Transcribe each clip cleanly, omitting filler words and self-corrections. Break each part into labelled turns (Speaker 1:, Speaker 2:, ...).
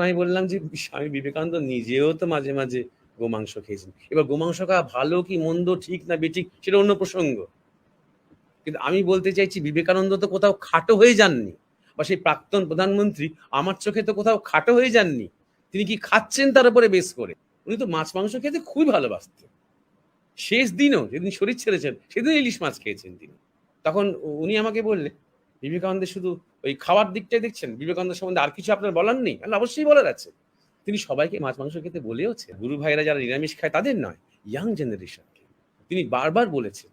Speaker 1: আমি বললাম যে স্বামী বিবেকানন্দ নিজেও তো মাঝে মাঝে গোমাংস খেয়েছেন। এবার গোমাংস খাওয়া ভালো কি মন্দ, ঠিক না বেঠিক, সেটা অন্য প্রসঙ্গ। কিন্তু আমি বলতে চাইছি বিবেকানন্দ তো কোথাও খাটো হয়ে যাননি, বা সেই প্রাক্তন প্রধানমন্ত্রী আমার চোখে তো কোথাও খাটো হয়ে যাননি। তিনি কি খাচ্ছেন তার উপরে বেস করে। উনি তো মাছ মাংস খেতে খুবই ভালোবাসতেন। শেষ দিনও যেদিন শরীর ছেড়েছেন সেদিন ইলিশ মাছ খেয়েছেন তিনি। তখন উনি আমাকে বললেন, বিবেকানন্দের শুধু ওই খাওয়ার দিকটাই দেখছেন, বিবেকানন্দ সম্বন্ধে আর কিছু আপনার বলার নেই? অবশ্যই বলার আছে। তিনি সবাইকে মাছ মাংস খেতে বলেওছেন, গুরু ভাইরা যারা নিরামিষ খায় তাদের নয়, ইয়াং জেনারেশনকে তিনি বারবার বলেছেন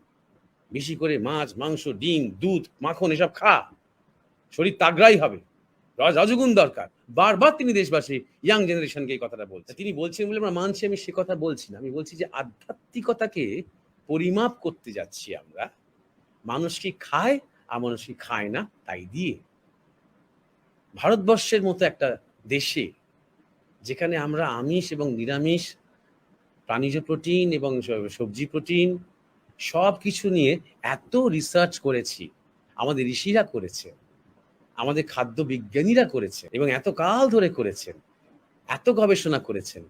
Speaker 1: বেশি করে মাছ মাংস ডিম দুধ মাখন এসব খা, শরীর তাগড়াই হবে, রজগুণ দরকার। বারবার তিনি দেশবাসী ইয়াং জেনারেশনকে এই কথাটা বলছেন। তিনি বলছেন বলে আমরা মানছি, আমি সে কথা বলছি না। আমি বলছি যে আধ্যাত্মিকতাকে পরিমাপ করতে যাচ্ছি আমরা মানুষ কি খায় আর মানুষ কি খায় না তাই দিয়ে। ভারতবর্ষের মতো একটা দেশে যেখানে আমরা আমিষ এবং নিরামিষ, প্রাণীজ প্রোটিন এবং সবজি প্রোটিন সব কিছু নিয়ে এত রিসার্চ করেছি, আমাদের ঋষিরা করেছে, আমাদের খাদ্য বিজ্ঞানীরা করেছে এবং এত কাল ধরে করেছেন, এত গবেষণা করেছেন,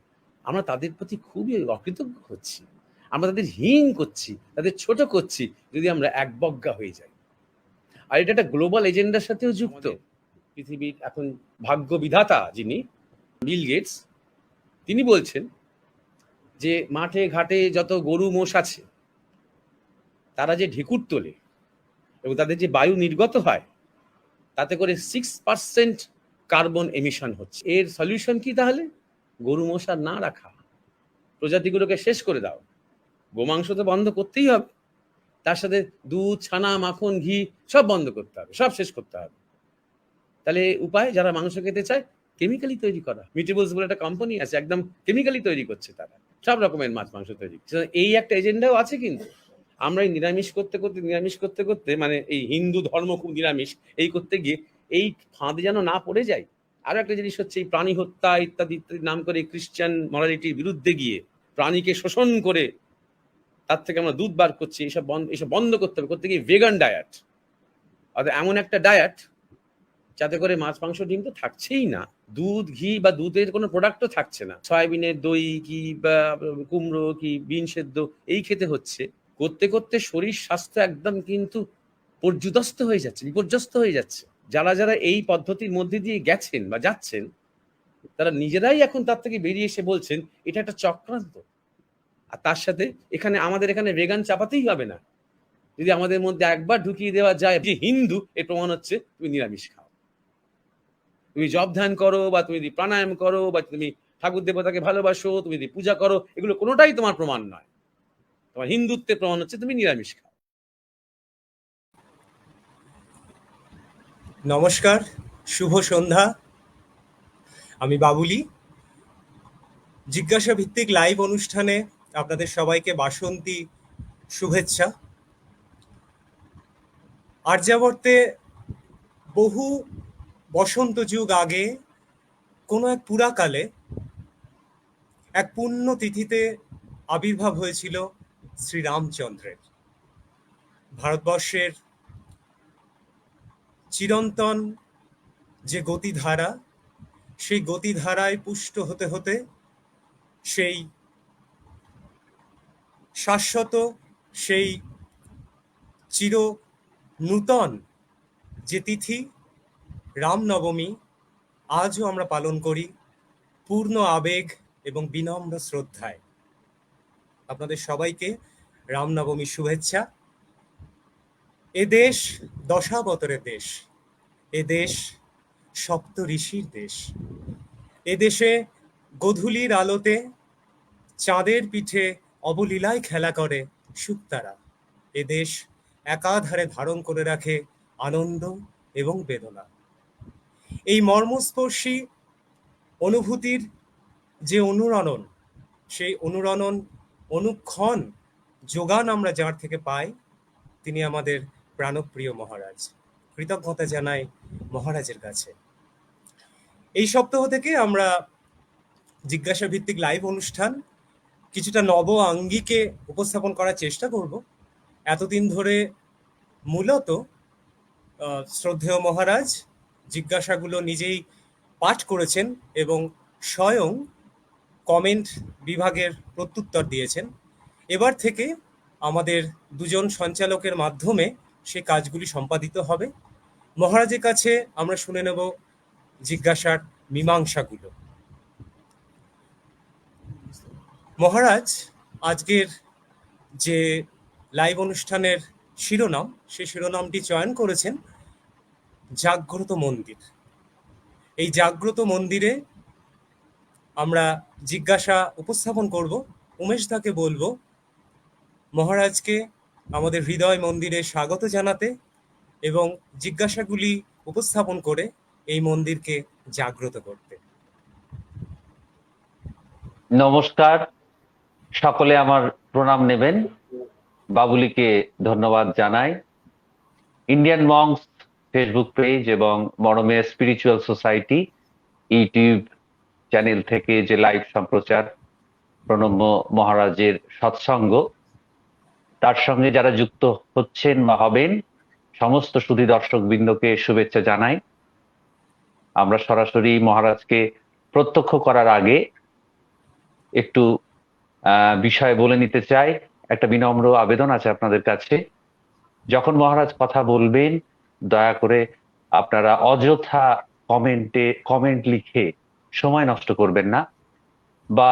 Speaker 1: আমরা তাদের প্রতি খুবই অকৃতজ্ঞ হচ্ছি। আমরা তাদের হীন করছি, তাদের ছোট করছি যদি আমরা একবজ্ঞা হয়ে যাই। আর এটা একটা গ্লোবাল এজেন্ডার সাথেও যুক্ত। পৃথিবীর এখন ভাগ্য বিধাতা যিনি, বিল গেটস, তিনি বলছেন যে মাঠে ঘাটে যত গরু মোষ আছে তারা যে ঢেকুর তোলে এবং তাদের যে বায়ু নির্গত হয় তাতে করে 6% কার্বন এমিশন হচ্ছে। এর সলিউশন কি তাহলে? গরু মোষ আর না রাখা, প্রজাতিগুলোকে শেষ করে দাও। গোমাংস তো বন্ধ করতেই হবে, তার সাথে দুধ ছানা মাখন ঘি সব বন্ধ করতে হবে, সব শেষ করতে হবে। তাহলে উপায়, যারা মাংস খেতে চায় কেমিক্যালি তৈরি করা। মিটেবলস বলে একটা কোম্পানি আছে, একদম কেমিক্যালি তৈরি করছে তারা সব রকমের মাছ মাংস তৈরি। এই একটা এজেন্ডাও আছে। কিন্তু আমরা এই নিরামিষ করতে করতে মানে এই হিন্দু ধর্ম খুব নিরামিষ এই করতে গিয়ে এই ফাঁদে যেন না পড়ে যায়। আরো একটা জিনিস হচ্ছে এই প্রাণী হত্যা ইত্যাদি ইত্যাদি নাম করে খ্রিস্টান মরালিটির বিরুদ্ধে গিয়ে প্রাণীকে শোষণ করে তার থেকে আমরা দুধ বার করছি। এসব বন্ধ করতে হবে। করতে গিয়ে ভেগান ডায়েট, অর্থাৎ এমন একটা ডায়েট যাতে করে মাছ মাংস ডিম তো থাকছেই না, দুধ ঘি বা দুধের কোনো প্রোডাক্টও থাকছে না, সয়াবিনের দই কি বা কুমড়ো কি বিন সেদ্ধ এই খেতে হচ্ছে। করতে করতে শরীর স্বাস্থ্য একদম কিন্তু পর্যুদস্ত হয়ে যাচ্ছে, বিপর্যস্ত হয়ে যাচ্ছে। যারা যারা এই পদ্ধতির মধ্যে দিয়ে গেছেন বা যাচ্ছেন তারা নিজেরাই এখন তার থেকে বেরিয়ে এসে বলছেন এটা একটা চক্রান্ত। আর তার সাথে আমাদের এখানে ভেগান চাপাতেই হবে না। যদি আমাদের মধ্যে একবার ঢুকিয়ে দেওয়া যায় যে হিন্দু, এর প্রমাণ হচ্ছে তুমি নিরামিষ খাও, তুমি জপ ধ্যান করো বা তুমি যদি প্রাণায়াম করো বা তুমি ঠাকুর দেবতাকে ভালোবাসো, তুমি যদি পূজা করো, এগুলো কোনোটাই তোমার প্রমাণ নয়। তোমার হিন্দুত্বের প্রমাণ হচ্ছে তুমি নিরামিষ খাও।
Speaker 2: নমস্কার, শুভ সন্ধ্যা। আমি বাবুলি। জিজ্ঞাসা ভিত্তিক লাইভ অনুষ্ঠানে আপনাদের সবাইকে বাসন্তী শুভেচ্ছা। আর্যাবর্তে বহু বসন্ত যুগ আগে কোনো এক পুরাকালে এক পুণ্য তিথিতে আবির্ভাব হয়েছিল শ্রীরামচন্দ্রের। ভারতবর্ষের চিরন্তন যে গতিধারা, সেই গতিধারায় পুষ্ট হতে হতে সেই শাশ্বত, সেই চির নূতন যে তিথি রামনবমী আজও আমরা পালন করি পূর্ণ আবেগ এবং বিনম্র শ্রদ্ধায়। আপনাদের সবাইকে রামনবমীর শুভেচ্ছা। এ দেশ দশাবতারের দেশ, এ দেশ সপ্ত ঋষির দেশ। এ দেশে গোধূলির আলোতে চাঁদের পিঠে অবলীলায় খেলা করে শুকতারা। এ দেশ একাধারে ধারণ করে রাখে আনন্দ এবং বেদনা। এই মর্মস্পর্শী অনুভূতির যে অনুরণন, সেই অনুরণন অনুক্ষণ যোগান আমরা যার থেকে পাই, তিনি আমাদের প্রাণপ্রিয় মহারাজ। কৃতজ্ঞতা জানাই মহারাজের কাছে। এই সপ্তাহ থেকে আমরা জিজ্ঞাসা ভিত্তিক লাইভ অনুষ্ঠান কিছুটা নব আঙ্গিকে উপস্থাপন করার চেষ্টা করব। এতদিন ধরে মূলত শ্রদ্ধেয় মহারাজ জিজ্ঞাসাগুলো নিজেই পাঠ করেছেন এবং স্বয়ং কমেন্ট বিভাগের প্রত্যুত্তর দিয়েছেন। এবার থেকে আমাদের দুজন সঞ্চালকের মাধ্যমে সে কাজগুলি সম্পাদিত হবে। মহারাজের কাছে আমরা শুনে নেব জিজ্ঞাসার মীমাংসাগুলো। মহারাজ, আজকের যে লাইভ অনুষ্ঠানের শিরোনাম, সেই শিরোনামটি চয়ন করেছেন জাগ্রত মন্দির। এই জাগ্রত মন্দিরে আমরা জিজ্ঞাসা উপস্থাপন করব। উমেশ দাকে বলবো মহারাজকে আমাদের হৃদয় মন্দিরে স্বাগত জানাতে এবং জিজ্ঞাসাগুলি উপস্থাপন করে এই মন্দিরকে জাগ্রত করতে।
Speaker 3: নমস্কার, সকলে আমার প্রণাম নেবেন। বাবুলিকে ধন্যবাদ জানাই। ইন্ডিয়ান মংস ফেসবুক পেজ এবং মরমে স্পিরিচুয়াল সোসাইটি ইউটিউব চ্যানেল থেকে যে লাইভ সম্প্রচার প্রণম্য মহারাজের সৎসঙ্গ, তার সঙ্গে যারা যুক্ত হচ্ছেন বা হবেন সমস্ত সুধী দর্শক বৃন্দকে শুভেচ্ছা জানাই। আমরা সরাসরি মহারাজকে প্রত্যক্ষ করার আগে একটু বিষয় বলে নিতে চাই। একটা বিনম্র আবেদন আছে আপনাদের কাছে, যখন মহারাজ কথা বলবেন দয়া করে আপনারা অযথা কমেন্ট লিখে সময় নষ্ট করবেন না, বা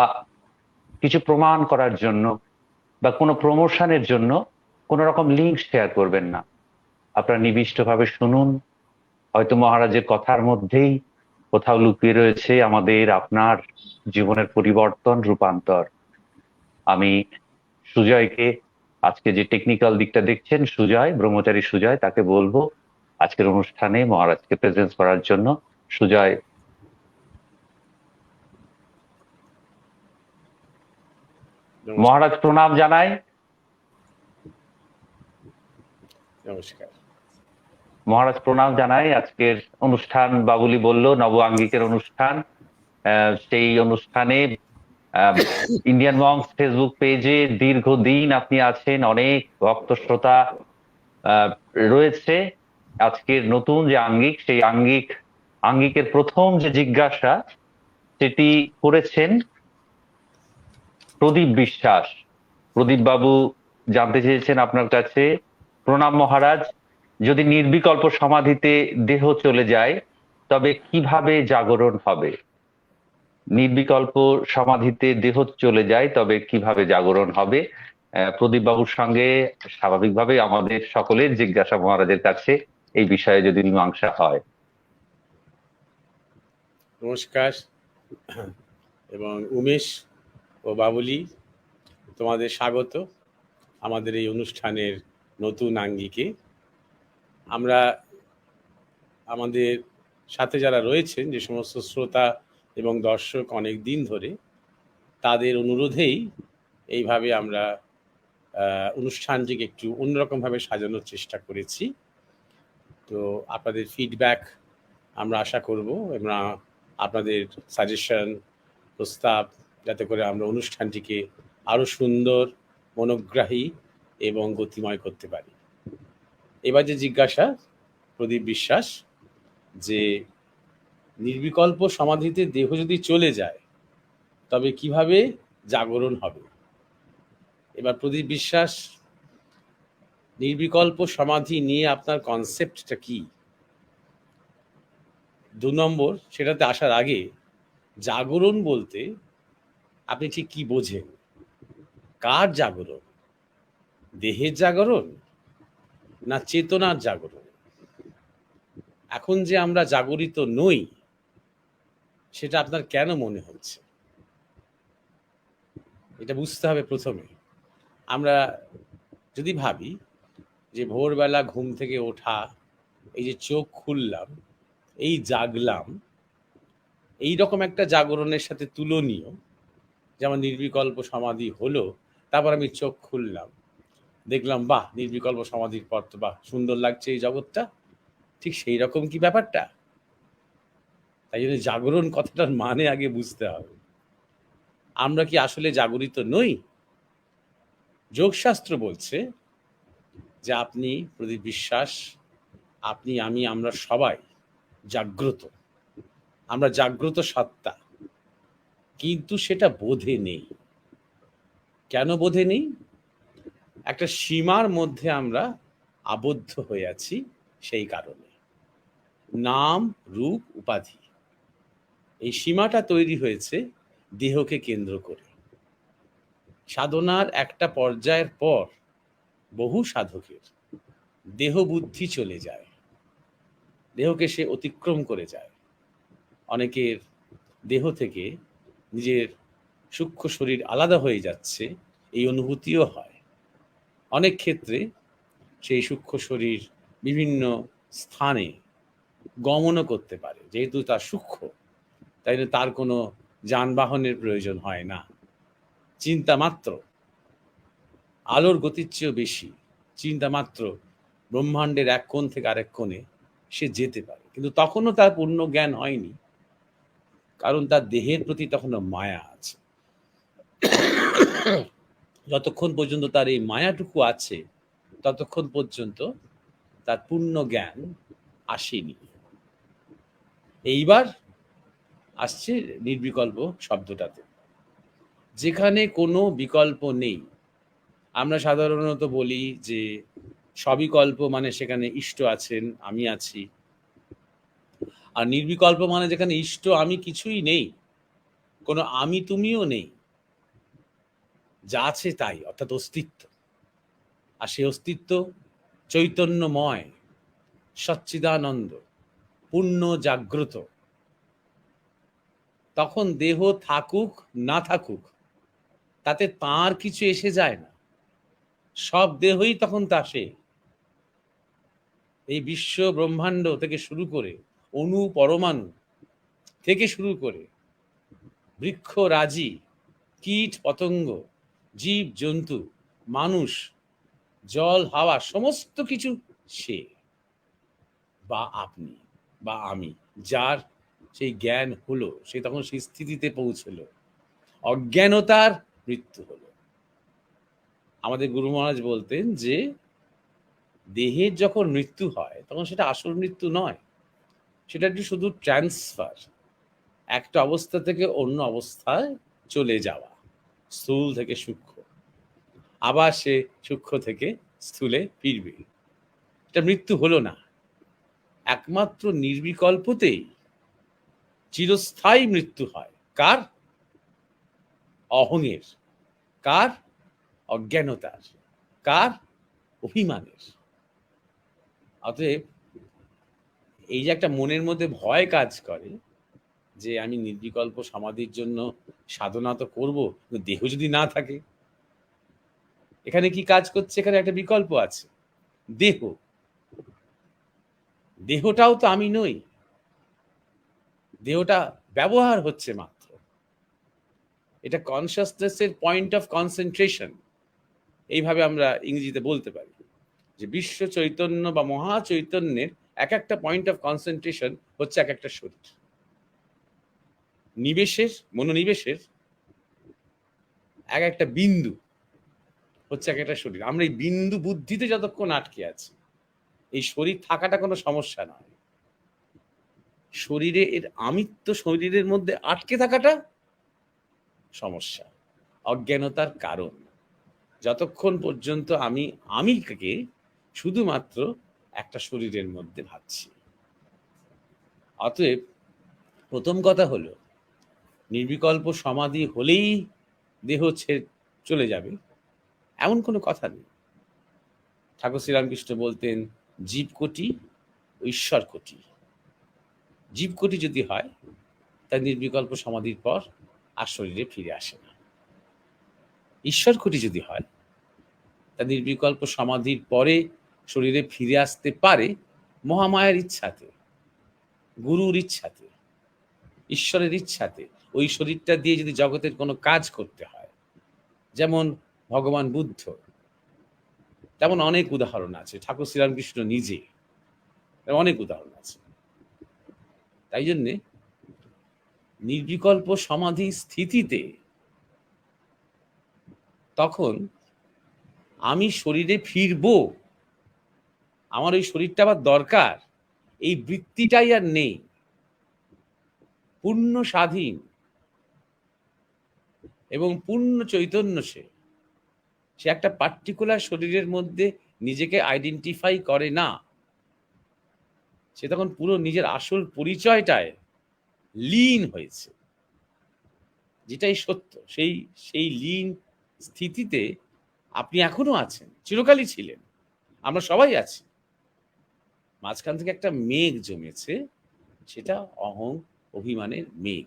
Speaker 3: কিছু প্রমাণ করার জন্য বা কোনো প্রমোশনের জন্য কোনো রকম লিঙ্ক শেয়ার করবেন না। আপনারা নিবিষ্টভাবে শুনুন। হয়তো মহারাজের কথার মধ্যেই কোথাও লুকিয়ে রয়েছে আমাদের আপনার জীবনের পরিবর্তন, রূপান্তর। আমি সুজয়কে, আজকে যে টেকনিক্যাল দিকটা দেখছেন সুজয়, ব্রহ্মচারী সুজয়, তাকে বলবো আজকের অনুষ্ঠানে মহারাজকে প্রেজেন্স করার জন্য। সুজয়। মহারাজ প্রণাম জানাই।
Speaker 1: নমস্কার
Speaker 3: মহারাজ প্রণাম জানাই। আজকের অনুষ্ঠান বাবুলি বলল নব আঙ্গিকের অনুষ্ঠান। সেই অনুষ্ঠানে ইন্ডিয়ান মংস ফেসবুক পেজে দীর্ঘদিন আপনি আছেন, অনেক ভক্ত শ্রোতা রয়েছে। আজকের নতুন যে আঙ্গিক, সেই আঙ্গিকের প্রথম যে জিজ্ঞাসা সেটি করেছেন প্রদীপ বিশ্বাস। প্রদীপ বাবু জানতে চেয়েছেন আপনার কাছে, প্রণাম মহারাজ, যদি নির্বিকল্প সমাধিতে দেহ চলে যায় তবে কিভাবে জাগরণ হবে? নির্বিকল্প সমাধিতে দেহ চলে যায় তবে কিভাবে জাগরণ হবে? প্রদীপ বাবুর সঙ্গে স্বাভাবিকভাবে আমাদের সকলের জিজ্ঞাসা মহারাজের কাছে এই বিষয়ে যদি মীমাংসা হয়।
Speaker 1: নমস্কার এবং উমেশ ও বাবুলি, তোমাদের স্বাগত আমাদের এই অনুষ্ঠানের নতুন আঙ্গিকে। আমরা আমাদের সাথে যারা রয়েছেন, যে সমস্ত শ্রোতা এবং দর্শক অনেক দিন ধরে, তাদের অনুরোধেই এইভাবে আমরা অনুষ্ঠানটিকে একটু অন্যরকমভাবে সাজানোর চেষ্টা করেছি। তো আপনাদের ফিডব্যাক আমরা আশা করব এবং আপনাদের সাজেশন, প্রস্তাব, যাতে করে আমরা অনুষ্ঠানটিকে আরও সুন্দর, মনোগ্রাহী এবং গতিময় করতে পারি। এবার যে জিজ্ঞাসা প্রদীপ বিশ্বাস, যে নির্বিকল্প সমাধিতে দেহ যদি চলে যায় তবে কিভাবে জাগরণ হবে। এবার প্রদীপ বিশ্বাস, নির্বিকল্প সমাধি নিয়ে আপনার কনসেপ্টটা কি? 2 নম্বর, সেটাতে আসার আগে জাগরণ বলতে আপনি ঠিক কি বোঝেন? কার জাগরণ? দেহের জাগরণ না চেতনার জাগরণ? এখন যে আমরা জাগরিত নই, সেটা আপনার কেন মনে হচ্ছে? এটা বুঝতে হবে প্রথমে। আমরা যদি ভাবি যে ভোরবেলা ঘুম থেকে ওঠা, এই যে চোখ খুললাম, এই জাগলাম, এই রকম একটা জাগরণের সাথে তুলনীয়, যেমন নির্বিকল্প সমাধি হলো, তারপর আমি চোখ খুললাম, দেখলাম বাহ, নির্বিকল্প সমাধির পর তো বাহ সুন্দর লাগছে এই জগৎটা, ঠিক সেই রকম কি ব্যাপারটা? তাই জন্য জাগরণ কথাটার মানে আগে বুঝতে হবে। আমরা কি আসলে জাগরিত নই? যোগশাস্ত্র বলছে যে আপনি, প্রদীপ বিশ্বাস, আপনি, আমি, আমরা সবাই জাগ্রত। আমরা জাগ্রত সত্তা, কিন্তু সেটা বোধে নেই। কেন বোধে নেই? একটা সীমার মধ্যে আমরা আবদ্ধ হয়ে আছি, সেই কারণে। নাম, রূপ, উপাধি, এই সীমাটা তৈরি হয়েছে দেহকে কেন্দ্র করে। সাধনার একটা পর্যায়ের পর বহু সাধকের দেহ বুদ্ধি চলে যায়, দেহকে সে অতিক্রম করে যায়। অনেকের দেহ থেকে নিজের সূক্ষ্ম শরীর আলাদা হয়ে যাচ্ছে, এই অনুভূতিও হয়। অনেক ক্ষেত্রে সেই সূক্ষ্ম শরীর বিভিন্ন স্থানে গমনও করতে পারে, যেহেতু তার সূক্ষ্ম, তাই তার কোনো যানবাহনের প্রয়োজন হয় না। চিন্তা মাত্র, আলোর গতির চেয়েও বেশি, চিন্তা মাত্র ব্রহ্মাণ্ডের এক কোণ থেকে আরেক কোণে সে যেতে পারে, কিন্তু তখনও তার পূর্ণ জ্ঞান হয়নি, কারণ তার দেহের প্রতি তখনও মায়া আছে। যতক্ষণ পর্যন্ত তার এই মায়াটুকু আছে, ততক্ষণ পর্যন্ত তার পূর্ণ জ্ঞান আসেনি। এইবার আসছে নির্বিকল্প শব্দটাতে, যেখানে কোনো বিকল্প নেই। আমরা সাধারণত বলি যে সবিকল্প মানে সেখানে ইষ্ট আছেন, আমি আছি। আর নির্বিকল্প মানে যেখানে ইষ্ট আমি কিছুই নেই, কোনো আমি তুমিও নেই, যা আছে তাই, অর্থাৎ অস্তিত্ব। আর সেই অস্তিত্ব চৈতন্যময়, সচ্চিদানন্দ, পূর্ণ জাগ্রত। তখন দেহ থাকুক না থাকুক তাতে তার কিছু এসে যায় না, সব দেহই তখন তা সে। এই বিশ্ব ব্রহ্মাণ্ড থেকে শুরু করে, অণু পরমাণু থেকে শুরু করে বৃক্ষ রাজি, কীট পতঙ্গ, জীব জন্তু, মানুষ, জল হাওয়া, সমস্ত কিছু সে বা আপনি বা আমি। যার সেই জ্ঞান হলো, সে তখন সেই স্থিতিতে পৌঁছলো, অজ্ঞানতার মৃত্যু হলো। আমাদের গুরু মহারাজ বলতেন যে দেহের যখন মৃত্যু হয় তখন সেটা আসল মৃত্যু নয়, সেটা একটু শুধু ট্রান্সফার, একটা অবস্থা থেকে অন্য অবস্থায় চলে যাওয়া, স্থূল থেকে সূক্ষ্ম, আবার সে সূক্ষ্ম থেকে স্থূলে ফিরবে। এটা মৃত্যু হলো না। একমাত্র নির্বিকল্পতেই চিরস্থায়ী মৃত্যু হয়। কার? অহংয়ের। কার? অজ্ঞানতার। কার? অভিমানের। অতএব এই যে একটা মনের মধ্যে ভয় কাজ করে যে আমি নির্বিকল্প সমাধির জন্য সাধনা তো করবো, কিন্তু দেহ যদি না থাকে, এখানে কি কাজ করছে? এখানে একটা বিকল্প আছে, দেহ। দেহটাও তো আমি নই, দেহটা ব্যবহার হচ্ছে মাত্র। এটা কনসাসনেসের পয়েন্ট অফ কনসেন্ট্রেশন, এইভাবে আমরা ইংরেজিতে বলতে পারি যে বিশ্ব চৈতন্য বা মহা চৈতন্যের এক একটা পয়েন্ট অফ কনসেন্ট্রেশন হচ্ছে এক একটা শরীর। নিবেশের, মনোনিবেশের এক একটা বিন্দু হচ্ছে এক একটা শরীর। আমরা এই বিন্দু বুদ্ধিতে যতক্ষণ আটকে আছি, এই শরীর থাকাটা কোনো সমস্যা নয়। শরীরে এর আমিত্ব, শরীরের মধ্যে আটকে থাকাটা সমস্যা, অজ্ঞানতার কারণ। যতক্ষণ পর্যন্ত আমি আমিকে শুধুমাত্র একটা শরীরের মধ্যে ভাবছি। অতএব প্রথম কথা হলো, নির্বিকল্প সমাধি হলেই দেহ ছেড়ে চলে যাবে এমন কোনো কথা নেই। ঠাকুর শ্রীরামকৃষ্ণ বলতেন জীবকোটি, ঈশ্বর কোটি। জীবকোটি যদি হয়, তার নির্বিকল্প সমাধির পর আর শরীরে ফিরে আসে না। ঈশ্বর কোটি যদি হয়, তার নির্বিকল্প সমাধির পরে শরীরে ফিরে আসতে পারে মহামায়ার ইচ্ছাতে, গুরুর ইচ্ছাতে, ঈশ্বরের ইচ্ছাতে। ওই শরীরটা দিয়ে যদি জগতের কোনো কাজ করতে হয়, যেমন ভগবান বুদ্ধ, তেমন অনেক উদাহরণ আছে। ঠাকুর শ্রীরামকৃষ্ণ নিজে, অনেক উদাহরণ আছে। তাই জন্যে নির্বিকল্প সমাধি স্থিতিতে তখন আমি শরীরে ফিরবো, আমার ওই শরীরটা আবার দরকার, এই বৃত্তিটাই আর নেই। পূর্ণ স্বাধীন এবং পূর্ণ চৈতন্য। সে একটা পার্টিকুলার শরীরের মধ্যে নিজেকে আইডেন্টিফাই করে না। সে তখন পুরো নিজের আসল পরিচয়টায় লীন হয়েছে, যেটাই সত্য। সেই সেই লীন স্থিতিতে আপনি এখনো আছেন, চিরকালই ছিলেন, আমরা সবাই আছি। মাঝখান থেকে একটা মেঘ জমেছে, সেটা অহং অভিমানের মেঘ।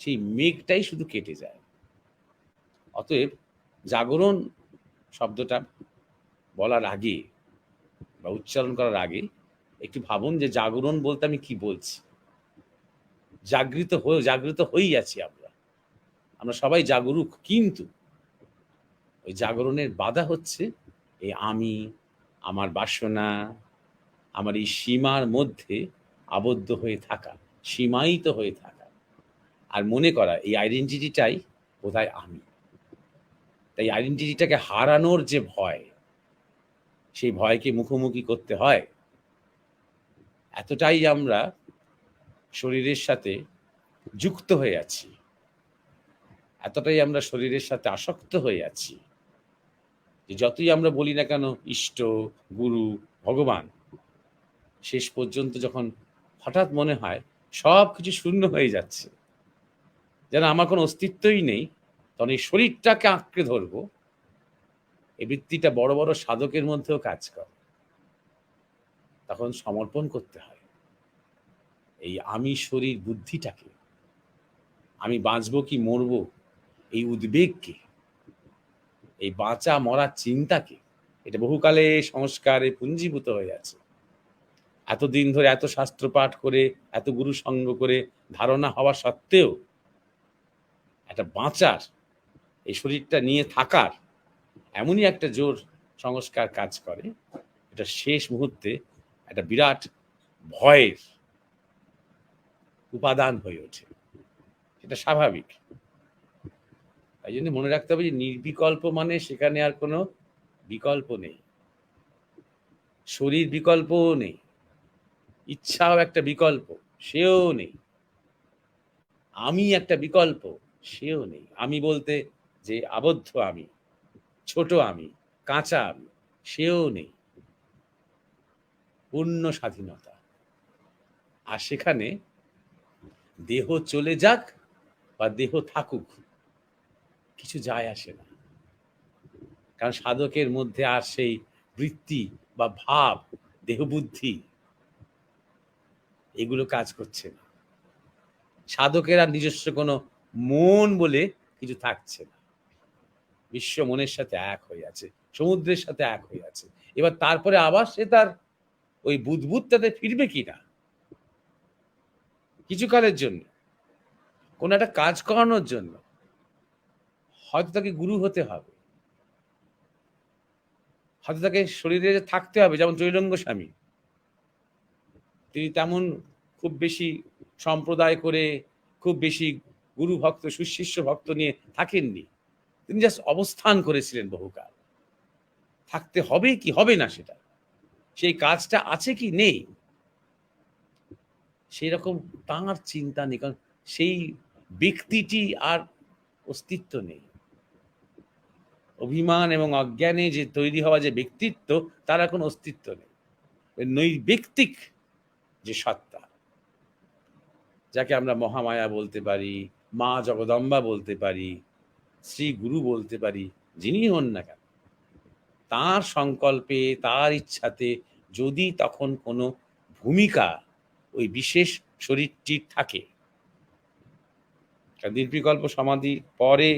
Speaker 1: সেই মেঘটাই শুধু কেটে যায়। অতএব জাগরণ শব্দটা বলার আগে বা উচ্চারণ করার আগে একটু ভাবুন যে জাগরণ বলতে আমি কি বলছি। জাগৃত হয়েই আছি আমরা, আমরা সবাই জাগরুক, কিন্তু ওই জাগরণের বাধা হচ্ছে এই আমি, আমার বাসনা, আমার এই সীমার মধ্যে আবদ্ধ হয়ে থাকা, সীমায়িত হয়ে থাকা, আর মনে করা এই আইডেন্টিটিটাই বোধহয় আমি। তাই আইডেন্টিটিটাকে হারানোর যে ভয়, সেই ভয়কে মুখোমুখি করতে হয়। এতটাই আমরা শরীরের সাথে যুক্ত হয়ে আছি, এতটাই আমরা শরীরের সাথে আসক্ত হয়ে আছি যে যতই আমরা বলি না কেন ইষ্ট, গুরু, ভগবান, শেষ পর্যন্ত যখন হঠাৎ মনে হয় সব কিছু শূন্য হয়ে যাচ্ছে, যেন আমার কোনো অস্তিত্বই নেই, তখন এই শরীরটাকে আঁকড়ে ধরবো, এই বৃত্তিটা বড় বড় সাধকের মধ্যেও কাজ করে। তখন সমর্পণ করতে হয় এই আমি শরীর বুদ্ধিটাকে, আমি বাঁচবো কি মরবো এই উদ্বেগকে, এই বাঁচা মরার চিন্তাকে। এটা বহুকালে সংস্কারে পুঞ্জীভূত হয়ে আছে। এতদিন ধরে এত শাস্ত্র পাঠ করে, এত গুরু সঙ্গ করে ধারণা হওয়া সত্ত্বেও একটা বাঁচার, এই শরীরটা নিয়ে থাকার এমনই একটা জোর সংস্কার কাজ করে, এটা শেষ মুহূর্তে একটা বিরাট ভয়ের উপাদান হয়ে ওঠে। এটা স্বাভাবিক। তাই জন্য মনে রাখতে হবে যে নির্বিকল্প মানে সেখানে আর কোনো বিকল্প নেই, শরীর বিকল্পও নেই, ইচ্ছাও একটা বিকল্প, সেও নেই। আমি একটা বিকল্প, সেও নেই। আমি বলতে যে আবদ্ধ আমি, ছোট আমি, কাঁচা আমি, সেও নেই। পূর্ণ স্বাধীনতা। আর সেখানে দেহ চলে যাক বা দেহ থাকুক, কিছু যায় আসে না। কারণ সাধকের মধ্যে আর সেই বৃত্তি বা ভাব, দেহবুদ্ধি, এগুলো কাজ করছে না। সাধকের আর নিজস্ব কোনো মন বলে কিছু থাকছে না। বিশ্ব মনের সাথে এক হয়ে আছে, সমুদ্রের সাথে এক হয়ে আছে। এবার তারপরে আবার সে তার ওই বুদবুদটাতে ফিরবে কিনা, কিছুকালের জন্য, কোনো একটা কাজ করানোর জন্য হয়তো তাকে গুরু হতে হবে, হয়তো তাকে শরীরে থাকতে হবে। যেমন চৈলঙ্গ স্বামী, তিনি তেমন খুব বেশি সম্প্রদায় করে, খুব বেশি গুরু ভক্ত, সুশিষ্য ভক্ত নিয়ে থাকেননি। তিনি জাস্ট অবস্থান করেছিলেন বহুকাল। থাকতে হবে কি হবে না, সেটা, সেই কাজটা আছে কি নেই, সেই রকম তাঁর চিন্তা নেই। কারণ সেই ব্যক্তিটি আর অস্তিত্ব নেই। অভিমান এবং অজ্ঞানে যে তৈরি হওয়া যে ব্যক্তিত্ব, তার এখন অস্তিত্ব নেই। নৈর্ব্যক্তিক যে সত্তা, যাকে আমরা মহামায়া বলতে পারি, মা জগদম্বা বলতে পারি, শ্রী গুরু বলতে পারি, যিনি হন না কেন, তার সংকল্পে, তার ইচ্ছাতে যদি তখন কোনো ভূমিকা ওই বিশেষ শরীরটির থাকে, নির্বিকল্প সমাধি পরে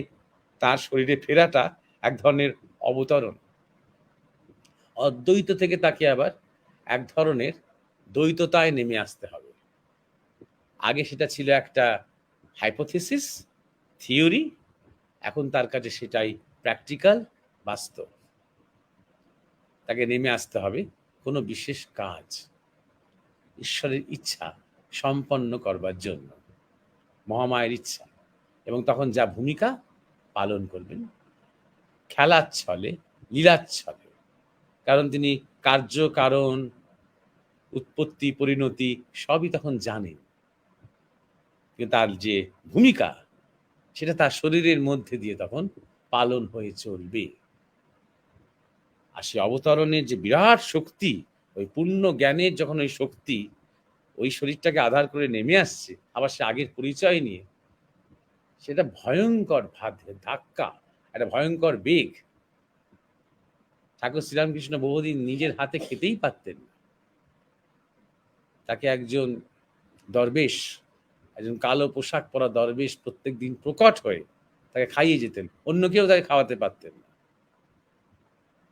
Speaker 1: তার শরীরে ফেরাটা এক ধরনের অবতরণ। অদ্বৈত থেকে তাকে আবার এক ধরনের দ্বৈততায় নেমে আসতে হবে। আগে সেটা ছিল একটা হাইপোথিসিস, থিওরি, এখন তার কাছে সেটাই প্র্যাকটিক্যাল, বাস্তব। তাকে নেমে আসতে হবে কোনো বিশেষ কাজ, ঈশ্বরের ইচ্ছা সম্পন্ন করবার জন্য, মহামায়ের ইচ্ছা। এবং তখন যা ভূমিকা পালন করবেন, খেলাচ্ছলে, লীলাচ্ছলে। কারণ তিনি কার্য কারণ, উৎপত্তি পরিণতি সবই তখন জানেন। কিন্তু তার যে ভূমিকা সেটা তার শরীরের মধ্যে দিয়ে তখন পালন হয়ে চলবে। আর সে অবতরণের যে বিরাট শক্তি, ওই পূর্ণ জ্ঞানের যখন ওই শক্তি ওই শরীরটাকে আধার করে নেমে আসছে, আবার সে আগের পরিচয় নিয়ে, সেটা ভয়ঙ্কর ধাক্কা, একটা ভয়ঙ্কর বেগ। ঠাকুর শ্রীরামকৃষ্ণ বহুদিন নিজের হাতে খেতেই পারতেন না। তাকে একজন দরবেশ, একজন কালো পোশাক পরা দরবেশ প্রত্যেকদিন প্রকট হয়ে তাকে খাইয়ে যেতেন, অন্য কেউ তাকে খাওয়াতে পারতেন না।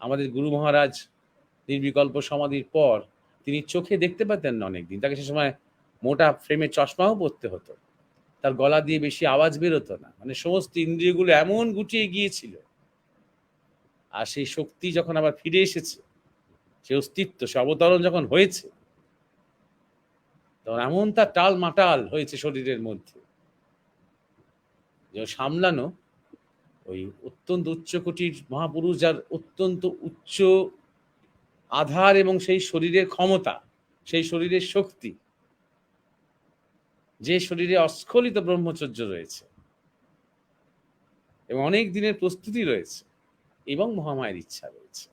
Speaker 1: আমাদের গুরু মহারাজ নির্বিকল্প সমাধির পর তিনি চোখে দেখতে পেতেন না অনেকদিন, তাকে সে সময় মোটা ফ্রেমে চশমাও পরতে হতো, তার গলা দিয়ে বেশি আওয়াজ বেরোতো না, মানে সমস্ত ইন্দ্রিয়গুলো এমন গুটিয়ে গিয়েছিল। আর সেই শক্তি যখন আবার ফিরে এসেছে, সে অস্তিত্ব, সে অবতরণ যখন হয়েছে, তখন এমন তার টাল মাটাল হয়েছে শরীরের মধ্যে যে সামলানো ওই অত্যন্ত উচ্চকোটির মহাপুরুষ, যার অত্যন্ত উচ্চ আধার এবং সেই শরীরের ক্ষমতা, সেই শরীরের শক্তি, যে শরীরে অস্খলিত ব্রহ্মচর্য রয়েছে এবং অনেক দিনের প্রস্তুতি রয়েছে এবং মহামায়ের ইচ্ছা রয়েছে,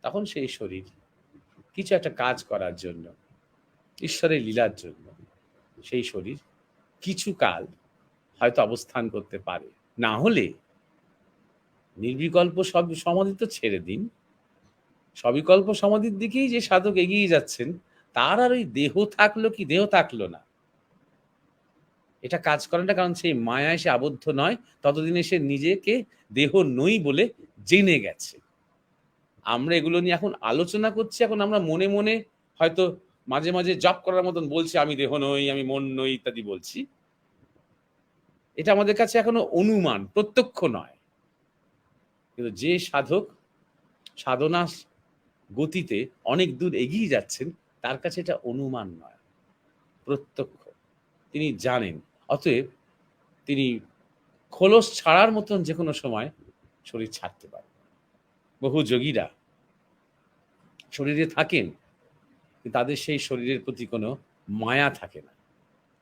Speaker 1: তখন সেই শরীর কিছু একটা কাজ করার জন্য, ঈশ্বরের লীলার জন্য, সেই শরীর কিছু কাল হয়তো অবস্থান করতে পারে। না হলে নির্বিকল্প সব সমাধি তো ছেড়ে দিন, সবিকল্প সমাধির দিকেই যে সাধক এগিয়ে যাচ্ছেন, তার আর ওই দেহ থাকলো কি দেহ থাকলো না, এটা কাজ করে না। কারণ সেই মায়ায় সে আবদ্ধ নয়, ততদিনে সে নিজেকে দেহ নই বলে জেনে গেছে। আমরা এগুলো নিয়ে এখন আলোচনা করছি, এখন আমরা মনে মনে হয়তো মাঝে মাঝে জপ করার মতন বলছি, আমি দেহ নই, আমি মন নই ইত্যাদি বলছি। এটা আমাদের কাছে এখনো অনুমান, প্রত্যক্ষ নয়। কিন্তু যে সাধক সাধনা গতিতে অনেক দূর এগিয়ে যাচ্ছেন, তার কাছে এটা অনুমান নয়, প্রত্যক্ষ। তিনি জানেন, অতএব তিনি খোলস ছাড়ার মতন যে কোনো সময় শরীর ছাড়তে পারেন। বহু যোগীরা শরীরে থাকেন, তাদের সেই শরীরের প্রতি কোনো মায়া থাকে না,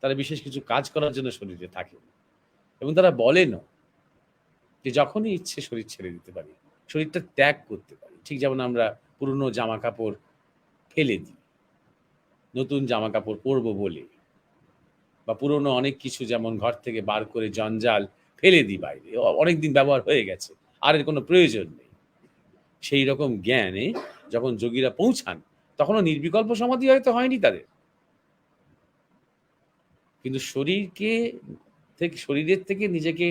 Speaker 1: তারা বিশেষ কিছু কাজ করার জন্য শরীরে থাকেন এবং তারা বলেনও যে যখনই ইচ্ছে শরীর ছেড়ে দিতে পারি, শরীরটা ত্যাগ করতে পারি। ঠিক যেমন আমরা পুরনো জামা কাপড় ফেলে দিই নতুন জামা কাপড় পরবো বলে, বা পুরনো অনেক কিছু যেমন ঘর থেকে বার করে জঞ্জাল ফেলে দিই বাইরে, অনেকদিন ব্যবহার হয়ে গেছে, আর এর কোনো প্রয়োজন নেই। সেই রকম জ্ঞানে যখন যোগীরা পৌঁছান, তখনও নির্বিকল্প সমাধি হয়তো হয়নি তাদের, কিন্তু শরীরের থেকে নিজেকে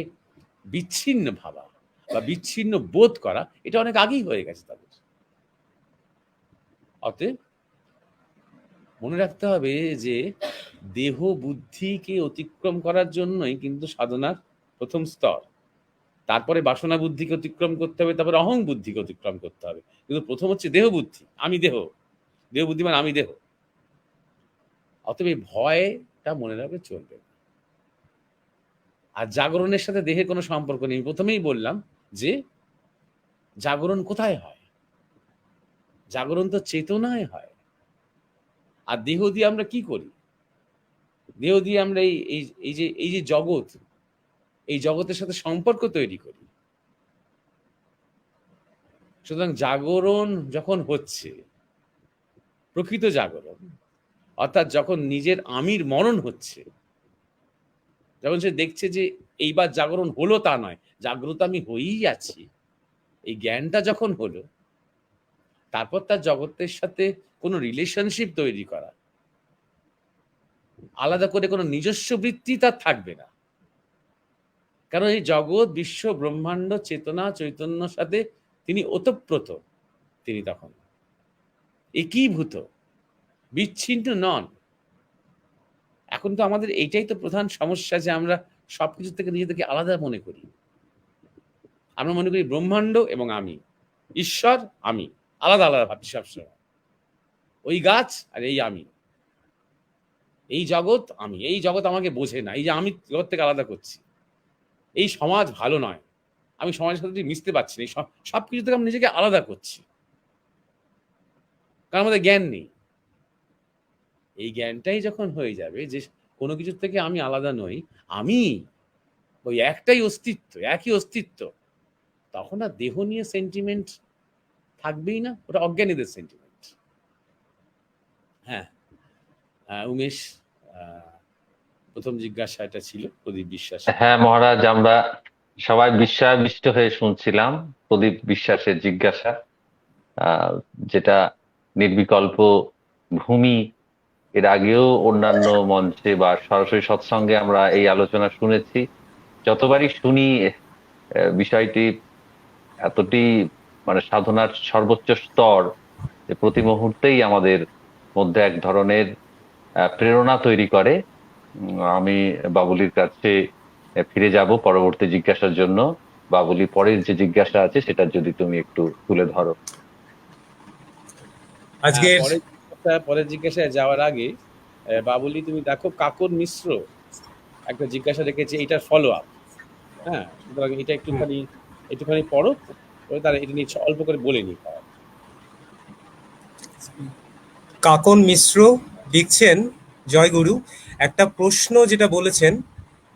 Speaker 1: বিচ্ছিন্ন ভাবা বা বিচ্ছিন্ন বোধ করা, এটা অনেক আগেই হয়ে গেছে তাদের। অতএব মনে রাখতে হবে যে দেহ বুদ্ধিকে অতিক্রম করার জন্যই কিন্তু সাধনার প্রথম স্তর। তারপরে বাসনা বুদ্ধিকে অতিক্রম করতে হবে, তারপরে অহং বুদ্ধিকে অতিক্রম করতে হবে। কিন্তু প্রথম হচ্ছে দেহ বুদ্ধি, আমি দেহ, দেহ বুদ্ধি মানে আমি দেহ। অতএব এই ভয়টা মনে রাখলে চলবে না। আর জাগরণের সাথে দেহের কোনো সম্পর্ক নেই। প্রথমেই বললাম যে জাগরণ কোথায় হয়? জাগরণ তো চেতনায় হয়। আর দেহ দিয়ে আমরা কি করি? দেহ দিয়ে আমরা এই যে জগৎ, এই জগতের সাথে সম্পর্ক তৈরি করি। সুতরাং জাগরণ যখন হচ্ছে, প্রকৃত জাগরণ, অর্থাৎ যখন নিজের আমির মরণ হচ্ছে, যখন সে দেখছে যে এইবার জাগরণ হলো তা নয়, জাগ্রত আমি হয়েই আছি, এই জ্ঞানটা যখন হলো, তারপর তার জগতের সাথে কোনো রিলেশনশিপ তৈরি করা, আলাদা করে কোনো নিজস্ব বৃত্তি তার থাকবে না। কারণ এই জগৎ, বিশ্ব, ব্রহ্মাণ্ড, চেতনা, চৈতন্যর সাথে তিনি ওতপ্রোত। তিনি তখন একীভূত, বিচ্ছিন্ন নন। এখন তো আমাদের এইটাই তো প্রধান সমস্যা, যে আমরা সবকিছু থেকে নিজেদেরকে আলাদা মনে করি। আমরা মনে করি ব্রহ্মাণ্ড এবং আমি, ঈশ্বর আমি, আলাদা আলাদা ভাবছি সবসময়। ওই গাছ আর এই আমি, এই জগৎ আমি, এই জগৎ আমাকে বোঝে না, এই যে আমি জগৎ থেকে আলাদা করছি। এই সমাজ ভালো নয়, আমি সমাজের সাথে মিশতে পারছি না, সবকিছু থেকে আমি নিজেকে আলাদা করছি, কারণ আমাদের জ্ঞান নেই। এই জ্ঞানটাই যখন হয়ে যাবে যে কোনো কিছুর থেকে আমি আলাদা নই, আমি ওই একটাই অস্তিত্ব, একই অস্তিত্ব, তখন আর দেহ নিয়ে সেন্টিমেন্ট থাকবেই না, ওটা অজ্ঞানীদের সেন্টিমেন্ট। হ্যাঁ, উমেশ, প্রথম জিজ্ঞাসা এটা ছিল প্রদীপ বিশ্বাসের।
Speaker 3: হ্যাঁ মহারাজ, আমরা সবাই বিস্ময়াবিষ্ট হয়ে শুনছিলাম প্রদীপ বিশ্বাসের জিজ্ঞাসা, আহ, যেটা নির্বিকল্প ভূমি এর আগেও অন্যান্য মঞ্চে বা সরাসরি সৎসঙ্গে আমরা এই আলোচনা শুনেছি। যতবারই শুনি বিষয়টি এতটি মানে সাধনার সর্বোচ্চ স্তর যে প্রতি মুহূর্তেই আমাদের মধ্যে এক ধরনের প্রেরণা তৈরি করে। আমি বাবুলির কাছে ফিরে যাব পরবর্তী জিজ্ঞাসার জন্য। বাবুলি, পরের যে জিজ্ঞাসা আছে সেটা যদি তুমি একটু তুলে ধরো।
Speaker 2: আজকের
Speaker 1: পরের জিজ্ঞাসায় যাওয়ার আগে বাবুলি, তুমি দেখো কাকর মিশ্র একটা জিজ্ঞাসা রেখেছে, এটার ফলো আপ। হ্যাঁ, সুতরাং এটা একটুখানি পড়ো, তারা এটা নিয়ে অল্প করে বলে নি।
Speaker 2: কাকন মিশ্র লিখছেন, জয়গুরু, একটা প্রশ্ন যেটা বলেছেন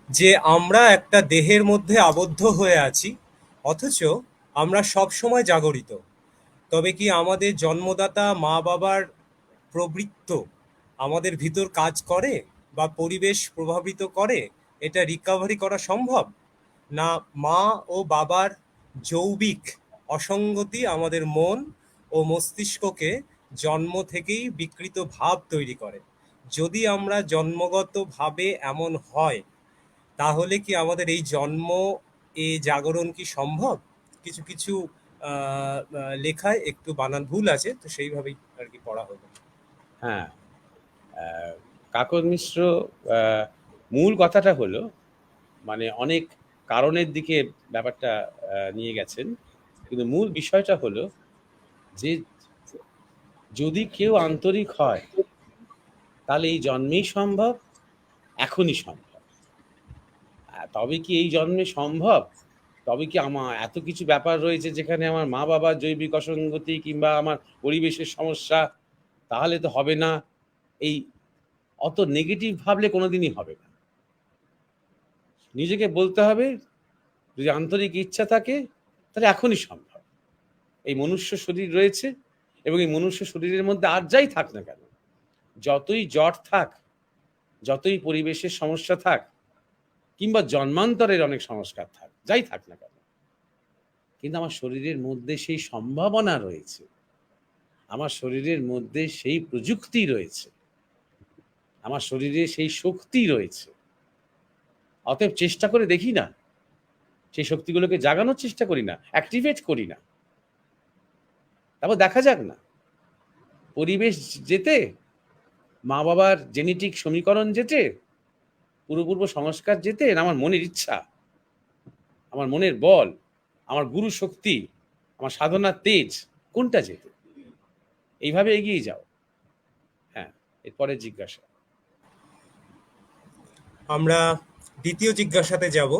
Speaker 2: যে আমরা একটা দেহের মধ্যে আবদ্ধ হয়ে আছি, অথচ আমরা সব সময় জাগরিত। তবে কি আমাদের জন্মদাতা মা বাবার প্রবৃত্ত আমাদের ভিতর কাজ করে বা পরিবেশ প্রভাবিত করে? এটা রিকভারি করা সম্ভব, না মা ও বাবার জৈবিক অসঙ্গতি আমাদের মন ও মস্তিষ্ককে জন্ম থেকেই বিকৃত ভাব তৈরি করে? যদি আমরা জন্মগতভাবে এমন হয়, তাহলে কি আমাদের এই জন্ম এ জাগরণ কি সম্ভব? কিছু কিছু লেখায় একটু বানান ভুল আছে, তো সেইভাবেই আর কি পড়া হলো।
Speaker 1: হ্যাঁ, কাকর মিশ্র মূল কথাটা হলো, মানে অনেক কারণের দিকে ব্যাপারটা নিয়ে গেছেন, কিন্তু মূল বিষয়টা হলো যে যদি কেউ আন্তরিক হয় তাহলে এই জন্মেই সম্ভব, এখনই সম্ভব। তবে কি এই জন্মে সম্ভব? তবে কি আমার এত কিছু ব্যাপার রয়েছে যেখানে আমার মা বাবার জৈবিক অসঙ্গতি কিংবা আমার পরিবেশের সমস্যা, তাহলে তো হবে না। এই অত নেগেটিভ ভাবলে কোনোদিনই হবে না। নিজেকে বলতে হবে, যদি আন্তরিক ইচ্ছা থাকে তাহলে এখনই সম্ভব। এই মনুষ্য শরীর রয়েছে, এবং এই মনুষ্য শরীরের মধ্যে আর যাই থাক না কেন, যতই জট থাক, যতই পরিবেশের সমস্যা থাক, কিংবা জন্মান্তরের অনেক সংস্কার থাক, যাই থাক না কেন, কিন্তু আমার শরীরের মধ্যে সেই সম্ভাবনা রয়েছে, আমার শরীরের মধ্যে সেই প্রযুক্তি রয়েছে, আমার শরীরে সেই শক্তি রয়েছে। অতএব চেষ্টা করে দেখি না, সেই শক্তিগুলোকে জাগানোর চেষ্টা করি না, অ্যাক্টিভেট করি না, তারপর দেখা যাক না। পরিবেশ যেতে, মা বাবার জেনেটিক সমীকরণ যেতে, পূর্বপূর্ব সংস্কার যেতে, না আমার মনের ইচ্ছা, আমার মনের বল, আমার গুরু শক্তি, আমার সাধনার তেজ, কোনটা যেতে? এইভাবে এগিয়ে যাও। হ্যাঁ, এরপরে জিজ্ঞাসা।
Speaker 2: আমরা দ্বিতীয় জিজ্ঞাসাতে যাব।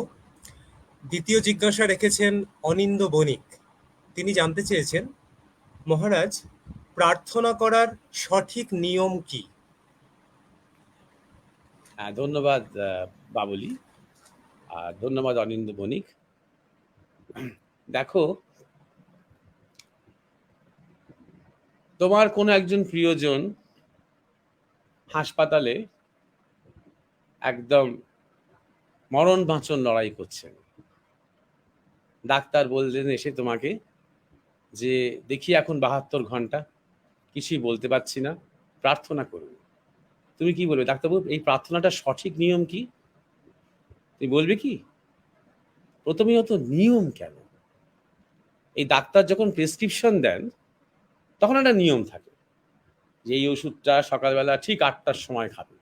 Speaker 2: দ্বিতীয় জিজ্ঞাসা রেখেছেন অনিন্দ বণিক। তিনি জানতে চেয়েছেন, মহারাজ, প্রার্থনা করার সঠিক নিয়ম কি?
Speaker 1: হ্যাঁ, ধন্যবাদ বাবুলি, আর ধন্যবাদ অনিন্দ বণিক। দেখো, তোমার কোনো একজন প্রিয়জন হাসপাতালে একদম মরণ বাঁচন লড়াই করছেন। ডাক্তার বললেন এসে তোমাকে যে দেখি এখন 72 ঘন্টা কিছুই বলতে পারছি না, প্রার্থনা করুন। তুমি কি বলবে? ডাক্তারবাবু, এই প্রার্থনাটা সঠিক নিয়ম কি? তুমি বলবে কি? প্রথমেই তো নিয়ম কেন? এই ডাক্তার যখন প্রেসক্রিপশন দেন তখন একটা নিয়ম থাকে যে এই ওষুধটা সকালবেলা ঠিক 8টার সময় খাবে,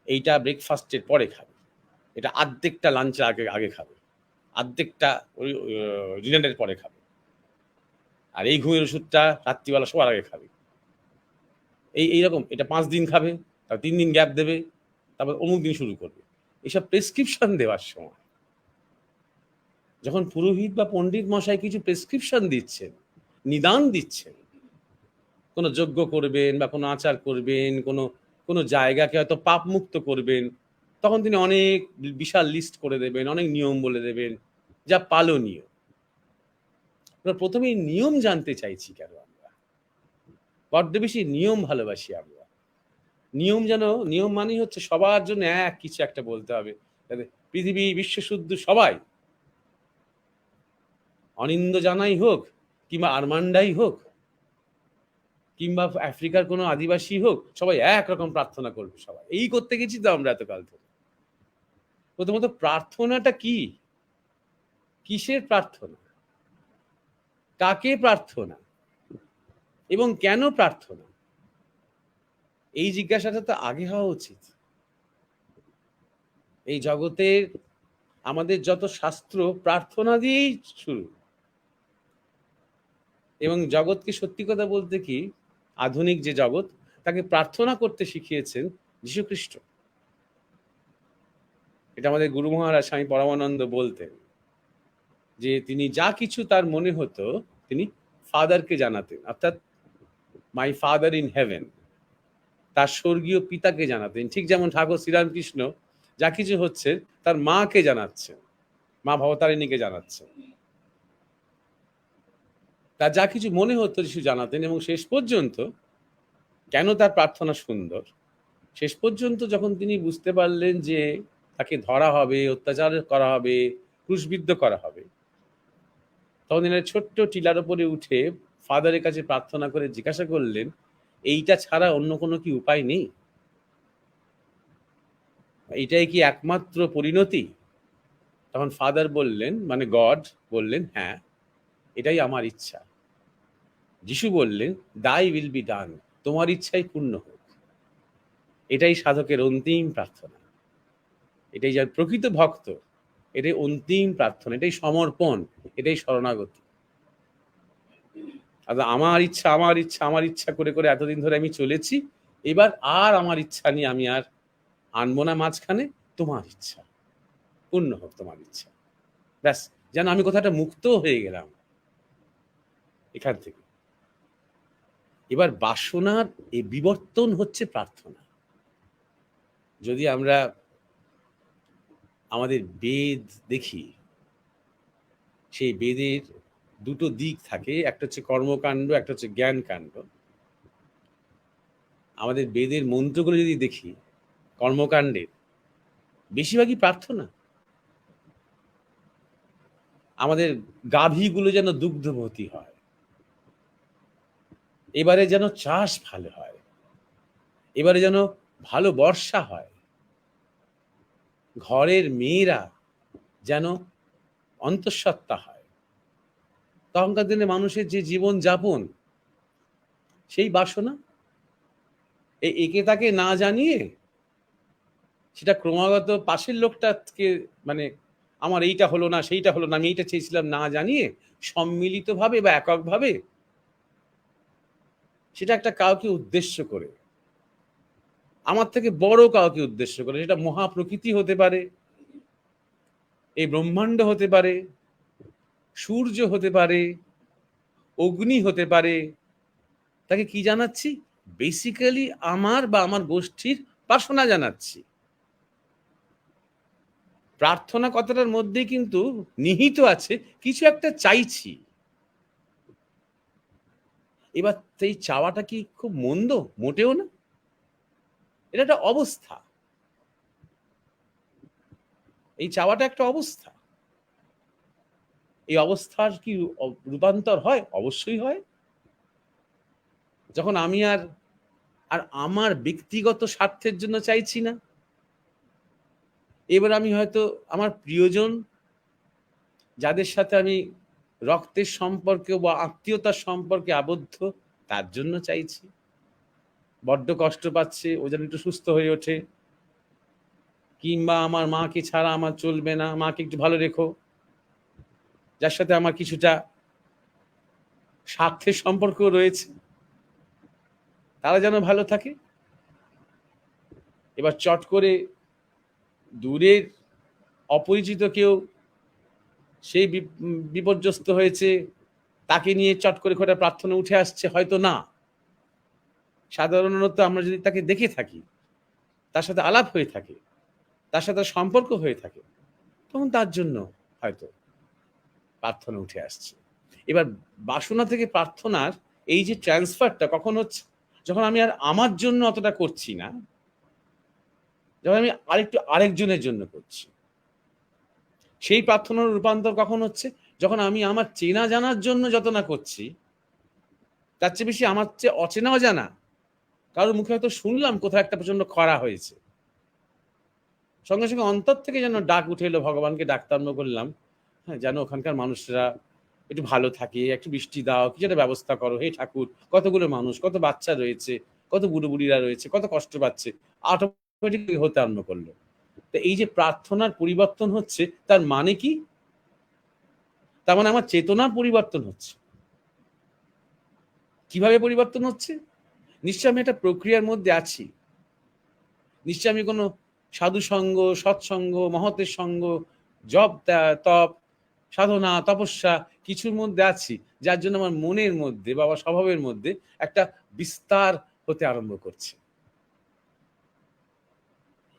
Speaker 1: এইটা ব্রেকফাস্টের পরে খাবে, এটা আর্ধেকটা লাঞ্চের আগে আগে খাবে, আর্ধেকটা ডিনারের পরে খাবে, আর এই ঘুমের ওষুধটা রাত্রিবেলা শোয়ার আগে খাবে। এইরকম এটা 5 দিন খাবে, তারপর 3 দিন গ্যাপ দেবে, তারপর অমুক দিন শুরু করবে। এইসব প্রেসক্রিপশন দেওয়ার সময় যখন পুরোহিত বা পণ্ডিত মশাই কিছু প্রেসক্রিপশন দিচ্ছেন, নিদান দিচ্ছেন, কোনো যজ্ঞ করবেন বা কোনো আচার করবেন, কোনো কোনো জায়গাকে হয়তো পাপ মুক্ত করবেন, তখন তিনি অনেক বিশাল লিস্ট করে দেবেন, অনেক নিয়ম বলে দেবেন যা পালনীয়। আমরা প্রথমেই নিয়ম জানতে চাইছি কেন? আমরা বড্ড বেশি নিয়ম ভালোবাসি আমরা। নিয়ম মানেই হচ্ছে সবার জন্য এক কিছু একটা বলতে হবে, যাতে পৃথিবী বিশ্ব শুদ্ধ সবাই, অনিন্দ জানাই হোক কিংবা আরমান্ডাই হোক কিংবা আফ্রিকার কোনো আদিবাসী হোক, সবাই একরকম প্রার্থনা করবে। সবাই এই করতে গেছি তো আমরা এতকাল ধরে। প্রথমত প্রার্থনাটা কি? কিসের প্রার্থনা? কাকে প্রার্থনা? এবং কেন প্রার্থনা? এই জিজ্ঞাসাটা তো আগে হওয়া উচিত। এই জগতের আমাদের যত শাস্ত্র প্রার্থনা দিয়েই শুরু। এবং জগৎকে সত্যি কথা বলতে কি, আধুনিক যে জগৎ, তাকে প্রার্থনা করতে শিখিয়েছেন যীশুখ্রিস্ট। এটা আমাদের গুরু মহারাজ স্বামী পরমানন্দ বলতেন যে তিনি যা কিছু তার মনে হতো তিনি ফাদারকে জানাতেন, অর্থাৎ মাই ফাদার ইন হেভেন, তার স্বর্গীয় পিতাকে জানাতেন। ঠিক যেমন ঠাকুর শ্রীরামকৃষ্ণ যা কিছু হচ্ছে তার মাকে জানাচ্ছেন, মা ভবতারিণীকে জানাচ্ছেন। তার যা কিছু মনে হতো যিশু জানাতেন। এবং শেষ পর্যন্ত কেন তার প্রার্থনা সুন্দর, শেষ পর্যন্ত যখন তিনি বুঝতে পারলেন যে তাকে ধরা হবে, অত্যাচার করা হবে, ক্রুশবিদ্ধ করা হবে, তখন তিনি ছোট্ট টিলার উপরে উঠে ফাদারের কাছে প্রার্থনা করে জিজ্ঞাসা করলেন, এইটা ছাড়া অন্য কোনো কি উপায় নেই? এইটাই কি একমাত্র পরিণতি? তখন ফাদার বললেন, মানে গড বললেন, হ্যাঁ, এটাই আমার ইচ্ছা। যিশু বললেন, দাই উইল বি ডান, তোমার ইচ্ছাই পূর্ণ হোক। এটাই সাধকের অন্তিম প্রার্থনা, এটাই যার প্রকৃত ভক্ত, এটাই অন্তিম প্রার্থনা, এটাই সমর্পণ, এটাই শরণাগতি। আমার ইচ্ছা আমার ইচ্ছা আমার ইচ্ছা করে করে এতদিন ধরে আমি চলেছি, এবার আর আমার ইচ্ছা নিয়ে আমি আর আনবো না মাঝখানে, তোমার ইচ্ছা পূর্ণ হোক, তোমার ইচ্ছা। ব্যাস, যেন আমি কথাটা মুক্ত হয়ে গেলাম এখান থেকে। এবার বাসনার এই বিবর্তন হচ্ছে প্রার্থনা। যদি আমরা আমাদের বেদ দেখি, সেই বেদের দুটো দিক থাকে, একটা হচ্ছে কর্মকাণ্ড, একটা হচ্ছে জ্ঞান কাণ্ড। আমাদের বেদের মন্ত্রগুলো যদি দেখি, কর্মকাণ্ডের বেশিরভাগই প্রার্থনা। আমাদের গাভীগুলো যেন দুগ্ধবতী হয়, এবারে যেন চাষ ভালো হয়, এবারে যেন ভালো বর্ষা হয়, ঘরের মেয়েরা যেন অন্তঃসত্ত্বা হয়। তখনকার দিনে মানুষের যে জীবন যাপন, সেই বাসনা একে তাকে না জানিয়ে সেটা ক্রমাগত পাশের লোকটাকে, মানে আমার এইটা হলো না সেইটা হলো না, আমি এইটা চেয়েছিলাম, না জানিয়ে সম্মিলিতভাবে বা এককভাবে সেটা একটা কাউকে উদ্দেশ্য করে, আমার থেকে বড় কাউকে উদ্দেশ্য করে, সেটা মহাপ্রকৃতি হতে পারে, এই ব্রহ্মাণ্ড হতে পারে, সূর্য হতে পারে, অগ্নি হতে পারে, তাকে কি জানাচ্ছি? বেসিক্যালি আমার বা আমার গোষ্ঠীর বাসনা জানাচ্ছি। প্রার্থনা কথাটার মধ্যেই কিন্তু নিহিত আছে কিছু একটা চাইছি। এবার সেই চাওয়াটা কি খুব মন্দ? মোটেও না, এটা একটা অবস্থা। এই চাওয়াটা একটা অবস্থা। এই অবস্থার কি রূপান্তর হয়? অবশ্যই হয়। যখন আমি আর আমার ব্যক্তিগত স্বার্থের জন্য চাইছি না, এবার আমি হয়তো আমার প্রিয়জন, যাদের সাথে আমি রক্তের সম্পর্কে বা আত্মীয়তার সম্পর্কে আবদ্ধ, তার জন্য চাইছি। বড্ড কষ্ট পাচ্ছে, ও যেন একটু সুস্থ হয়ে ওঠে, কিংবা আমার মাকে ছাড়া আমার চলবে না, মাকে একটু ভালো রেখো, যার সাথে আমার কিছুটা স্বার্থের সম্পর্ক রয়েছে, তারা যেন ভালো থাকে। এবার চট করে দূরের অপরিচিত কেউ সেই বিপর্যস্ত হয়েছে, তাকে নিয়ে চট করে প্রার্থনা উঠে আসছে, হয়তো না। সাধারণত আমরা যদি তাকে দেখে থাকি, তার সাথে আলাপ হয়ে থাকে, তার সাথে সম্পর্ক হয়ে থাকে, তখন তার জন্য হয়তো প্রার্থনা উঠে আসছে। এবার বাসনা থেকে প্রার্থনার এই যে ট্রান্সফারটা কখন হচ্ছে, যখন আমি আর আমার জন্য অতটা করছি না, যখন আমি আরেকজনের জন্য করছি। সেই প্রার্থনার রূপান্তর কখন হচ্ছে, যখন আমি আমার চেনা জানার জন্য যত না করছি, তার চেয়ে বেশি আমার চেয়ে অচেনা অজানা কারোর মুখে হয়তো শুনলাম কোথাও একটা প্রচন্ড খরা হয়েছে, সঙ্গে সঙ্গে অন্তর থেকে যেন ডাক উঠে এলো, ভগবানকে ডাকতে আরম্ভ করলাম, হ্যাঁ, যেন ওখানকার মানুষরা একটু ভালো থাকে, একটু বৃষ্টি দাও, কিছু একটা ব্যবস্থা করো হে ঠাকুর, কতগুলো মানুষ, কত বাচ্চা রয়েছে, কত বুড়ো বুড়িরা রয়েছে, কত কষ্ট পাচ্ছে, অটোমেটিক হতে আরম্ভ করলো। তো এই যে প্রার্থনার পরিবর্তন হচ্ছে, তার মানে কি? তার মানে আমার চেতনার পরিবর্তন হচ্ছে। কিভাবে পরিবর্তন হচ্ছে? নিশ্চয় আমি একটা প্রক্রিয়ার মধ্যে আছি, নিশ্চয় আমি কোনো সাধু সঙ্গ, সৎসঙ্গ, মহতের সঙ্গ, জপ, তপ, সাধনা, তপস্যা কিছুর মধ্যে আছি, যার জন্য আমার মনের মধ্যে বা আমার স্বভাবের মধ্যে একটা বিস্তার হতে আরম্ভ করছে।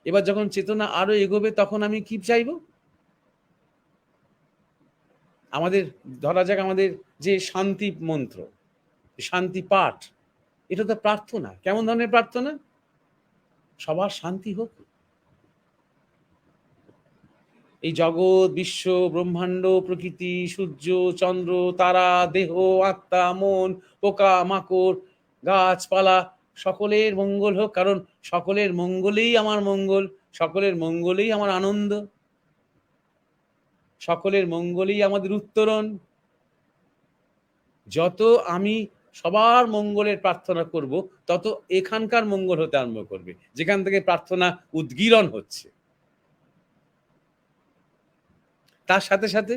Speaker 1: এবার যখন চেতনা আরো এগোবে, তখন আমি কি চাইবো? আমাদের ধরা যাক, আমাদের যে শান্তি মন্ত্র, শান্তি পাঠ, এটা তো প্রার্থনা। কেমন ধরনের প্রার্থনা? সবার শান্তি হোক। এই জগৎ, বিশ্ব, ব্রহ্মাণ্ড, প্রকৃতি, সূর্য, চন্দ্র, তারা, দেহ, আত্মা, মন, পোকা মাকড়, গাছপালা, সকলের মঙ্গল হোক, কারণ সকলের মঙ্গলেই আমার মঙ্গল, সকলের মঙ্গলেই আমার আনন্দ, সকলের মঙ্গলেই আমাদের উত্তরণ। যত আমি সবার মঙ্গলের প্রার্থনা করব, তত এখানকার মঙ্গল হতে আরম্ভ করবে, যেখান থেকে প্রার্থনা উদ্গীরণ হচ্ছে। তার সাথে সাথে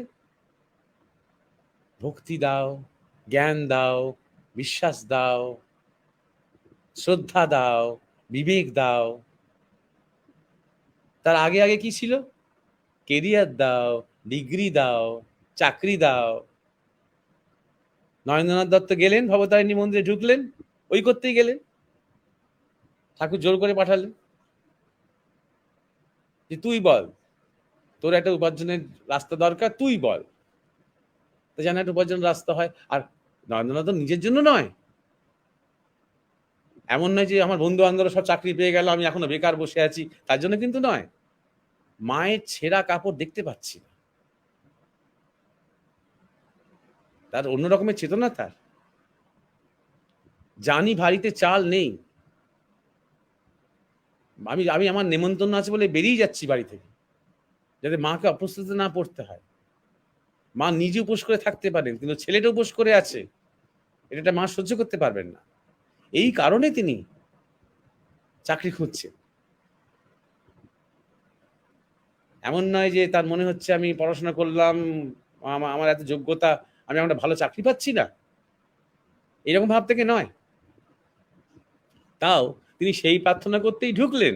Speaker 1: ভক্তি দাও, জ্ঞান দাও, বিশ্বাস দাও, শ্রদ্ধা দাও, বিবেক দাও। তার আগে আগে কি ছিল? কেরিয়ার দাও, ডিগ্রি দাও, চাকরি দাও। নরেন্দ্রনাথ দত্ত গেলেন, ভবতারিণী মন্দিরে ঢুকলেন, ওই করতেই গেলেন, ঠাকুর জোর করে পাঠালেন যে তুই বল, তোর একটা উপার্জনের রাস্তা দরকার, তুই বল, তো যেন একটা উপার্জনের রাস্তা হয়। আর নরেন্দ্রনাথ নিজের জন্য নয়, এমন নয় যে আমার বন্ধু বান্ধবরা সব চাকরি পেয়ে গেল, আমি এখনো বেকার বসে আছি, তার জন্য কিন্তু নয়। মায়ের ছেঁড়া কাপড় দেখতে পাচ্ছি না, তার অন্য রকমের চেতনা। তার জানি বাড়িতে চাল নেই, আমি আমি আমার নেমন্তন্ন আছে বলে বেরিয়ে যাচ্ছি বাড়ি থেকে, যাতে মাকে অপ্রস্তুত না পড়তে হয়। মা নিজে উপোস করে থাকতে পারেন, কিন্তু ছেলেটা উপোস করে আছে, এটা মা সহ্য করতে পারবেন না। এই কারণে তিনি চাকরি খুঁজছেন। এমন নয় যে তার মনে হচ্ছে আমি পড়াশোনা করলাম, আমার এত যোগ্যতা, আমি একটা ভালো চাকরি পাচ্ছি না, এরকম ভাব থেকে নয়। তাও তিনি সেই প্রার্থনা করতেই ঢুকলেন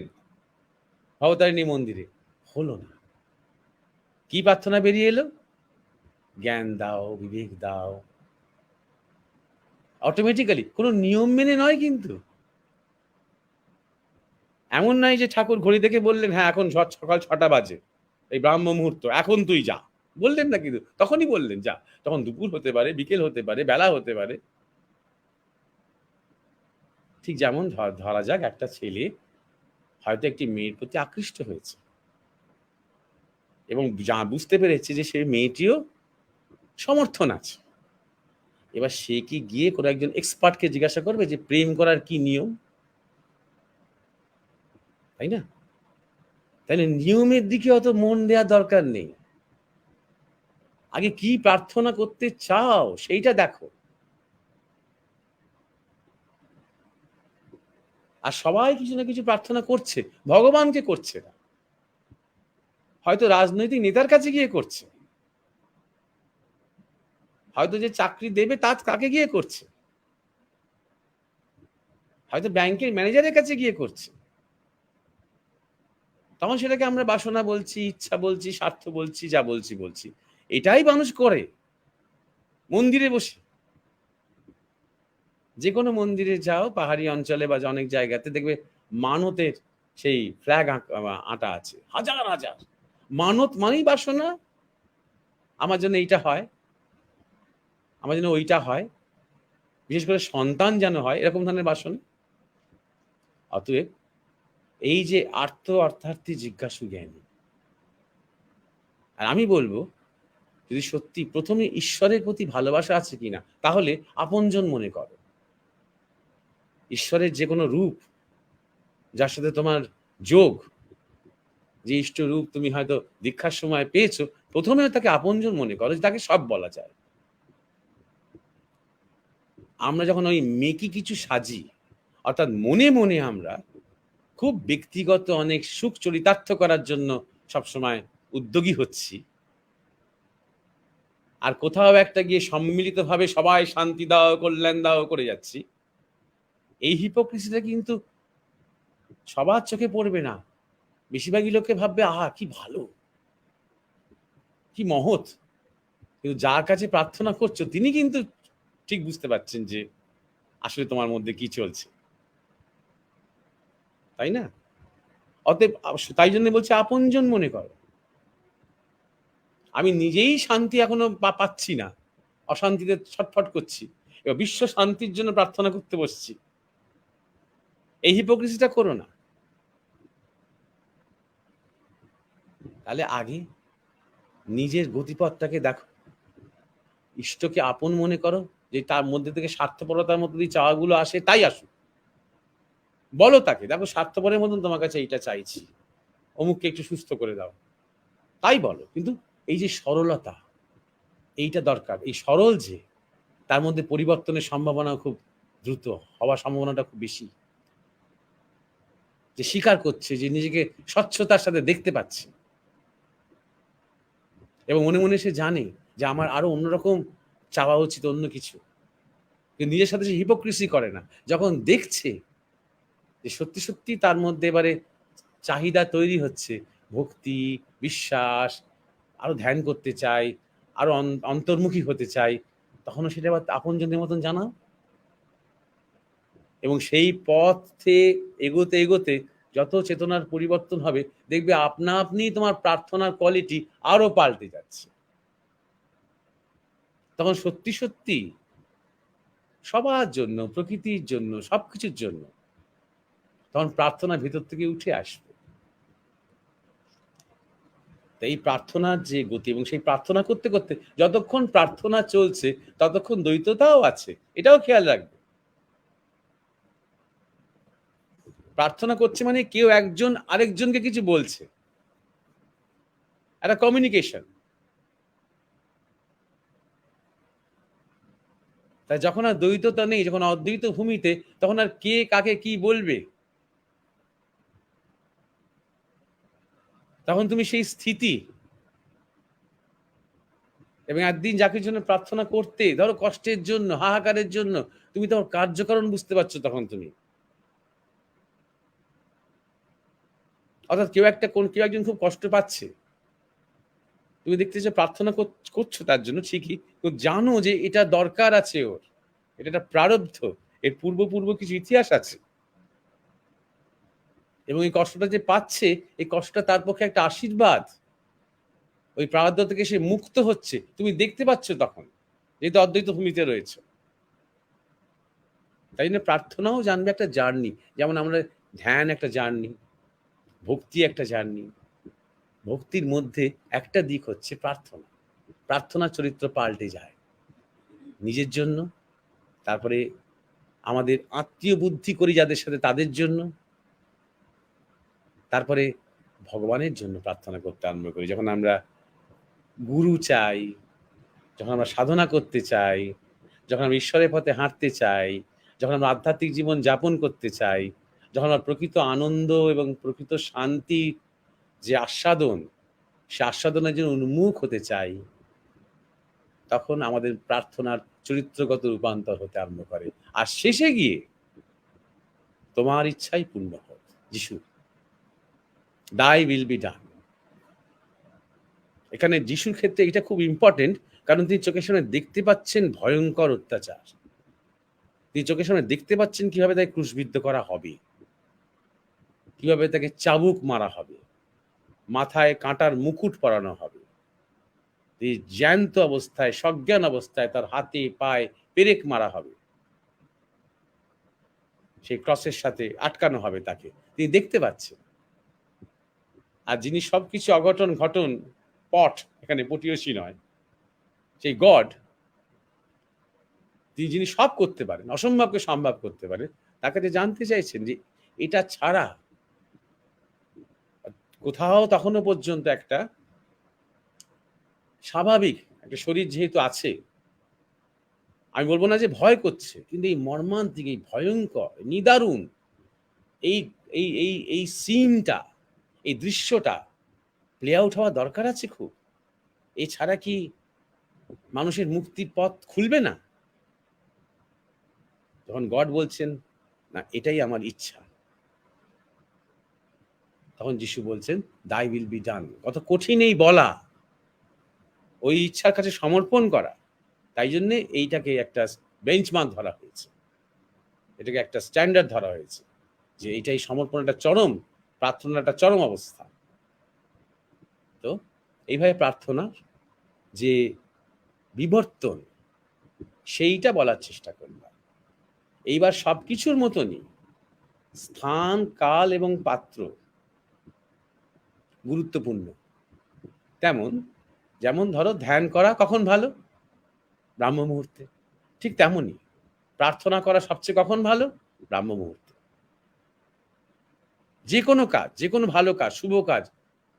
Speaker 1: ভবতারিণী মন্দিরে, হলো না। কি প্রার্থনা বেরিয়ে এলো? জ্ঞান দাও, বিবেক দাও। অটোমেটিক্যালি, কোনো নিয়ম মেনে নয় কিন্তু। এমন নয় যে ঠাকুর ঘড়ি দেখে বললেন হ্যাঁ এখন সকাল 6টা বাজে, এই ব্রাহ্ম মুহূর্ত, এখন তুই যা, বললেন না কিন্তু, তখনই বললেন যা। তখন দুপুর হতে পারে, বিকেল হতে পারে, বেলা হতে পারে। ঠিক যেমন ধরা যাক একটা ছেলে হয়তো একটি মেয়ের প্রতি আকৃষ্ট হয়েছে এবং যা বুঝতে পেরেছে যে সেই মেয়েটিও সমর্থন আছে। এবার সে কি গিয়ে কোনো একজন এক্সপার্টকে জিজ্ঞাসা করবে যে প্রেম করার কি নিয়ম? তাই না? তাহলে নিয়মের দিকে অত মন দেওয়ার দরকার নেই। আগে কি প্রার্থনা করতে চাও সেইটা দেখো। আর সবাই কিছু না কিছু প্রার্থনা করছে, ভগবানকে করছে না, হয়তো রাজনৈতিক নেতার কাছে গিয়ে করছে, হয়তো যে চাকরি দেবে তাকে গিয়ে করছে, হয়তো ব্যাংকের ম্যানেজারের কাছে গিয়ে করছে। তখন সেটাকে আমরা বাসনা বলছি, ইচ্ছা বলছি, স্বার্থ বলছি, যা বলছি বলছি। এটাই মানুষ করে মন্দিরে বসে। যে কোনো মন্দিরে যাও, পাহাড়ি অঞ্চলে বা অনেক জায়গাতে দেখবে মানতের সেই ফ্ল্যাগ আঁটা আছে, হাজার হাজার। মানত মানেই বাসনা, আমার জন্য এইটা হয়, আমার জন্য ওইটা হয়, বিশেষ করে সন্তান যেন হয়, এরকম ধরনের বাসনা। অতএব এই যে অর্থার্থী জিজ্ঞাসু জ্ঞানী, আর আমি বলবো যদি সত্যি প্রথমে ঈশ্বরের প্রতি ভালোবাসা আছে কিনা, তাহলে আপনজন মনে করো। ঈশ্বরের যে কোনো রূপ যার সাথে তোমার যোগ, যে ইষ্ট রূপ তুমি হয়তো দীক্ষার সময় পেয়েছো, প্রথমে তাকে আপনজন মনে করো, তাকে সব বলা যায়। আমরা যখন ওই মেকি কিছু সাজি, অর্থাৎ মনে মনে আমরা খুব ব্যক্তিগত অনেক সুখ চরিতার্থ করার জন্য সবসময় উদ্যোগী হচ্ছি, আর কোথাও একটা গিয়ে সম্মিলিতভাবে সবাই শান্তি দাও কল্যাণ দাও করে যাচ্ছি, এই হিপোক্রিসিটা কিন্তু সবার চোখে পড়বে না। বেশিরভাগই লোকে ভাববে আহা কি ভালো, কি মহৎ, কিন্তু যার কাছে প্রার্থনা করছো তিনি কিন্তু ঠিক বুঝতে পারছেন যে আসলে তোমার মধ্যে কি চলছে, তাই না? অতএব তাই জন্য বলছে আপনজন মনে করো। আমি নিজেই শান্তি এখনো পাচ্ছি না, অশান্তিতে ছটফট করছি, এবার বিশ্ব শান্তির জন্য প্রার্থনা করতে বসছি, এই হিপোক্রিসিটা করো না। তাহলে আগে নিজের গতিপথটাকে দেখো, ইষ্টকে আপন মনে করো, যে তার মধ্যে থেকে স্বার্থপরতার মধ্যে দিয়ে চাওয়াগুলো আসে তাই আসুক, বলো তাকে দেখো স্বার্থপরের মতন তোমার কাছে এইটা চাইছি, অমুককে একটু সুস্থ করে দাও, তাই বলো। কিন্তু এই যে সরলতা, এইটা দরকার। এই সরল যে, তার মধ্যে পরিবর্তনের সম্ভাবনা খুব দ্রুত, হওয়ার সম্ভাবনাটা খুব বেশি। যে স্বীকার করছে, যে নিজেকে স্বচ্ছতার সাথে দেখতে পাচ্ছে, এবং মনে মনে সে জানে যে আমার আরো অন্যরকম চাওয়া উচিত, অন্য কিছু, কিন্তু নিজের সাথে সে হিপোক্রিসি করে না। যখন দেখছে যে সত্যি সত্যি তার মধ্যে এবারে চাহিদা তৈরি হচ্ছে, ভক্তি, বিশ্বাস, আরো ধ্যান করতে চাই, আরো অন্তর্মুখী হতে চাই, তখনও সেটা আবার আপনজনের মতন জানাও। এবং সেই পথে এগোতে এগোতে যত চেতনার পরিবর্তন হবে, দেখবে আপনা আপনি তোমার প্রার্থনার কোয়ালিটি আরো পাল্টে যাচ্ছে। তখন সত্যি সত্যি সবার জন্য, প্রকৃতির জন্য, সবকিছুর জন্য তখন প্রার্থনা ভিতর থেকে উঠে আসবে। এই প্রার্থনার যে গতি, এবং সেই প্রার্থনা করতে করতে যতক্ষণ প্রার্থনা চলছে ততক্ষণ দ্বৈততাও আছে, এটাও খেয়াল রাখবে। প্রার্থনা করছে মানে কেউ একজন আরেকজনকে কিছু বলছে, একটা কমিউনিকেশন। তাই যখন আর দ্বৈততা নেই, যখন অদ্বৈত ভূমিতে, তখন আর কে কাকে কি বলবে, তখন তুমি সেই স্থিতি, এবং একদিন যাকে জন্য প্রার্থনা করতে, ধরো কষ্টের জন্য, হাহাকারের জন্য, তুমি তখন কার্যকারণ বুঝতে পারছো। তখন তুমি অর্থাৎ কেউ একজন খুব কষ্ট পাচ্ছে, তুমি দেখতেছো প্রার্থনা করছো তার জন্য ঠিকই, তো জানো যে এটা দরকার আছে ওর, এটা একটা প্রারব্ধ, এর পূর্ব কিছু ইতিহাস আছে, এবং এই কষ্টটা যে পাচ্ছে, এই কষ্টটা তার পক্ষে একটা আশীর্বাদ, ওই প্রারব্ধ থেকে সে মুক্ত হচ্ছে, তুমি দেখতে পাচ্ছ তখন, যেহেতু অদ্বৈত ভূমিতে রয়েছে। তাই জন্য প্রার্থনাও জানবে একটা জার্নি, যেমন আমরা ধ্যান একটা জার্নি, ভক্তি একটা জার্নি। ভক্তির মধ্যে একটা দিক হচ্ছে প্রার্থনা। প্রার্থনার চরিত্র পাল্টে যায় নিজের জন্য, তারপরে আমাদের আত্মীয় বুদ্ধি করি যাদের সাথে, তাদের জন্য, তারপরে ভগবানের জন্য প্রার্থনা করতে আরম্ভ করি। যখন আমরা গুরু চাই, যখন আমরা সাধনা করতে চাই, যখন আমরা ঈশ্বরের পথে হাঁটতে চাই, যখন আমরা আধ্যাত্মিক জীবন যাপন করতে চাই, যখন আমরা প্রকৃত আনন্দ এবং প্রকৃত শান্তি যে আস্বাদন, সে আস্বাদনের জন্য উন্মুখ হতে চাই, তখন আমাদের প্রার্থনার চরিত্রগত রূপান্তর হতে আরম্ভ করে। আর শেষে গিয়ে তোমার ইচ্ছাই পূর্ণ হোক, যিশু, দাই উইল বি ডান। এখানে যিশুর ক্ষেত্রে এটা খুব ইম্পর্টেন্ট, কারণ তিনি চোখের সামনে দেখতে পাচ্ছেন ভয়ঙ্কর অত্যাচার, তিনি চোখের সামনে দেখতে পাচ্ছেন কিভাবে তাই ক্রুশবিদ্ধ করা হবে, কিভাবে তাকে চাবুক মারা হবে, মাথায় কাঁটার মুকুট পরানো হবে, এই জ্যান্ত অবস্থায়, সজ্ঞান অবস্থায় তার হাতে পায়ে পেরেক মারা হবে, সেই ক্রসের সাথে আটকানো হবে তাকে, তিনি দেখতে পাচ্ছেন। আর যিনি সবকিছু অঘটন ঘটন পট, এখানে পটিয়সী নয়, সেই গড, যিনি সব করতে পারেন, অসম্ভবকে সম্ভব করতে পারেন, তাকে যে জানতে চাইছেন যে এটা ছাড়া কোথাও তখনো পর্যন্ত একটা স্বাভাবিক একটা শরীর যেহেতু আছে, আমি বলবো না যে ভয় করছে, কিন্তু এই মর্মান্তিক, এই ভয়ঙ্কর, নিদারুণ এই এই এই এই সিনটা, এই দৃশ্যটা প্লে আউট হওয়া দরকার আছে খুব। এছাড়া কি মানুষের মুক্তির পথ খুলবে না? যখন গড বলছেন না এটাই আমার ইচ্ছা, তখন যিশু বলছেন দাই উইল বি ডান। কত কঠিন এই বলা, ওই ইচ্ছার কাছে সমর্পণ করা। তাই জন্যে এইটাকে একটা বেঞ্চমার্ক ধরা হয়েছে, এটাকে একটা স্ট্যান্ডার্ড ধরা হয়েছে যে এইটাই সমর্পণ, একটা চরম প্রার্থনা, একটা চরম অবস্থা। তো এইভাবে প্রার্থনা যে বিবর্তন, সেইটা বলার চেষ্টা করলাম। এইবার সবকিছুর মতনই স্থান, কাল এবং পাত্র গুরুত্বপূর্ণ। যেমন ধরো ধ্যান করা কখন ভালো? ব্রাহ্ম মুহূর্তে। ঠিক তেমনই প্রার্থনা করা সবচেয়ে কখন ভালো? ব্রাহ্ম মুহূর্তে। যে কোনো কাজ, যে কোনো ভালো কাজ, শুভ কাজ,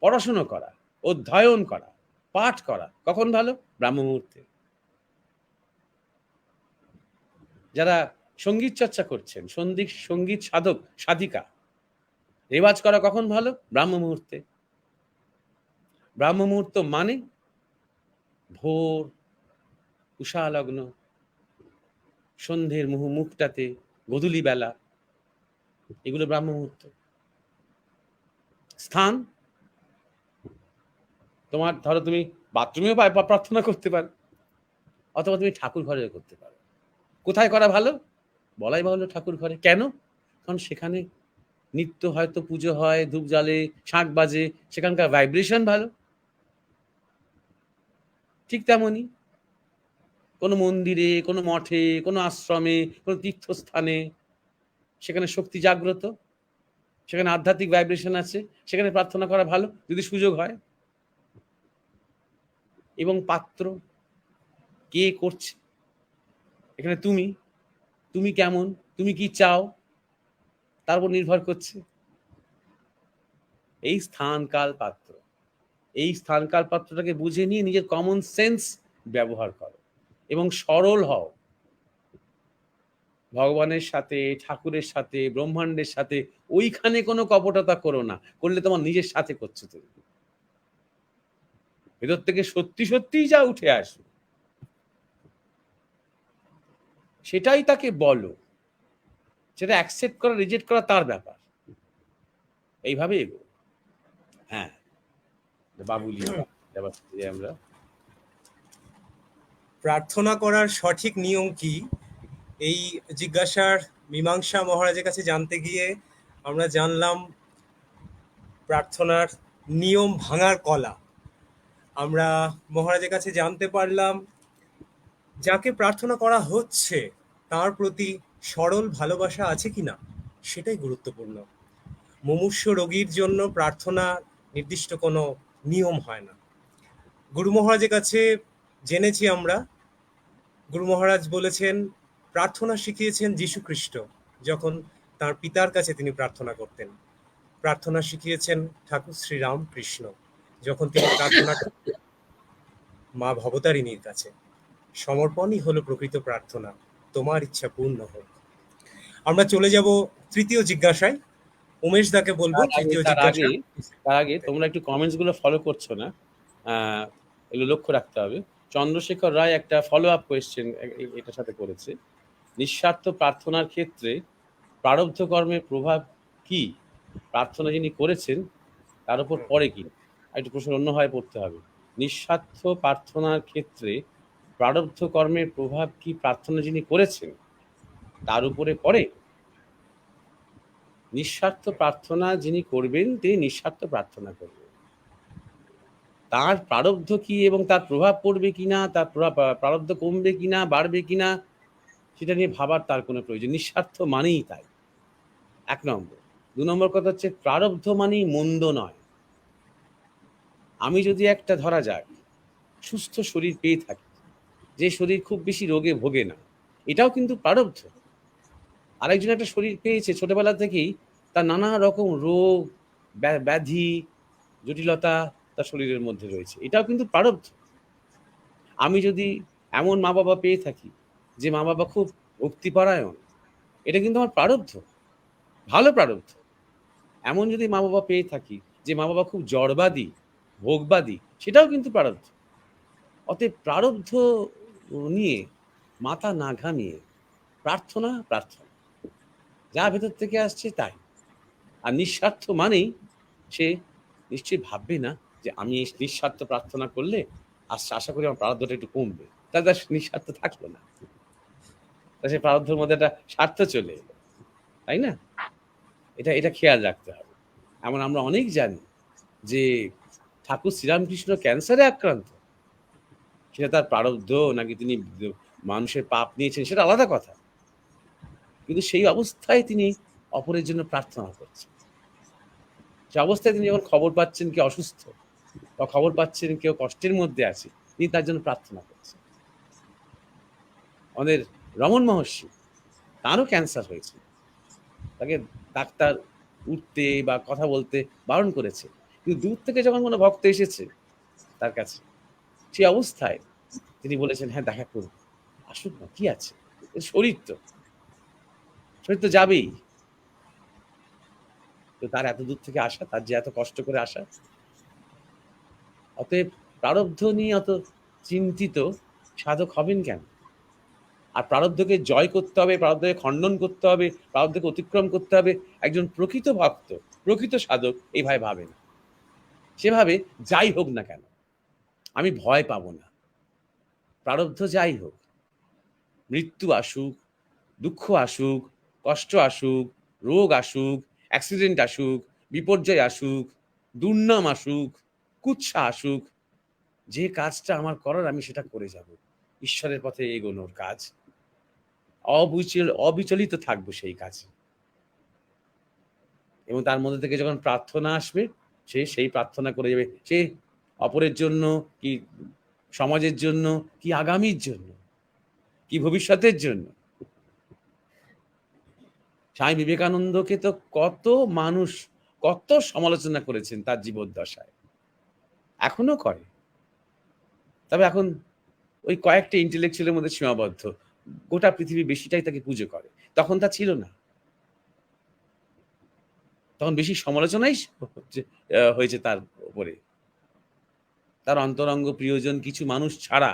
Speaker 1: পড়াশুনো করা, অধ্যয়ন করা, পাঠ করা কখন ভালো? ব্রাহ্ম মুহূর্তে। যারা সঙ্গীত চর্চা করছেন, সঙ্গীত সাধক সাধিকা, রেওয়াজ করা কখন ভালো? ব্রাহ্ম মুহূর্তে। ব্রাহ্ম মুহূর্ত মানে ভোর, উষা লগ্ন, সন্ধ্যের মুখটাতে, গোধূলি বেলা, এগুলো ব্রাহ্ম মুহূর্ত। স্থান, তোমার ধরো তুমি বাথরুমেও প্রার্থনা করতে পারো, অথবা তুমি ঠাকুর ঘরে করতে পারো। কোথায় করা ভালো? বলাই বাহুল্য ঠাকুর ঘরে। কেন? কারণ সেখানে নিত্য হয়তো পুজো হয়, ধূপ জ্বালে, শাঁখ বাজে, সেখানকার ভাইব্রেশন ভালো। ঠিক তেমনই কোনো মন্দিরে, কোনো মঠে, কোনো আশ্রমে, কোনো তীর্থস্থানে, সেখানে শক্তি জাগ্রত, সেখানে আধ্যাত্মিক ভাইব্রেশন আছে, সেখানে প্রার্থনা করা ভালো যদি সুযোগ হয়। এবং পাত্র, কে করছে, এখানে তুমি কেমন, তুমি কি চাও, তার উপর নির্ভর করছে। এই স্থান কাল পাত্র, এই স্থান কাল পাত্রটাকে বুঝে নিয়ে নিজের কমন সেন্স ব্যবহার করো এবং সরল হও। ভগবানের সাথে, ঠাকুরের সাথে, ব্রহ্মাণ্ডের সাথে ওইখানে কোনো কপটতা করো না, করলে তোমার নিজের সাথে করছো তুমি। ভেতর থেকে সত্যি সত্যিই যা উঠে আসবে সেটাই তাকে বলো, সেটা অ্যাকসেপ্ট করা, রিজেক্ট করা তার ব্যাপার। এইভাবে এগো। হ্যাঁ, বাবুলি আমরা
Speaker 2: প্রার্থনা করার সঠিক নিয়ম কি, এই জিজ্ঞাসার মীমাংসা মহারাজের কাছে জানতে গিয়ে আমরা জানলাম প্রার্থনার নিয়ম ভাঙার কলা। আমরা মহারাজের কাছে জানতে পারলাম যাকে প্রার্থনা করা হচ্ছে তার প্রতি সরল ভালোবাসা আছে কিনা, সেটাই গুরুত্বপূর্ণ। মুমূর্ষু রোগীর জন্য প্রার্থনা নির্দিষ্ট কোনো নিয়ম হয় না। গুরু মহারাজের কাছে জেনেছি আমরা, গুরু মহারাজ বলেছেন প্রার্থনা শিখিয়েছেন যীশু খ্রিস্ট যখন তার পিতার কাছে তিনি প্রার্থনা করতেন। প্রার্থনা শিখিয়েছেন ঠাকুর শ্রীরাম কৃষ্ণ যখন তিনি প্রার্থনা করতেন মা ভবতারিণীর কাছে। সমর্পণই হলো প্রকৃত প্রার্থনা, তোমার ইচ্ছা পূর্ণ হোক। আমরা চলে যাব তৃতীয় জিজ্ঞাসায়। উমেশ দাকে বলবো তৃতীয় জিজ্ঞাসা।
Speaker 1: তার আগে তোমরা একটু কমেন্টস গুলো ফলো করছো না, এগুলো লক্ষ্য রাখতে হবে। চন্দ্রশেখর রায় একটা ফলো আপ কোয়েশ্চেন এটার সাথে করেছে, নিঃস্বার্থ প্রার্থনার ক্ষেত্রে প্রারব্ধ কর্মের প্রভাব কি? প্রার্থনা যিনি করেছেন তার উপর পড়ে কি? একটু প্রশ্ন অন্যভাবে পড়তে হবে। নিঃস্বার্থ প্রার্থনার ক্ষেত্রে প্রারব্ধ কর্মের প্রভাব কি প্রার্থনা যিনি করেছেন তার উপরে পড়ে? নিঃস্বার্থ প্রার্থনা যিনি করবেন তিনি নিঃস্বার্থ প্রার্থনা করবেন। তার প্রারব্ধ কি এবং তার প্রভাব পড়বে কিনা, তার প্রারব্ধ কমবে কিনা, বাড়বে কিনা, সেটা নিয়ে ভাবার তার কোনো প্রয়োজন। নিঃস্বার্থ মানেই তাই, ১ নম্বর। ২ নম্বর কথা হচ্ছে প্রারব্ধ মানেই মন্দ নয়। আমি যদি একটা ধরা যাক সুস্থ শরীর পেয়ে থাকি, যে শরীর খুব বেশি রোগে ভোগে না, এটাও কিন্তু প্রারব্ধ। আরেকজন একটা শরীর পেয়েছে ছোটবেলা থেকেই, তার নানা রকম রোগ, ব্যাধি, জটিলতা তার শরীরের মধ্যে রয়েছে, এটাও কিন্তু প্রারব্ধ। আমি যদি এমন মা বাবা পেয়ে থাকি যে মা বাবা খুব ভক্তিপরায়ণ, এটা কিন্তু আমার প্রারব্ধ, ভালো প্রারব্ধ। এমন যদি মা বাবা পেয়ে থাকি যে মা বাবা খুব জড়বাদী, ভোগবাদী, সেটাও কিন্তু প্রারব্ধ। অতএব প্রারব্ধ নিয়ে মাথা না ঘামিয়ে প্রার্থনা প্রার্থনা, যা ভেতর থেকে আসছে তাই। আর নিঃস্বার্থ মানেই সে নিশ্চয়ই ভাববে না যে আমি এই নিঃস্বার্থ প্রার্থনা করলে আশা করি আমার প্রারব্ধটা একটু কমবে, তাহলে তার নিঃস্বার্থ থাকলো না, তা সে প্রারব্ধের মধ্যে একটা স্বার্থ চলে এলো, তাই না? এটা এটা খেয়াল রাখতে হবে। এমন আমরা অনেক জানি যে ঠাকুর শ্রীরামকৃষ্ণ ক্যান্সারে আক্রান্ত, সেটা তার প্রারব্ধ নাকি তিনি মানুষের পাপ নিয়েছেন সেটা আলাদা কথা, কিন্তু সেই অবস্থায় তিনি অপরের জন্য প্রার্থনা করছেন। সে অবস্থায় তিনি যখন খবর পাচ্ছেন কেউ অসুস্থ বা খবর পাচ্ছেন কেউ কষ্টের মধ্যে আছে, তিনি তার জন্য প্রার্থনা করছেন। আমাদের রমণ মহর্ষি, তারও ক্যান্সার হয়েছে, তাকে ডাক্তার উঠতে বা কথা বলতে বারণ করেছে, কিন্তু দূর থেকে যখন কোনো ভক্ত এসেছে তার কাছে, সেই অবস্থায় তিনি বলেছেন হ্যাঁ দেখা করুন, আসুন না, কি আছে, শরীর তো, শরীর তো যাবেই। তো তার এত দূর থেকে আসা, তার যে এত কষ্ট করে আসা, অতএব প্রারব্ধ নিয়ে অত চিন্তিত সাধক হবেন কেন? আর প্রারব্ধকে জয় করতে হবে, প্রারব্ধকে খণ্ডন করতে হবে, প্রারব্ধকে অতিক্রম করতে হবে, একজন প্রকৃত ভক্ত, প্রকৃত সাধক এইভাবে ভাবে না। সেভাবে যাই হোক না কেন আমি ভয় পাবো না, প্রারব্ধ যাই হোক, মৃত্যু আসুক, দুঃখ আসুক, কষ্ট আসুক, রোগ আসুক, অ্যাক্সিডেন্ট আসুক, বিপর্যয় আসুক, দুর্নাম আসুক, কুৎসা আসুক, যে কাজটা আমার করার আমি সেটা করে যাব। ঈশ্বরের পথে এগোনোর কাজ, অবিচলিত থাকবো সেই কাজে। এবং তার মধ্যে থেকে যখন প্রার্থনা আসবে, সে সেই প্রার্থনা করে যাবে, সে অপরের জন্য কি, সমাজের জন্য কি, আগামীর জন্য কি, ভবিষ্যতের জন্য। স্বামী বিবেকানন্দকে তো কত মানুষ কত সমালোচনা করেছেন তার জীবদ্দশায়, এখনো করে। তবে এখন ওই কয়েকটা ইন্টেলেকচুয়ালের মধ্যে সীমাবদ্ধ, গোটা পৃথিবী বেশিটাই তাকে পুজো করে। তখন তা ছিল না, তখন বেশি সমালোচনাই হয়েছে তার উপরে, তার অন্তরঙ্গ প্রিয়জন কিছু মানুষ ছাড়া।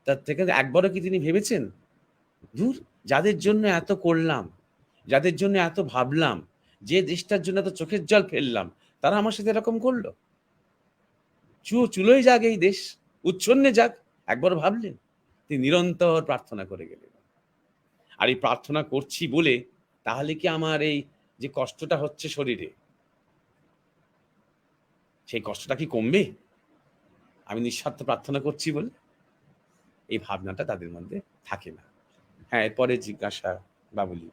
Speaker 1: তার থেকে একবারও কি তিনি ভেবেছেন ধুর, যাদের জন্য এত করলাম, যাদের জন্য এত ভাবলাম, যে দেশটার জন্য এত চোখের জল ফেললাম, তারা আমার সাথে এরকম করলো? চুলোয় যাক এই দেশ, উচ্ছন্নে যাক, একবার ভাবলেন? তিনি নিরন্তর প্রার্থনা করে গেলেন। আর এই প্রার্থনা করছি বলে তাহলে কি আমার এই যে কষ্টটা হচ্ছে শরীরে, সেই কষ্টটা কি কমবে আমি নিঃস্বার্থ প্রার্থনা করছি বলে? এই ভাবনাটা তাদের মধ্যে থাকে না। হ্যাঁ, এরপরে জিজ্ঞাসা বাবুলি।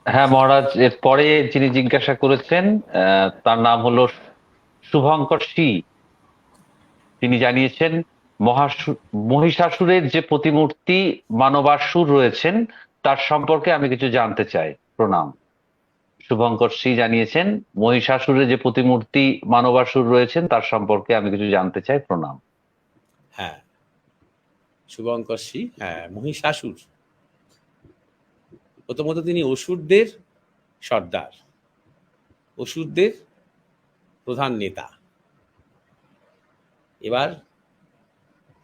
Speaker 3: হ্যাঁ মহারাজ, এরপরে যিনি জিজ্ঞাসা করেছেন তার নাম হলো শুভঙ্কর সি। তিনি জানিয়েছেন মহিষাসুরের যে প্রতিমূর্তি মানবাসুর রয়েছেন তার সম্পর্কে আমি কিছু জানতে চাই, প্রণাম। শুভঙ্কর সি জানিয়েছেন মহিষাসুরের যে প্রতিমূর্তি মানবাসুর রয়েছেন তার সম্পর্কে আমি কিছু জানতে চাই, প্রণাম।
Speaker 1: হ্যাঁ, শুভঙ্কর সি, হ্যাঁ, মহিষাসুর প্রথমত তিনি অসুরদের সর্দার, অসুরদের প্রধান নেতা। এবার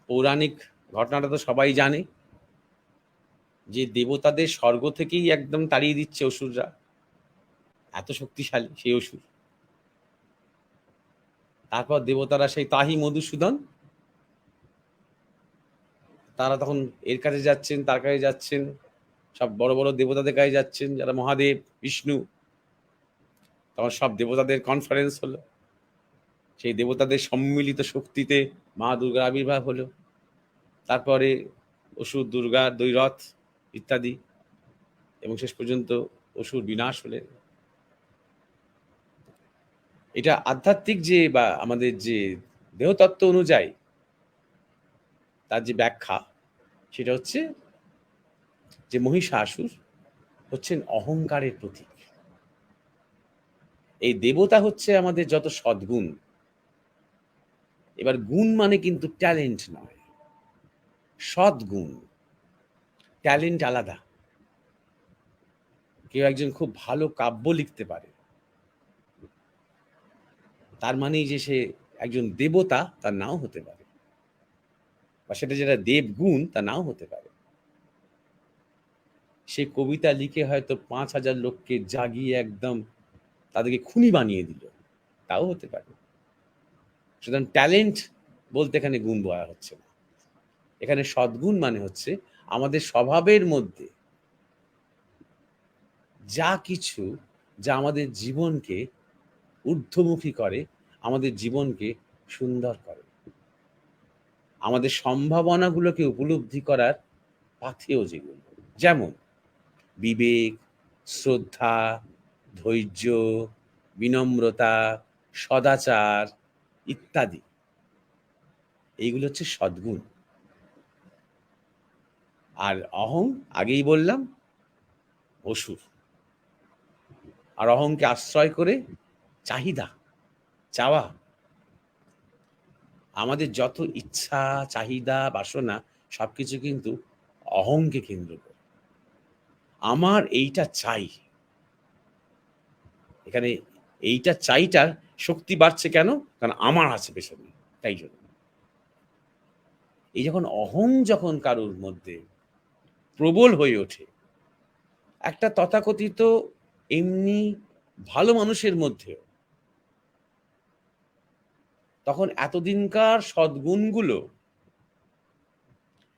Speaker 1: পৌরাণিক ঘটনাটা তো সবাই জানে যে দেবতাদের স্বর্গ থেকেই একদম তাড়িয়ে দিচ্ছে অসুররা, এত শক্তিশালী সেই অসুর। তারপর দেবতারা সেই তাহি মধুসূদন, তারা তখন এর কাছে যাচ্ছেন, তার কাছে যাচ্ছেন, সব বড় বড় দেবতাদের কাছে যাচ্ছেন, যারা মহাদেব, বিষ্ণু। তখন সব দেবতাদের কনফারেন্স হলো, সেই দেবতাদের সম্মিলিত শক্তিতে মা দুর্গার আবির্ভাব হলো। তারপরে অসুর দুর্গার দ্বৈরথ ইত্যাদি, এবং শেষ পর্যন্ত অসুর বিনাশ হলেন। এটা আধ্যাত্মিক যে বা আমাদের যে দেহতত্ত্ব অনুযায়ী তার যে ব্যাখ্যা, সেটা হচ্ছে যে মহিষাসুর হচ্ছেন অহংকারের প্রতীক। এই দেবতা হচ্ছে আমাদের যত সদ্গুণ। এবার গুণ মানে কিন্তু ট্যালেন্ট নয়, সদ্গুণ। ট্যালেন্ট আলাদা। কেউ একজন খুব ভালো কাব্য লিখতে পারে, তার মানেই যে সে একজন দেবতা তার নাও হতে পারে, বা সেটা যেটা দেবগুণ তা নাও হতে পারে। সে কবিতা লিখে হয়তো 5,000 লোককে জাগিয়ে একদম তাদেরকে খুনি বানিয়ে দিল, তাও হতে পারে। সুতরাং ট্যালেন্ট বলতে এখানে গুণ বলা হচ্ছে না। এখানে সদ্গুণ মানে হচ্ছে আমাদের স্বভাবের মধ্যে যা কিছু যা আমাদের জীবনকে ঊর্ধ্বমুখী করে, আমাদের জীবনকে সুন্দর করে, আমাদের সম্ভাবনাগুলোকে উপলব্ধি করার পাথেয় যেগুলো, যেমন বিবেক, শ্রদ্ধা, ধৈর্য, বিনম্রতা, সদাচার ইত্যাদি, এইগুলো হচ্ছে সদ্গুণ। আর অহং, আগেই বললাম, অসুর। আর অহংকে আশ্রয় করে চাহিদা, চাওয়া। আমাদের যত ইচ্ছা, চাহিদা, বাসনা সবকিছু কিন্তু অহংকে কেন্দ্র করে। আমার এইটা চাই। এখানে এইটা চাইটার শক্তি বাড়ছে কেন? কারণ আমার আছে পেছনে, তাই জন্য। এই যখন অহং যখন কারোর মধ্যে প্রবল হয়ে ওঠে, একটা তথাকথিত এমনি ভালো মানুষের মধ্যেও, তখন এতদিনকার সদ্গুণগুলো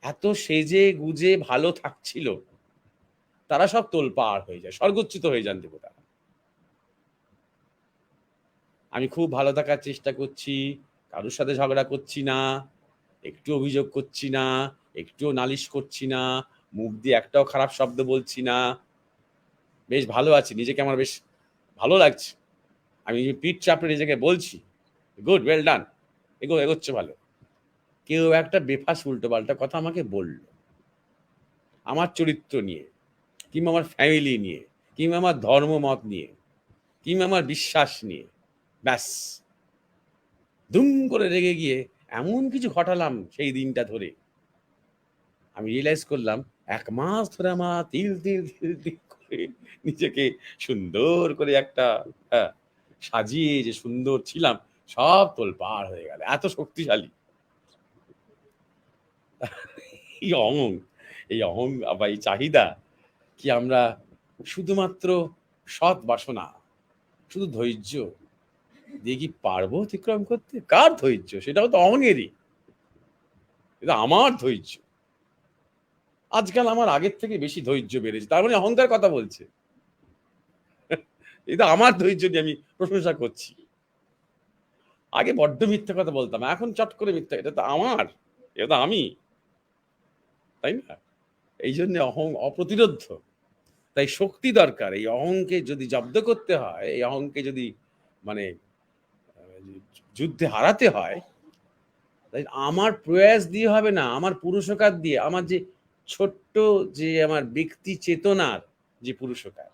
Speaker 1: এত সেজে গুজে ভালো থাকছিল, তারা সব তোলপাড় হয়ে যায়, স্বর্গচ্যুত হয়ে যান দেবতা। আমি খুব ভালো থাকার চেষ্টা করছি, কারোর সাথে ঝগড়া করছি না, একটু অভিযোগ করছি না, একটুও নালিশ করছি না, মুখ দিয়ে একটাও খারাপ শব্দ বলছি না, বেশ ভালো আছি, নিজেকে আমার বেশ ভালো লাগছে, আমি পিঠ চাপড়ে নিজেকে বলছি গুড, ওয়েল ডান, এগোচ্ছে ভালো। কেউ একটা বেফাস উল্টো পাল্টা কথা আমাকে বলল আমার চরিত্র নিয়ে, কিংবা আমার ফ্যামিলি নিয়ে, কিংবা আমার ধর্মমত নিয়ে, কিংবা আমার বিশ্বাস নিয়ে, ব্যাস দুম করে রেগে গিয়ে এমন কিছু ঘটালাম সেই দিনটা ধরে। আমি রিয়েলাইজ করলাম 1 মাস ধরে আমার তিল তিল তিল তিল করে নিজেকে সুন্দর করে একটা সাজিয়ে যে সুন্দর ছিলাম, সব তোলপাড় হয়ে গেল। এত শক্তিশালী এই অহং, এই অহং বা এই চাহিদা কি আমরা শুধুমাত্র সৎ বাসনা, শুধু ধৈর্য দিয়ে কি পারবো অতিক্রম করতে? কার ধৈর্য? সেটাও তো অহংয়েরই। এটা আমার ধৈর্য। আজকাল আমার আগের থেকে বেশি ধৈর্য বেড়েছে, তার মানে অহংকার কথা বলছে। এটা আমার ধৈর্য নিয়ে আমি প্রশংসা করছি। আগে বড্ড মিথ্যে কথা বলতাম, এখন চট করে মিথ্যা, এটা তো আমার, এটা তো আমি, তাই না? এই জন্য অহং অপ্রতিরোধ্য। তাই শক্তি দরকার। এই অহংকে যদি জব্দ করতে হয়, এই অহংকে যদি মানে যুদ্ধে হারাতে হয়, তাই আমার প্রয়াস দিয়ে হবে না, আমার পুরুষকার দিয়ে, আমার যে ছোট্ট যে আমার ব্যক্তি চেতনার যে পুরুষকার,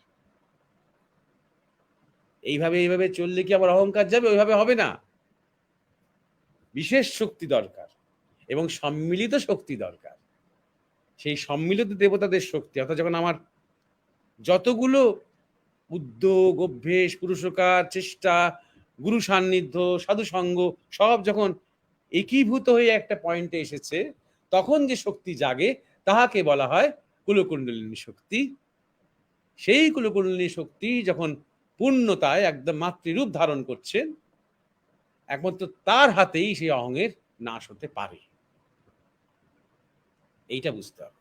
Speaker 1: এইভাবে চললে কি আমার অহংকার যাবে? ওইভাবে হবে না। বিশেষ শক্তি দরকার এবং সম্মিলিত শক্তি দরকার। সেই সম্মিলিত দেবতাদের শক্তি, অর্থাৎ যখন আমার যতগুলো উদ্যোগ, অভ্যেস, পুরুষকার, চেষ্টা, গুরু সান্নিধ্য, সাধু সঙ্গ সব যখন একীভূত হয়ে একটা পয়েন্টে এসেছে, তখন যে শক্তি জাগে তাহাকে বলা হয় কুলকুণ্ডলিনী শক্তি। সেই কুলকুণ্ডলিনী শক্তি যখন পূর্ণতায় একদম মাতৃরূপ ধারণ করছেন, একমাত্র তার হাতেই সেই অহংয়ের নাশ হতে পারে। এইটা বুঝতে হবে।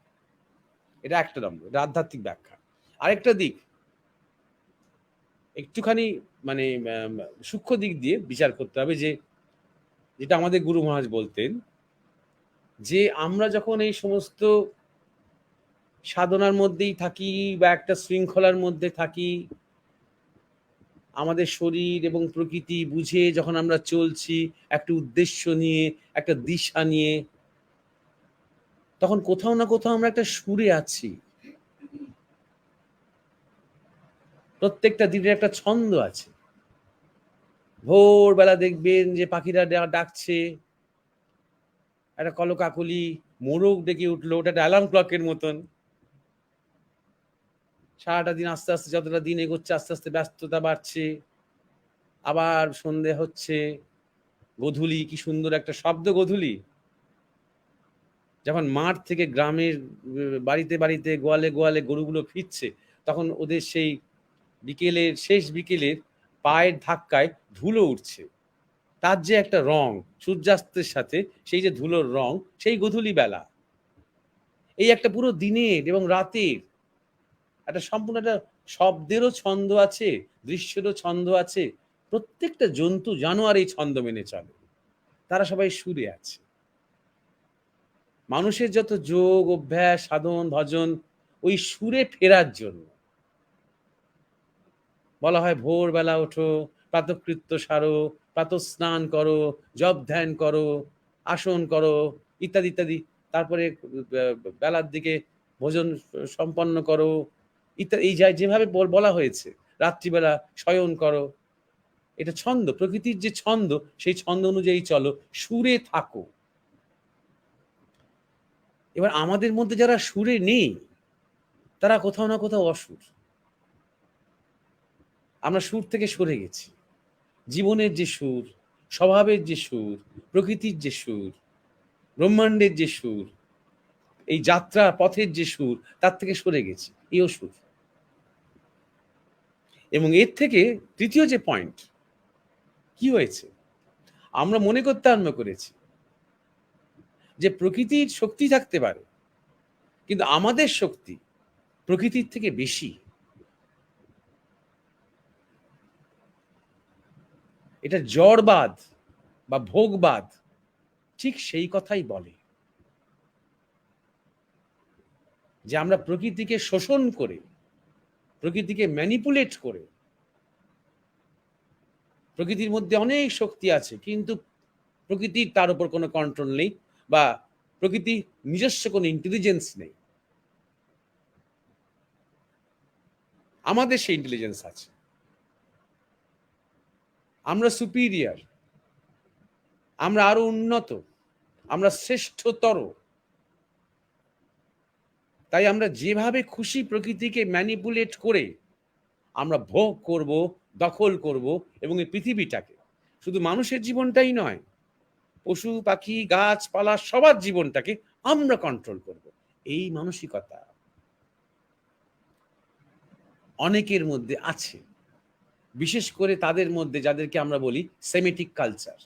Speaker 1: এটা একটা নম্বর, এটা আধ্যাত্মিক ব্যাখ্যা। আরেকটা দিক একটুখানি মানে সূক্ষ্ম দিক দিয়ে বিচার করতে হবে, যে যেটা আমাদের গুরু মহারাজ বলতেন, যে আমরা যখন এই সমস্ত সাধনার মধ্যেই থাকি বা একটা শৃঙ্খলার মধ্যে থাকি, আমাদের শরীর এবং প্রকৃতি বুঝে যখন আমরা চলছি একটা উদ্দেশ্য নিয়ে, একটা দিশা নিয়ে, তখন কোথাও না কোথাও আমরা একটা সুরে আছি। প্রত্যেকটা দিনের একটা ছন্দ আছে। ভোরবেলা দেখবেন যে পাখিরা ডাকছে, একটা কলকাকলি, মোরগ ডেকে উঠলো, ওটা একটা অ্যালার্ম ক্লকের মতন। সারাটা দিন আস্তে আস্তে যতটা দিন এগোচ্ছে আস্তে আস্তে ব্যস্ততা বাড়ছে, আবার সন্ধে হচ্ছে, গোধূলি, কি সুন্দর একটা শব্দ গোধূলি। যখন মাঠ থেকে গ্রামের বাড়িতে বাড়িতে গোয়ালে গোয়ালে গরুগুলো ফিরছে, তখন ওদের সেই বিকেলের শেষ বিকেলের পায়ের ধাক্কায় ধুলো উঠছে, তার যে একটা রং সূর্যাস্তের সাথে, সেই যে ধুলোর রং, সেই গোধূলি বেলা। এই একটা পুরো দিনের এবং রাতের একটা সম্পূর্ণ একটা শব্দেরও ছন্দ আছে, দৃশ্যেরও ছন্দ আছে। প্রত্যেকটা জন্তু জানোয়ার এই ছন্দ মেনে চলে, তারা সবাই সুরে আছে। মানুষের যত যোগ অভ্যাস সাধন ভজন ওই সুরে ফেরার জন্য। বলা হয় ভোরবেলা ওঠো, প্রাতকৃত্য সারো, প্রাতঃস্নান করো, জপ ধ্যান করো, আসন করো, ইত্যাদি ইত্যাদি। তারপরে বেলার দিকে ভোজন সম্পন্ন করো, ইত্যাদি। এই যেভাবে বলা হয়েছে, রাত্রিবেলা শয়ন করো। এটা ছন্দ, প্রকৃতির যে ছন্দ, সেই ছন্দ অনুযায়ী চলো, সুরে থাকো। এবার আমাদের মধ্যে যারা সুরে নেই, তারা কোথাও না কোথাও অসুর। আমরা সুর থেকে সরে গেছি। জীবনের যে সুর, স্বভাবের যে সুর, প্রকৃতির যে সুর, ব্রহ্মাণ্ডের যে সুর, এই যাত্রা পথের যে সুর, তার থেকে সরে গেছি, এও সুর। এবং এর থেকে তৃতীয় যে পয়েন্ট, কি হয়েছে, আমরা মনে করতে আরম্ভ করেছি যে প্রকৃতির শক্তি থাকতে পারে, কিন্তু আমাদের শক্তি প্রকৃতির থেকে বেশি। এটা জড়বাদ বা ভোগবাদ ঠিক সেই কথাই বলে, যে আমরা প্রকৃতিকে শোষণ করে, প্রকৃতিকে ম্যানিপুলেট করে, প্রকৃতির মধ্যে অনেক শক্তি আছে, কিন্তু প্রকৃতির তার উপর কোনো কন্ট্রোল নেই, বা প্রকৃতির নিজস্ব কোনো ইন্টেলিজেন্স নেই। আমাদের সেই ইন্টেলিজেন্স আছে, আমরা সুপিরিয়র, আমরা আরো উন্নত, আমরা শ্রেষ্ঠতর। তাই আমরা যেভাবে খুশি প্রকৃতিকে ম্যানিপুলেট করে আমরা ভোগ করব, দখল করব, এবং এই পৃথিবীটাকে, শুধু মানুষের জীবনটাই নয়, পশু পাখি গাছপালা সবার জীবনটাকে আমরা কন্ট্রোল করব। এই মানসিকতা অনেকের মধ্যে আছে, বিশেষ করে তাদের মধ্যে যাদেরকে আমরা বলি সেমেটিক কালচার।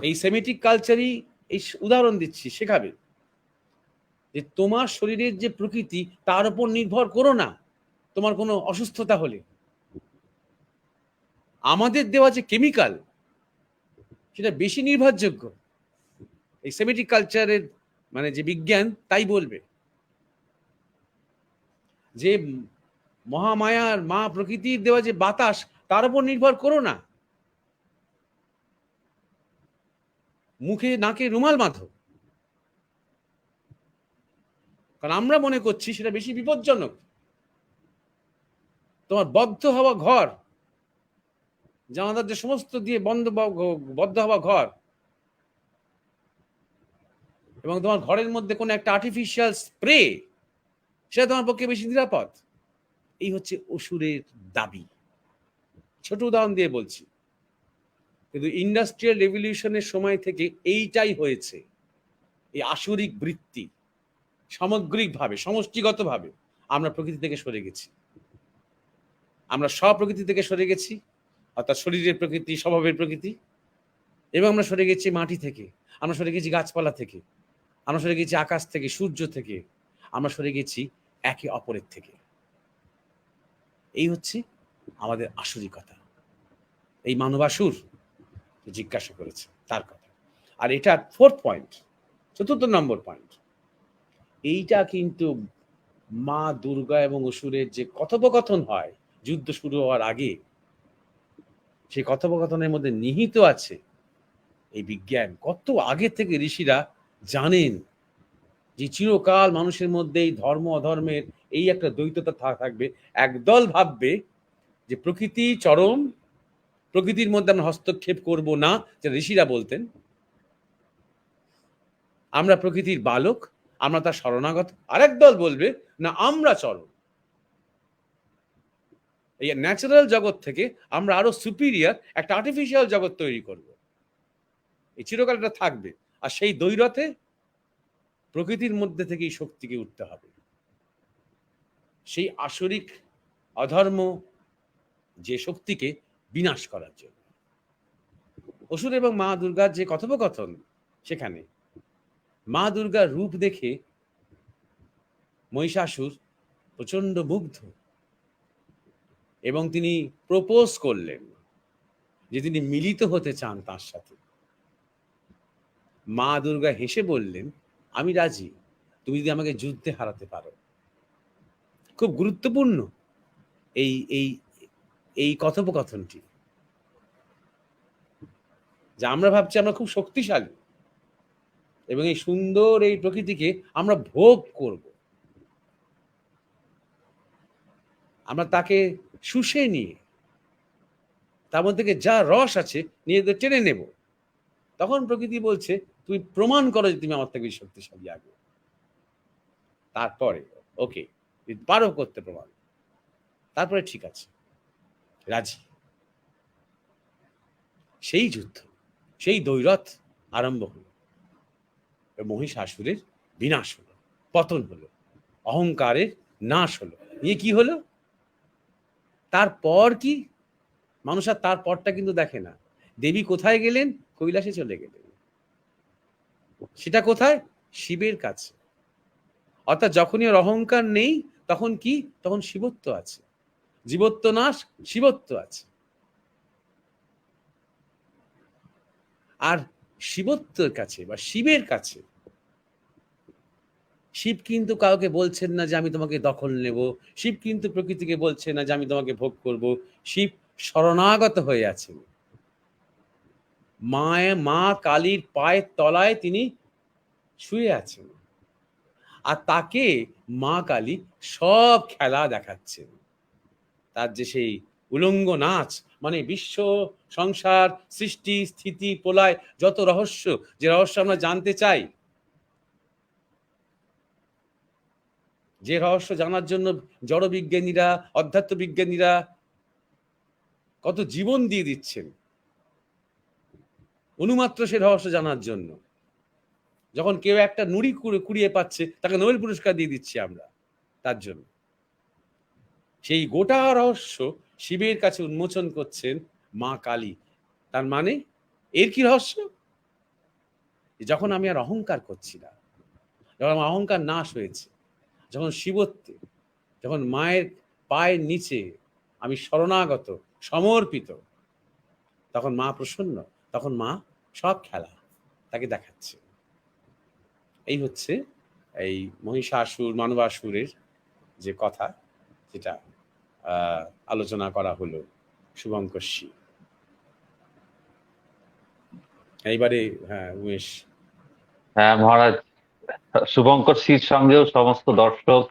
Speaker 1: এই সেমেটিক কালচারই, এই উদাহরণ দিচ্ছি, শেখাবে যে তোমার শরীরের যে প্রকৃতি, তার উপর নির্ভর করো না তোমার কোনো অসুস্থতা হলে। আমাদের দেওয়া যে কেমিক্যাল, সেটা বেশি নির্ভরযোগ্য। এই সেমেটিক কালচারের মানে যে বিজ্ঞান, তাই বলবে যে মহামায়ার মা প্রকৃতির দেওয়া যে বাতাস, তার উপর নির্ভর করো না, মুখে নাকে রুমাল বাঁধো। কারণ আমরা মনে করছি সেটা বেশি বিপজ্জনক। তোমার বদ্ধ হওয়া ঘর, জানালা দরজা সমস্ত দিয়ে বদ্ধ হওয়া ঘর, এবং তোমার ঘরের মধ্যে কোনো একটা আর্টিফিশিয়াল স্প্রে, সেটা তোমার পক্ষে বেশি নিরাপদ। এই হচ্ছে অসুরের দাবি। ছোট উদাহরণ দিয়ে বলছি, কিন্তু ইন্ডাস্ট্রিয়াল রেভলিউশনের সময় থেকে এইটাই হয়েছে। এই আসরিক বৃত্তি, সামগ্রিকভাবে সমষ্টিগতভাবে আমরা প্রকৃতি থেকে সরে গেছি। আমরা স্বপ্রকৃতি থেকে সরে গেছি, অর্থাৎ শরীরের প্রকৃতি, স্বভাবের প্রকৃতি। এবং আমরা সরে গেছি মাটি থেকে, আমরা সরে গেছি গাছপালা থেকে, আমরা সরে গেছি আকাশ থেকে, সূর্য থেকে, আমরা সরে গেছি একে অপরের থেকে। এই হচ্ছে আমাদের আসরিকতা। এই মানবাসুর জিজ্ঞাসা করেছে তার কথা। আর এটা 4th পয়েন্ট, 4th নম্বর পয়েন্ট। এইটা কিন্তু মা দুর্গা এবং অসুরের যে কথোপকথন হয় যুদ্ধ শুরু হওয়ার আগে, সেই কথোপকথনের মধ্যে নিহিত আছে এই বিজ্ঞান। কত আগে থেকে ঋষিরা জানেন যে চিরকাল মানুষের মধ্যে এই ধর্ম অধর্মের এই একটা দ্বৈততা থাকবে। একদল ভাববে যে প্রকৃতি চরম, প্রকৃতির মধ্যে আমরা হস্তক্ষেপ করব না, যে ঋষিরা বলতেন। আমরা প্রকৃতির বালক, আমরা তার শরণাগত। আরেক দল বলবে না, আমরা চরম, এই ন্যাচারাল জগৎ থেকে আমরা আরো সুপিরিয়র একটা আর্টিফিশিয়াল জগৎ তৈরি করব। এই চিরকাল এটা থাকবে। আর সেই দ্বৈরথে প্রকৃতির মধ্যে থেকেই শক্তিকে উঠতে হবে। সেই আসরিক অধর্ম যে শক্তিকে বিনাশ করার জন্য। অসুর এবং মা দুর্গার যে কথোপকথন, সেখানে মা দুর্গার রূপ দেখে মহিষাসুর প্রচন্ড মুগ্ধ এবং তিনি প্রপোজ করলেন যে তিনি মিলিত হতে চান তার সাথে। মা দুর্গা হেসে বললেন, আমি রাজি, তুমি যদি আমাকে যুদ্ধে হারাতে পারো। খুব গুরুত্বপূর্ণ এই এই এই কথোপকথনটি, যে আমরা ভাবছি আমরা খুব শক্তিশালী এবং এই সুন্দর এই প্রকৃতিকে আমরা ভোগ করব, আমরা তাকে শুষে নিয়ে তার মধ্যে থেকে যা রস আছে নিয়ে টেনে নেব। তখন প্রকৃতি বলছে, তুমি প্রমাণ করো যে তুমি আমার থেকে শক্তিশালী আগে। তারপরে ওকে, পারো করতে প্রমাণ, তারপরে ঠিক আছে, রাজি। সেই যুদ্ধ, সেই দ্বৈরথ আরম্ভ হলো। মহিষাসুরের বিনাশ হলো, পতন হলো, অহংকারের নাশ হলো। নিয়ে কি হলো তারপর? কি মানুষ আর তার পরটা কিন্তু দেখে না। দেবী কোথায় গেলেন? কৈলাসে চলে গেলেন। সেটা কোথায়? শিবের কাছে। অর্থাৎ যখনই ওর অহংকার নেই, তখন কি? তখন শিবত্ব আছে। জীবত্ব নাশ, শিবত্ব আছে। আর শিবত্বের কাছে বা শিবের কাছে শিব কিন্তু কাউকে বলছেন না যে আমি তোমাকে দখল নেব। শিব কিন্তু প্রকৃতিকে বলছে না যে আমি তোমাকে ভোগ করব। শিব শরণাগত হয়ে আছেন। মা কালীর পায়ের তলায় তিনি শুয়ে আছেন। আর তাকে মা কালী সব খেলা দেখাচ্ছেন। তার যে সেই উলঙ্গ নাচ, মানে বিশ্ব সংসার সৃষ্টি স্থিতি প্রলয়, যত রহস্য, যে রহস্য আমরা জানতে চাই, যে রহস্য জানার জন্য জড় বিজ্ঞানীরা, অধ্যাত্ম বিজ্ঞানীরা কত জীবন দিয়ে দিচ্ছেন অনুমাত্র সে রহস্য জানার জন্য। যখন কেউ একটা নুড়ি কুড়িয়ে পাচ্ছে, তাকে নোবেল পুরস্কার দিয়ে দিচ্ছি আমরা তার জন্য। সেই গোটা রহস্য শিবের কাছে উন্মোচন করছেন মা কালী। তার মানে এর কি রহস্য? যখন আমি আর অহংকার করছি না, যখন আমার অহংকার নাশ হয়েছে, যখন শিবত্বে, যখন মায়ের পায়ের নিচে আমি শরণাগত, সমর্পিত, তখন মা প্রসন্ন, তখন মা সব খেলা তাকে দেখাচ্ছে। এই হচ্ছে এই মহিষাসুর মানবাসুরের যে কথা, যেটা আলোচনা করা হলো শুভঙ্কর্ষী। এইবারে হ্যাঁ উমেশ।
Speaker 3: হ্যাঁ মহারাজ, শুভঙ্কর সির সঙ্গেও সমস্ত দর্শক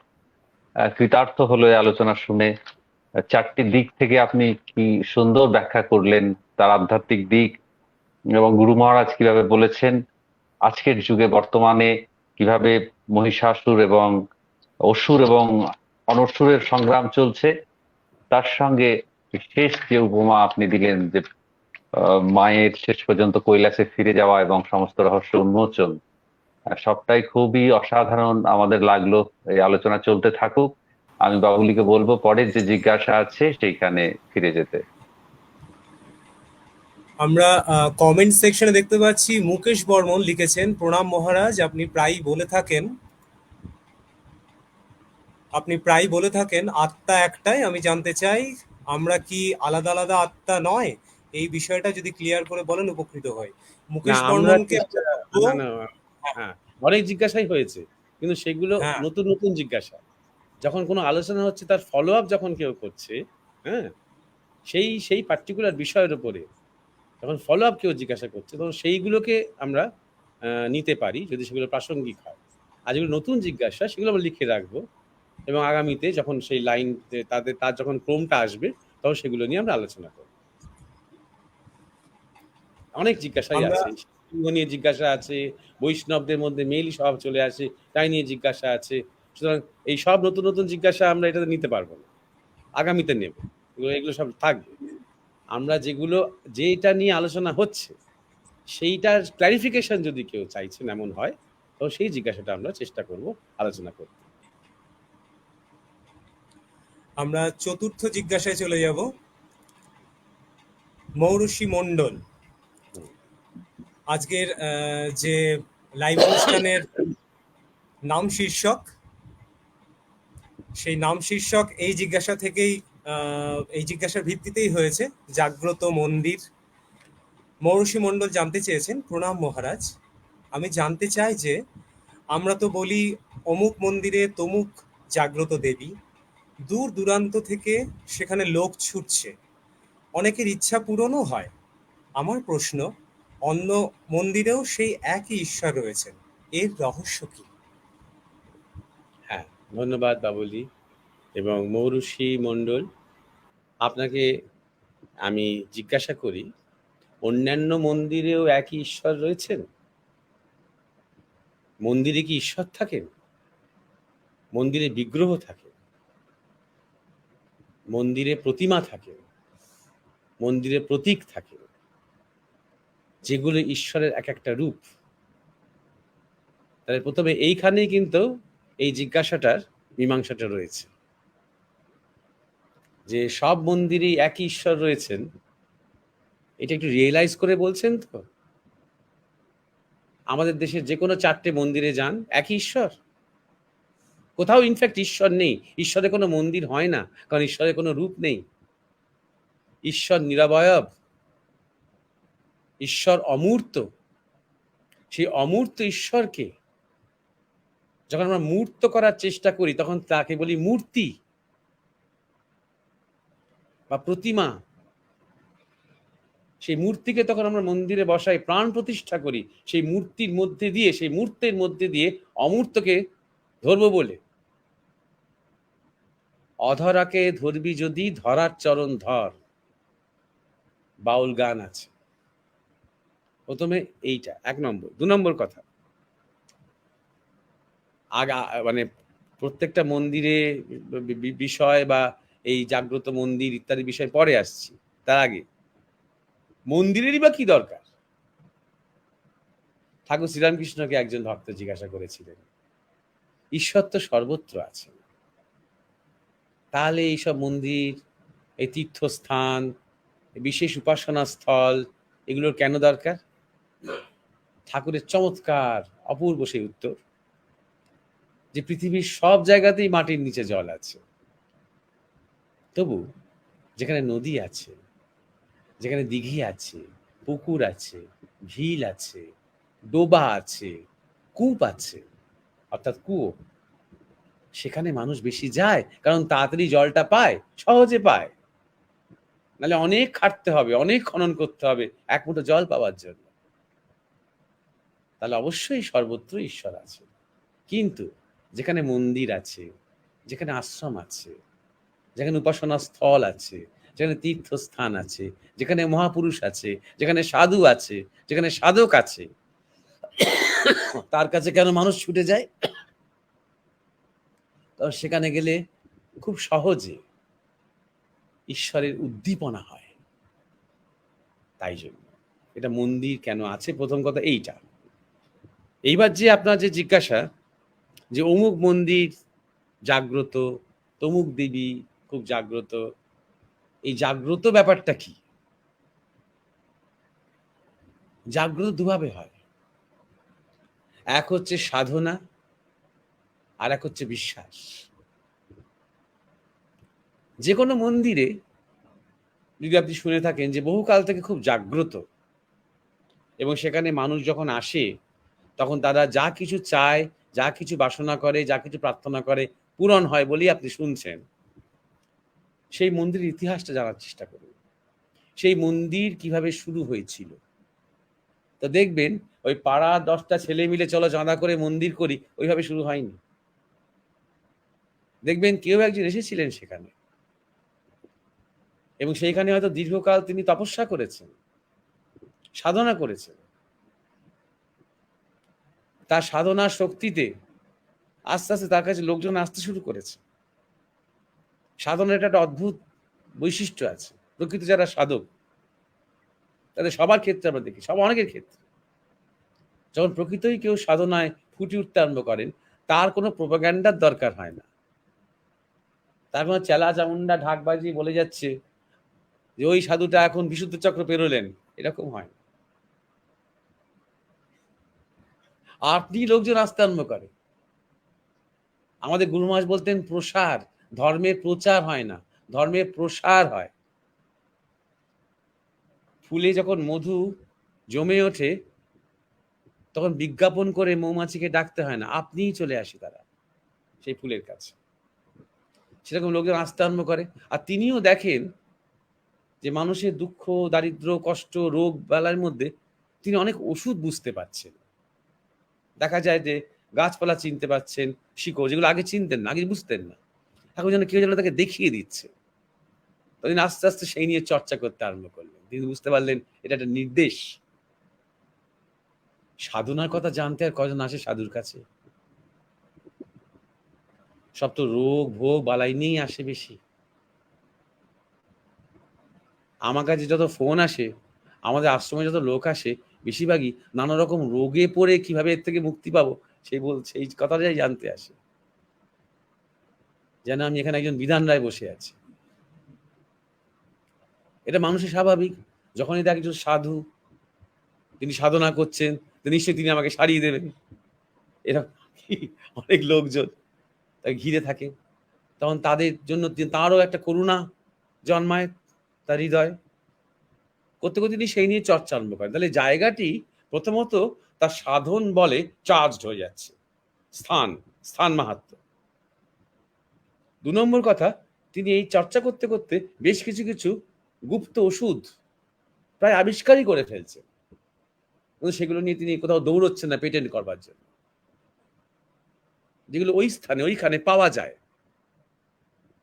Speaker 3: কৃতার্থ হলো এই আলোচনা শুনে। চারটি দিক থেকে আপনি কি সুন্দর ব্যাখ্যা করলেন, তার আধ্যাত্মিক দিক, এবং গুরু মহারাজ কিভাবে বলেছেন আজকের যুগে বর্তমানে কিভাবে মহিষাসুর এবং অসুর এবং অনসুরের সংগ্রাম চলছে। তার সঙ্গে শেষ যে উপমা আপনি দিলেন যে মায়ের শেষ পর্যন্ত কৈলাসে ফিরে যাওয়া এবং সমস্ত রহস্য উন্মোচন, সবটাই খুবই অসাধারণ আমাদের লাগলো। এই আলোচনা চলতে থাকুক। আমি বাবুলিকে বলবো পরের যে জিজ্ঞাসা আছে সেইখানে ফিরে যেতে।
Speaker 2: আমরা কমেন্ট সেকশনে দেখতে পাচ্ছি মুকেশ বর্মন লিখেছেন, প্রণাম মহারাজ, আপনি প্রায়ই বলে থাকেন আত্মা একটাই, আমি জানতে চাই আমরা কি আলাদা আলাদা আত্মা নয়? এই বিষয়টা যদি ক্লিয়ার করে বলেন উপকৃত হয়।
Speaker 1: না
Speaker 2: মুকেশ
Speaker 1: আমরা
Speaker 2: বর্মনকে
Speaker 1: চেষ্টা,
Speaker 2: বলবো,
Speaker 1: না না, হ্যাঁ, অনেক জিজ্ঞাসাই হয়েছে, কিন্তু সেগুলো
Speaker 2: হ্যাঁ
Speaker 1: নতুন নতুন জিজ্ঞাসা। যখন কোনো আলোচনা হচ্ছে তার ফলো আপ যখন কেউ করছে, হ্যাঁ, সেই সেই পার্টিকুলার বিষয়ের উপরে যখন ফলো আপ কেউ জিজ্ঞাসা করছে, তখন সেইগুলোকে আমরা নিতে পারি যদি সেগুলো প্রাসঙ্গিক হয়। আর যেগুলো নতুন জিজ্ঞাসা সেগুলো আমরা লিখে রাখবো, এবং আগামীতে যখন সেই লাইন তার যখন ক্রমটা আসবে তখন সেগুলো নিয়ে আমরা আলোচনা করব। অনেক জিজ্ঞাসাই
Speaker 2: আমরা
Speaker 1: আছে, সিংহ নিয়ে জিজ্ঞাসা আছে, বৈষ্ণবদের মধ্যে মেইলি স্বভাব চলে আসে তাই নিয়ে জিজ্ঞাসা আছে। সুতরাং এই সব নতুন নতুন জিজ্ঞাসা আমরা এটাতে নিতে পারবো না, আগামীতে নেব। এগুলো এগুলো সব থাকবে। আমরা যেটা নিয়ে আলোচনা হচ্ছে সেইটার ক্লারিফিকেশন যদি কেউ চাইছেন এমন হয়, তো সেই জিজ্ঞাসাটা আমরা চেষ্টা করব আলোচনা করতে।
Speaker 2: আমরা চতুর্থ জিজ্ঞাসায় চলে যাব। মৌরুষি মণ্ডল,
Speaker 1: হুম।
Speaker 2: আজকের যে লাইভ অনুষ্ঠানের নাম শীর্ষক, সেই নাম শীর্ষক এই জিজ্ঞাসার ভিত্তিতেই হয়েছে, জাগ্রত মন্দির। মৌরুষি মণ্ডল জানতে চেয়েছেন, প্রণাম মহারাজ, আমি জানতে চাই যে আমরা তো বলি অমুক মন্দিরে তমুক জাগ্রত দেবী, দূর দূরান্ত থেকে সেখানে লোক ছুটছে, অনেকের ইচ্ছা পূরণও হয়। আমার প্রশ্ন, অন্য মন্দিরেও সেই একই ঈশ্বর রয়েছেন, এর রহস্য কি?
Speaker 1: হ্যাঁ, ধন্যবাদ বাবুলি এবং মৌরুষি মণ্ডল। আপনাকে আমি জিজ্ঞাসা করি, অন্যান্য মন্দিরেও একই ঈশ্বর রয়েছেন? মন্দিরে কি ঈশ্বর থাকেন? মন্দিরে বিগ্রহ থাকে, মন্দিরে প্রতিমা থাকে, মন্দিরে প্রতীক থাকে, যেগুলো ঈশ্বরের এক একটা রূপ। তাহলে প্রথমে এইখানেই কিন্তু এই জিজ্ঞাসাটার মীমাংসাটা রয়েছে, যে সব মন্দিরেই একই ঈশ্বর রয়েছেন। এটা একটু রিয়েলাইজ করে বলছেন তো? আমাদের দেশের যে কোনো 4টে মন্দিরে যান, একই ঈশ্বর। কোথাও ইনফ্যাক্ট ঈশ্বর নেই, ঈশ্বরের কোনো মন্দির হয় না, কারণ ঈশ্বরের কোনো রূপ নেই। ঈশ্বর নিরবয়ব, ঈশ্বর অমূর্ত। সেই অমূর্ত ঈশ্বরকে যখন আমরা মূর্ত করার চেষ্টা করি তখন তাকে বলি মূর্তি বা প্রতিমা। সেই মূর্তিকে তখন আমরা মন্দিরে বসাই, প্রাণ প্রতিষ্ঠা করি সেই মূর্তির মধ্যে দিয়ে, সেই মূর্তের মধ্যে দিয়ে অমূর্তকে ধরবো বলে। অধরাকে ধরবি যদি ধরার চরণ ধর, বাউল গান আছে। প্রথমে এইটা 1 নম্বর। 2 নম্বর কথা, মানে প্রত্যেকটা মন্দিরে বিষয় বা এই জাগ্রত মন্দির ইত্যাদি বিষয় পরে আসছি, তার আগে মন্দিরেরই বা কি দরকার? ঠাকুর শ্রীরামকৃষ্ণকে একজন ভক্ত জিজ্ঞাসা করেছিলেন, ঈশ্বর তো সর্বত্র আছে, তাহলে এইসব মন্দির, এই তীর্থস্থান, বিশেষ উপাসনা স্থল, এগুলোর কেন দরকার? ঠাকুরের চমৎকার অপূর্ব সেই উত্তর, যে পৃথিবীর সব জায়গাতেই মাটির নিচে জল আছে, তবু যেখানে নদী আছে, যেখানে দিঘি আছে, পুকুর আছে, ঝিল আছে, ডোবা আছে, কূপ আছে, অর্থাৎ কুয়ো, সেখানে মানুষ বেশি যায়, কারণ তাড়াতাড়ি জলটা পায়, সহজে পায়। নাহলে অনেক খাটতে হবে, অনেক খনন করতে হবে এক মুঠো জল পাওয়ার জন্য। তাহলে অবশ্যই সর্বত্র ঈশ্বর আছে। কিন্তু যেখানে মন্দির আছে, যেখানে আশ্রম আছে, যেখানে উপাসনা স্থল আছে, যেখানে তীর্থস্থান আছে, যেখানে মহাপুরুষ আছে, যেখানে সাধু আছে, যেখানে সাধক আছে, তার কাছে কেন মানুষ ছুটে যায়? কারণ সেখানে গেলে খুব সহজে ঈশ্বরের উদ্দীপনা হয়। তাই জন্য এটা মন্দির কেন আছে, প্রথম কথা এইটা। এইবার যে আপনার যে জিজ্ঞাসা, যে অমুক মন্দির জাগ্রত, তমুক দেবী খুব জাগ্রত, এই জাগ্রত ব্যাপারটা কি? জাগ্রত দুভাবে হয়, এক হচ্ছে সাধনা আর এক হচ্ছে বিশ্বাস। যে কোনো মন্দিরে যদি আপনি শুনে থাকেন যে বহুকাল থেকে খুব জাগ্রত, এবং সেখানে মানুষ যখন আসে তখন তারা যা কিছু চায়, যা কিছু বাসনা করে, যা কিছু প্রার্থনা করে পূরণ হয় বলেই আপনি শুনছেন। সেই মন্দিরের ইতিহাসটা জানার চেষ্টা করুন। সেই মন্দির কিভাবে শুরু হয়েছিল। তো দেখবেন ওই পাড়া 10টা ছেলে মিলে চলো চাঁদা করে মন্দির করি, ওইভাবে শুরু হয়নি। দেখবেন কেউ একজন এসেছিলেন সেখানে, এবং সেইখানে হয়তো দীর্ঘকাল তিনি তপস্যা করেছেন, সাধনা করেছেন। তার সাধনার শক্তিতে আস্তে আস্তে তার কাছে লোকজন আসতে শুরু করেছে। সাধনার একটা অদ্ভুত বৈশিষ্ট্য আছে। প্রকৃত যারা সাধক তাদের সবার ক্ষেত্রে আমরা দেখি, অনেকের ক্ষেত্রে যখন প্রকৃতই কেউ সাধনায় ফুটে উঠতে আরম্ভ করেন, তার কোনো প্রোপাগ্যান্ডার দরকার হয় না। তার কোনো চেলা চামুন্ডা ঢাকবাজি বলে যাচ্ছে যে ওই সাধুটা এখন বিশুদ্ধ চক্র পেরোলেন, এরকম হয় না। আপনি লোকজন আসতে আরম্ভ করে। আমাদের গুরু মহারাজ বলতেন প্রসার, ধর্মের প্রচার হয় না, ধর্মের প্রসার হয়। ফুলে যখন মধু জমে ওঠে তখন বিজ্ঞাপন করে মৌমাছিকে ডাকতে হয় না, আপনিই চলে আসে তারা সেই ফুলের কাছে। সেরকম লোকজন আসতে আরম্ভ করে। আর তিনিও দেখেন যে মানুষের দুঃখ, দারিদ্র, কষ্ট, রোগ বালার মধ্যে তিনি অনেক ওষুধ বুঝতে পারছেন। দেখা যায় যে গাছপালা চিনতে পারছেন, শিকড়, যেগুলো আগে চিনতেন না, আগে বুঝতেন না, এখন যেন কেউ যেন তাকে দেখিয়ে দিচ্ছে। তখন আস্তে আস্তে সেই নিয়ে চর্চা করতে আরম্ভ করলেন। তিনি বুঝতে পারলেন এটা একটা নির্দেশ। সাধনার কথা জানতে আর কজন আসে সাধুর কাছে? সব তো রোগ ভোগ বালাই নিয়েই আসে বেশি। আমার কাছে যত ফোন আসে, আমাদের আশ্রমে যত লোক আসে, বেশিরভাগই নানা রকম রোগে পড়ে কিভাবে এর থেকে মুক্তি পাবো সেই কথাটাই জানতে আসে। যেন আমি এখানে একজন বিধান রায় বসে আছি। এটা মানুষের স্বাভাবিক। যখনই দেখে একজন সাধু, তিনি সাধনা করছেন, তো নিশ্চয়ই তিনি আমাকে সারিয়ে দেবেন। এরকম অনেক লোকজন তাকে ঘিরে থাকে। তখন তাদের জন্য তাঁরও একটা করুণা জন্মায় তার হৃদয়ে। করতে করতে তিনি সেই নিয়ে চর্চা আরম্ভ করেন। তাহলে জায়গাটি প্রথমত তার সাধন বলে চার্জড হয়ে যাচ্ছে। স্থান মাহাত্ম্য। 2 নম্বর কথা, তিনি এই চর্চা করতে করতে বেশ কিছু গুপ্ত ওষুধ প্রায় আবিষ্কারই করে ফেলছেন, কিন্তু সেগুলো নিয়ে তিনি কোথাও দৌড়চ্ছেন না পেটেন্ট করবার জন্য, যেগুলো ওই স্থানে ওইখানে পাওয়া যায়।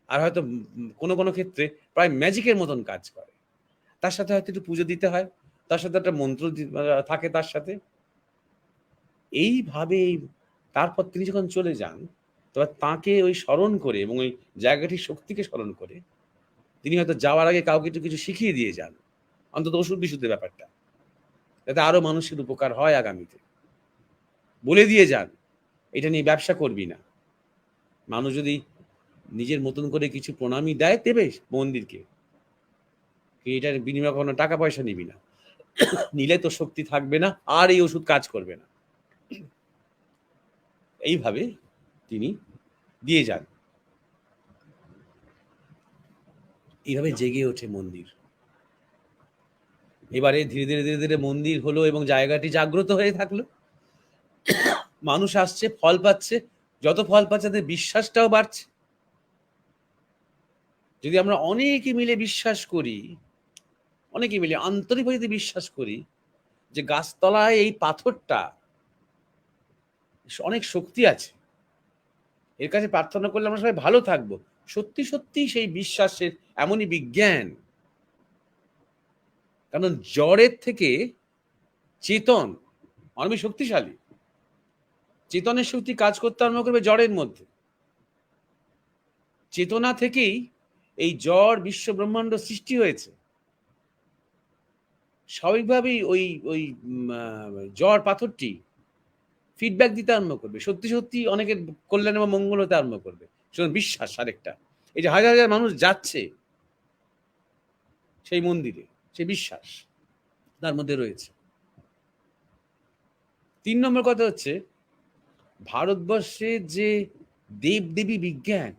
Speaker 1: আর হয়তো কোনো ক্ষেত্রে প্রায় ম্যাজিকের মতন কাজ করে। তার সাথে হয়তো একটু পুজো দিতে হয়, তার সাথে একটা মন্ত্র থাকে তার সাথে। এইভাবে তারপর তিনি যখন চলে যান, তবে তাঁকে ওই স্মরণ করে এবং ওই জায়গাটির শক্তিকে স্মরণ করে তিনি হয়তো যাওয়ার আগে কাউকে একটু কিছু শিখিয়ে দিয়ে যান, অন্তত ওষুধ বিশুদ্ধের ব্যাপারটা, যাতে আরো মানুষের উপকার হয় আগামীতে। বলে দিয়ে যান এটা নিয়ে ব্যবসা করবি না। মানুষ যদি নিজের মতন করে কিছু প্রণামী দেয় দেবে মন্দিরকে, এটার বিনিময়ে কোনো টাকা পয়সা নিবি না, নিলে তো শক্তি থাকবে না, আর এই ওষুধ কাজ করবে না। এইভাবে তিনি দিয়ে যান। এইভাবে জেগে ওঠে মন্দির। এবারে ধীরে ধীরে মন্দির হলো এবং জায়গাটি জাগ্রত হয়ে থাকলো। মানুষ আসছে, ফল পাচ্ছে। যত ফল পাচ্ছে তাদের বিশ্বাসটাও বাড়ছে। যদি আমরা অনেকে মিলে বিশ্বাস করি, অনেকে মিলে আন্তরিকভাবে যদি বিশ্বাস করি যে গাছতলায় এই পাথরটা অনেক শক্তি আছে, এর কাছে প্রার্থনা করলে আমরা সবাই ভালো থাকবো, সত্যি সত্যি সেই বিশ্বাসের এমনই বিজ্ঞান। কারণ জড়ের থেকে চেতন অনেক শক্তিশালী। চেতনের শক্তি কাজ করতে আরম্ভ করবে জড়ের মধ্যে। চেতনা থেকেই এই জড় বিশ্ব ব্রহ্মাণ্ড সৃষ্টি হয়েছে। স্বাভাবিকভাবেই ওই ওই জড় পাথরটি ফিডব্যাক দিতে আরম্ভ করবে, সত্যি সত্যি অনেকের কল্যাণ এবং মঙ্গল হতে আরম্ভ করবে। সুতরাং বিশ্বাস আরেকটা, এই যে হাজার হাজার মানুষ যাচ্ছে সেই মন্দিরে, সেই বিশ্বাস তার মধ্যে রয়েছে। তিন নম্বর কথা হচ্ছে, ভারতবর্ষের যে দেবদেবী বিজ্ঞান,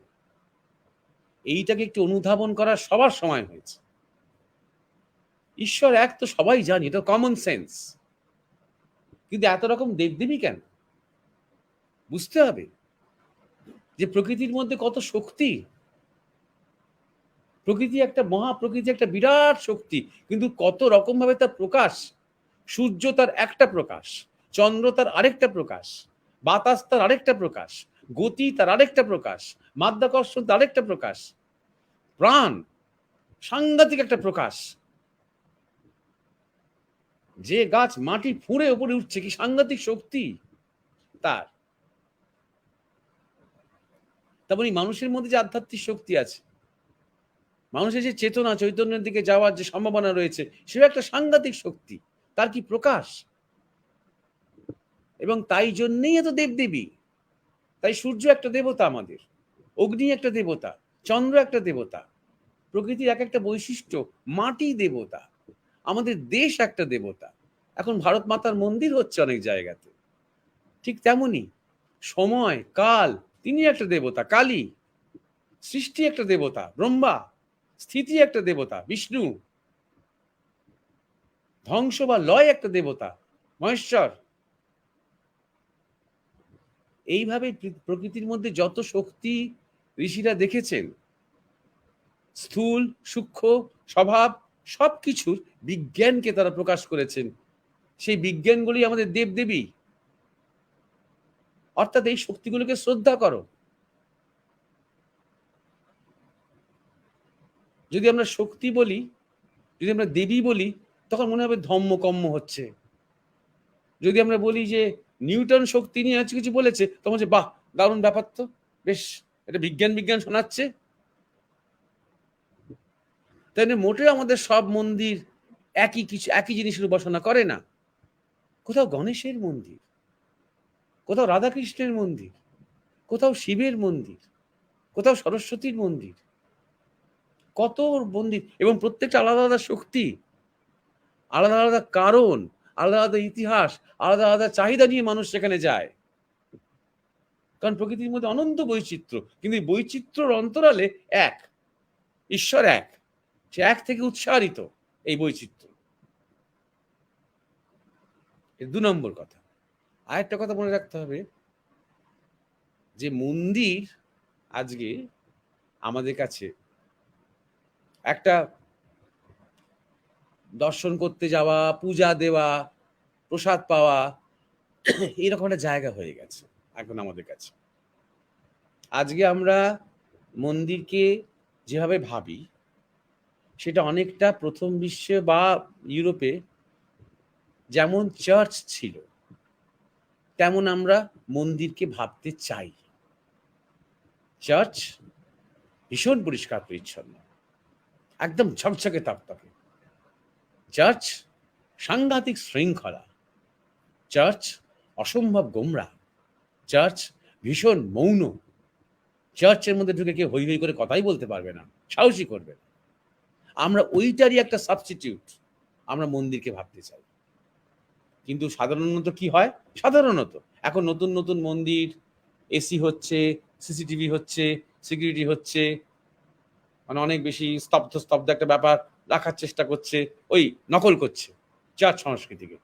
Speaker 1: এইটাকে একটু অনুধাবন করার সবার সময় হয়েছে। ঈশ্বর এক তো সবাই জানি, এটা কমন সেন্স, কিন্তু এত রকম দেবদেবী কেন? বুঝতে হবে যে প্রকৃতির মধ্যে কত শক্তি। প্রকৃতি একটা প্রকৃতি একটা বিরাট শক্তি, কিন্তু কত রকম ভাবে তার প্রকাশ। সূর্য তার একটা প্রকাশ, চন্দ্র তার আরেকটা প্রকাশ, বাতাস তার আরেকটা প্রকাশ, গতি তার আরেকটা প্রকাশ, মাধ্যাকর্ষণ তার আরেকটা প্রকাশ, প্রাণ সাংঘাতিক একটা প্রকাশ। যে গাছ মাটি ফুঁড়ে উপরে উঠছে, কি সাংঘাতিক শক্তি তার। তেমনি মানুষের মধ্যে যে আধ্যাত্মিক শক্তি আছে, মানুষের যে চেতনা, চৈতন্যের দিকে যাওয়ার যে সম্ভাবনা রয়েছে, সেটা একটা সাংঘাতিক শক্তি, তার কি প্রকাশ। এবং তাই জন্যই এত দেবদেবী। তাই সূর্য একটা দেবতা, আমাদের অগ্নি একটা দেবতা, চন্দ্র একটা দেবতা, প্রকৃতির এক একটা বৈশিষ্ট্য, মাটি দেবতা, আমাদের দেশ একটা দেবতা। এখন ভারত মাতার মন্দির হচ্ছে অনেক জায়গাতে, ঠিক তেমনি সময় কাল, তিনি একটা দেবতা, কালী। সৃষ্টি একটা দেবতা, ব্রহ্মা। স্থিতি একটা দেবতা, বিষ্ণু। ধ্বংস বা লয় একটা দেবতা, মহেশ্বর। এইভাবে প্রকৃতির মধ্যে যত শক্তি ঋষিরা দেখেছেন, স্থূল সূক্ষ্ম স্বভাব সবকিছুর বিজ্ঞানকে তারা প্রকাশ করেছেন। সেই বিজ্ঞানগুলি আমাদের দেবদেবী। অর্থাৎ এই শক্তিগুলোকে শ্রদ্ধা করো। যদি আমরা শক্তি বলি, যদি আমরা দেবী বলি, তখন মনে হবে ধম্মকম্ম হচ্ছে। যদি আমরা বলি যে নিউটন শক্তি নিয়ে হচ্ছে কিছু বলেছে, তখন হচ্ছে বাহ, দারুণ ব্যাপার তো, বেশ এটা বিজ্ঞান বিজ্ঞান শোনাচ্ছে। তাই না? মোটেও আমাদের সব মন্দির একই জিনিসের উপাসনা করে না। কোথাও গণেশের মন্দির, কোথাও রাধাকৃষ্ণের মন্দির, কোথাও শিবের মন্দির, কোথাও সরস্বতীর মন্দির, কত মন্দির, এবং প্রত্যেকটা আলাদা আলাদা শক্তি, আলাদা আলাদা কারণ, আলাদা আলাদা ইতিহাস, আলাদা আলাদা চাহিদা নিয়ে মানুষ সেখানে যায়। কারণ প্রকৃতির মধ্যে অনন্ত বৈচিত্র্য, কিন্তু এই বৈচিত্র্যর অন্তরালে এক ঈশ্বর, এক। সে এক থেকে উৎসারিত এই বৈচিত্র্য। দু নম্বর কথা। আরেকটা কথা মনে রাখতে হবে, যে মন্দির আজকে আমাদের কাছে একটা দর্শন করতে যাওয়া, পূজা দেওয়া, প্রসাদ পাওয়া, এইরকম একটা জায়গা হয়ে গেছে এখন আমাদের কাছে। আজকে আমরা মন্দিরকে যেভাবে ভাবি, সেটা অনেকটা প্রথম বিশ্বে বা ইউরোপে যেমন চার্চ ছিল, তেমন আমরা মন্দিরকে ভাবতে চাই। চার্চ ভীষণ পরিষ্কার পরিচ্ছন্ন, একদম ঝকঝকে তকতকে। চার্চ সাংঘাতিক শৃঙ্খলা। চার্চ অসম্ভব গোমরা। চার্চ ভীষণ মৌন। চার্চের মধ্যে ঢুকে কেউ হই হই করে কথাই বলতে পারবে না, সাহসী করবে না। আমরা ওইটারই একটা সাবস্টিটিউট আমরা মন্দিরকে ভাবতে চাই। কিন্তু সাধারণত কি হয়, সাধারণত এখন নতুন নতুন মন্দির, এসি হচ্ছে, সিসিটিভি হচ্ছে, সিকিউরিটি হচ্ছে, মানে অনেক বেশি স্তব্ধ একটা ব্যাপার রাখার চেষ্টা করছে, ওই নকল করছে চার্চ সংস্কৃতিকে।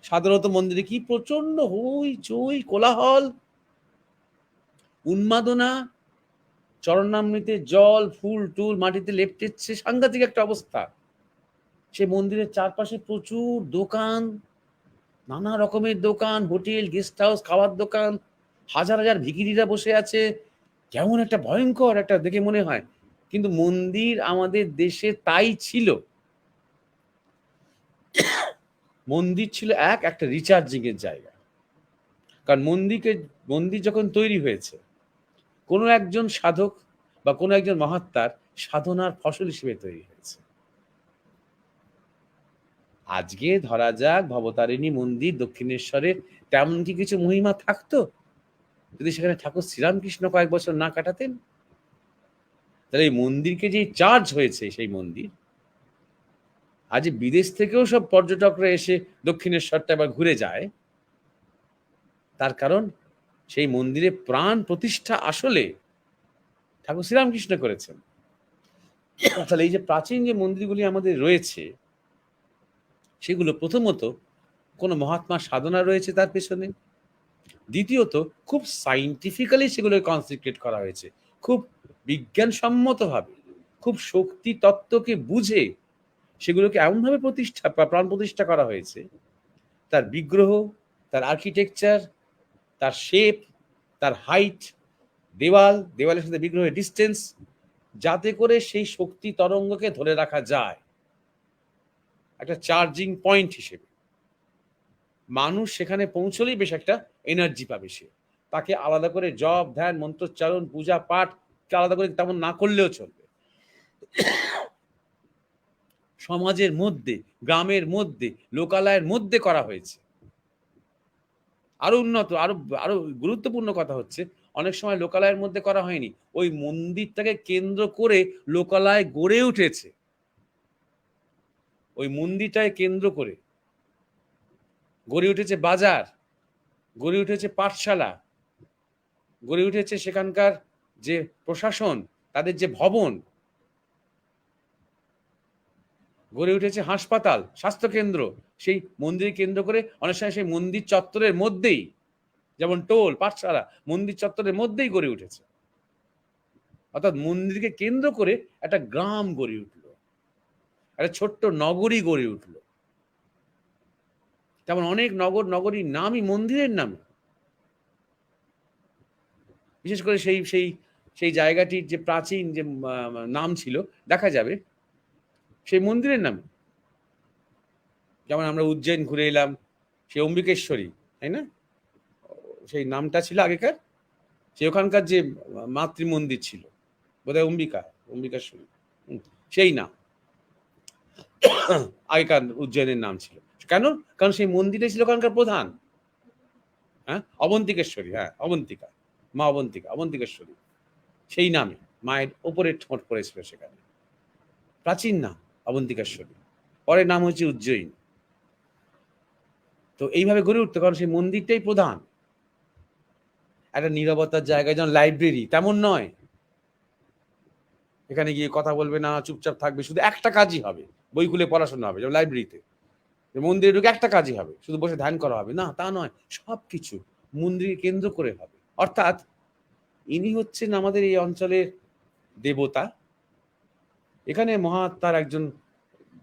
Speaker 1: সাধারণত মন্দিরে কি প্রচন্ড হই চই, কোলাহল, উন্মাদনা, চরণামৃতে জল ফুল টুল মাটিতে লেপটেছে, সাংঘাতিক একটা অবস্থা। সে মন্দিরের চারপাশে প্রচুর দোকান, নানা রকমের দোকান, হোটেল, গেস্ট হাউস, খাওয়ার দোকান, হাজার হাজার ভিখিরিরা বসে আছে। কেমন একটা ভয়ঙ্কর একটা দেখে মনে হয়। কিন্তু মন্দির আমাদের দেশে তাই ছিল। মন্দির ছিল একটা রিচার্জিং এর জায়গা। কারণ মন্দির যখন তৈরি হয়েছে, কোনো একজন সাধক বা কোনো একজন মহাত্মার সাধনার ফসল হিসেবে তৈরি হয়েছে। আজকে ধরা যাক ভবতারিণী মন্দির দক্ষিণেশ্বরের তেমন কি কিছু মহিমা থাকতো যদি সেখানে ঠাকুর শ্রীরামকৃষ্ণ কয়েক বছর না কাটাতেন? তাহলে এই মন্দিরকে যে চার্জ হয়েছে, সেই মন্দির আজ বিদেশ থেকেও সব পর্যটকরা এসে দক্ষিণেশ্বরটা আবার ঘুরে যায়, তার কারণ সেই মন্দিরে প্রাণ প্রতিষ্ঠা আসলে ঠাকুর শ্রীরামকৃষ্ণ করেছেন। তাহলে এই যে প্রাচীন যে মন্দিরগুলি আমাদের রয়েছে, সেগুলো প্রথমত কোনো মহাত্মার সাধনা রয়েছে তার পেছনে, দ্বিতীয়ত খুব সাইন্টিফিক্যালি সেগুলো কনসিক্রেট করা হয়েছে, খুব বিজ্ঞানসম্মতভাবে, খুব শক্তি তত্ত্বকে বুঝে সেগুলোকে এমনভাবে প্রতিষ্ঠা বা প্রাণ প্রতিষ্ঠা করা হয়েছে, তার বিগ্রহ, তার আর্কিটেকচার, তার শেপ, তার হাইট, দেওয়ালের সাথে বিগ্রহের ডিস্টেন্স, যাতে করে সেই শক্তি তরঙ্গকে ধরে রাখা যায় একটা চার্জিং পয়েন্ট হিসেবে। মানুষ সেখানে পৌঁছলেই বেশ একটা এনার্জি পাবে, সে তাকে আলাদা করে জপ ধ্যান মন্ত্রোচ্চারণ পূজা পাঠ আলাদা করে তেমন না করলেও চলবে। সমাজের মধ্যে, গ্রামের মধ্যে, লোকালয়ের মধ্যে করা হয়েছে। আরো উন্নত, আরো আরো গুরুত্বপূর্ণ কথা হচ্ছে, অনেক সময় লোকালয়ের মধ্যে করা হয়নি, ওই মন্দিরটাকে কেন্দ্র করে লোকালয় গড়ে উঠেছে। ওই মন্দিরটাকে কেন্দ্র করে গড়ে উঠেছে বাজার, গড়ে উঠেছে পাঠশালা, গড়ে উঠেছে সেখানকার যে প্রশাসন, তাদের যে ভবন, গড়ে উঠেছে হাসপাতাল, স্বাস্থ্যকেন্দ্র, সেই মন্দির কেন্দ্র করে। অনেক সময় সেই মন্দির চত্বরের মধ্যেই, যেমন টোল, পাঠশালা মন্দির চত্বরের মধ্যেই গড়ে উঠেছে। অর্থাৎ মন্দিরকে কেন্দ্র করে একটা গ্রাম গড়ে উঠলো, একটা ছোট্ট নগরী গড়ে উঠলো। তেমন অনেক নগর নগরীর নামই মন্দিরের নামে। বিশেষ করে সেই সেই সেই জায়গাটির যে প্রাচীন যে নাম ছিল, দেখা যাবে সেই মন্দিরের নামে। যেমন আমরা উজ্জয়ন ঘুরে এলাম, সেই অম্বিকেশ্বরী, তাই না? সেই নামটা ছিল আগেকার, সে ওখানকার যে মাতৃ মন্দির ছিল, বোধহয় অম্বিকাশ্বরী, সেই নাম আগেকার উজ্জয়নের নাম ছিল। কেন? কারণ সেই মন্দিরে ছিল ওখানকার প্রধান, হ্যাঁ, অবন্তিকেশ্বরী, হ্যাঁ অবন্তিকা, মা অবন্তিকা, অবন্তিকেশ্বরী, সেই নামে মায়ের ওপরে ঠোঁট পড়েছিল সেখানে, প্রাচীন নাম অবন্তিকেশ্বরী, পরের নাম হচ্ছে উজ্জয়িনী। তো এইভাবে গড়ে উঠতো, কারণ সেই মন্দিরটাই প্রধান। একটা নীরবতার জায়গায়, যেমন লাইব্রেরি তেমন নয়, এখানে গিয়ে কথা বলবে না, চুপচাপ থাকবে, শুধু একটা কাজই হবে, বই খুলে পড়াশোনা হবে। যেমন লাইব্রেরিতে, মন্দিরে ঢুকে একটা কাজই হবে, শুধু বসে ধ্যান করা হবে না, তা নয়, সবকিছু মন্দিরকে কেন্দ্র করে হবে। অর্থাৎ ইনি হচ্ছেন আমাদের এই অঞ্চলের দেবতা। এখানে মহাত্মার একজন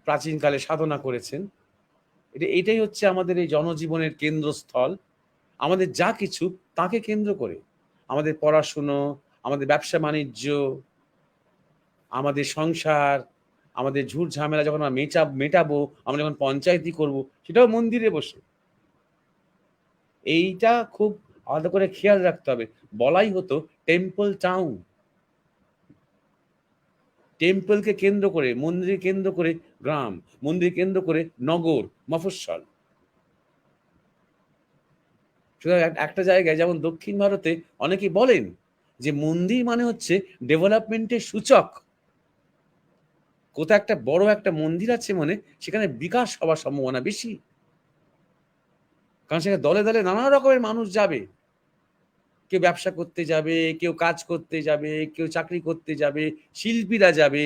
Speaker 1: প্রাচীনকালে সাধনা করেছেন। এটাই হচ্ছে আমাদের এই জনজীবনের কেন্দ্রস্থল। আমাদের যা কিছু তাকে কেন্দ্র করে, আমাদের পড়াশুনো, আমাদের ব্যবসা বাণিজ্য, আমাদের সংসার, আমাদের ঝুট ঝামেলা যখন আমরা মেটাবো, আমরা যখন পঞ্চায়েতি করব, সেটাও মন্দিরে বসে। এইটা খুব আলাদা করে খেয়াল রাখতে হবে। বলাই হতো টেম্পল টাউন। টেম্পলকে কেন্দ্র করে, মন্দির কেন্দ্র করে গ্রাম, মন্দির কেন্দ্র করে নগর, মফস্বল। সুতরাং একটা জায়গায়, যেমন দক্ষিণ ভারতে অনেকে বলেন যে মন্দির মানে হচ্ছে ডেভেলপমেন্টের সূচক। কোথাও একটা বড় একটা মন্দির আছে মানে সেখানে বিকাশ হওয়ার সম্ভাবনা বেশি, কারণ সেখানে দলে দলে নানা রকমের মানুষ যাবে। কেউ ব্যবসা করতে যাবে, কেউ কাজ করতে যাবে, কেউ চাকরি করতে যাবে, শিল্পীরা যাবে,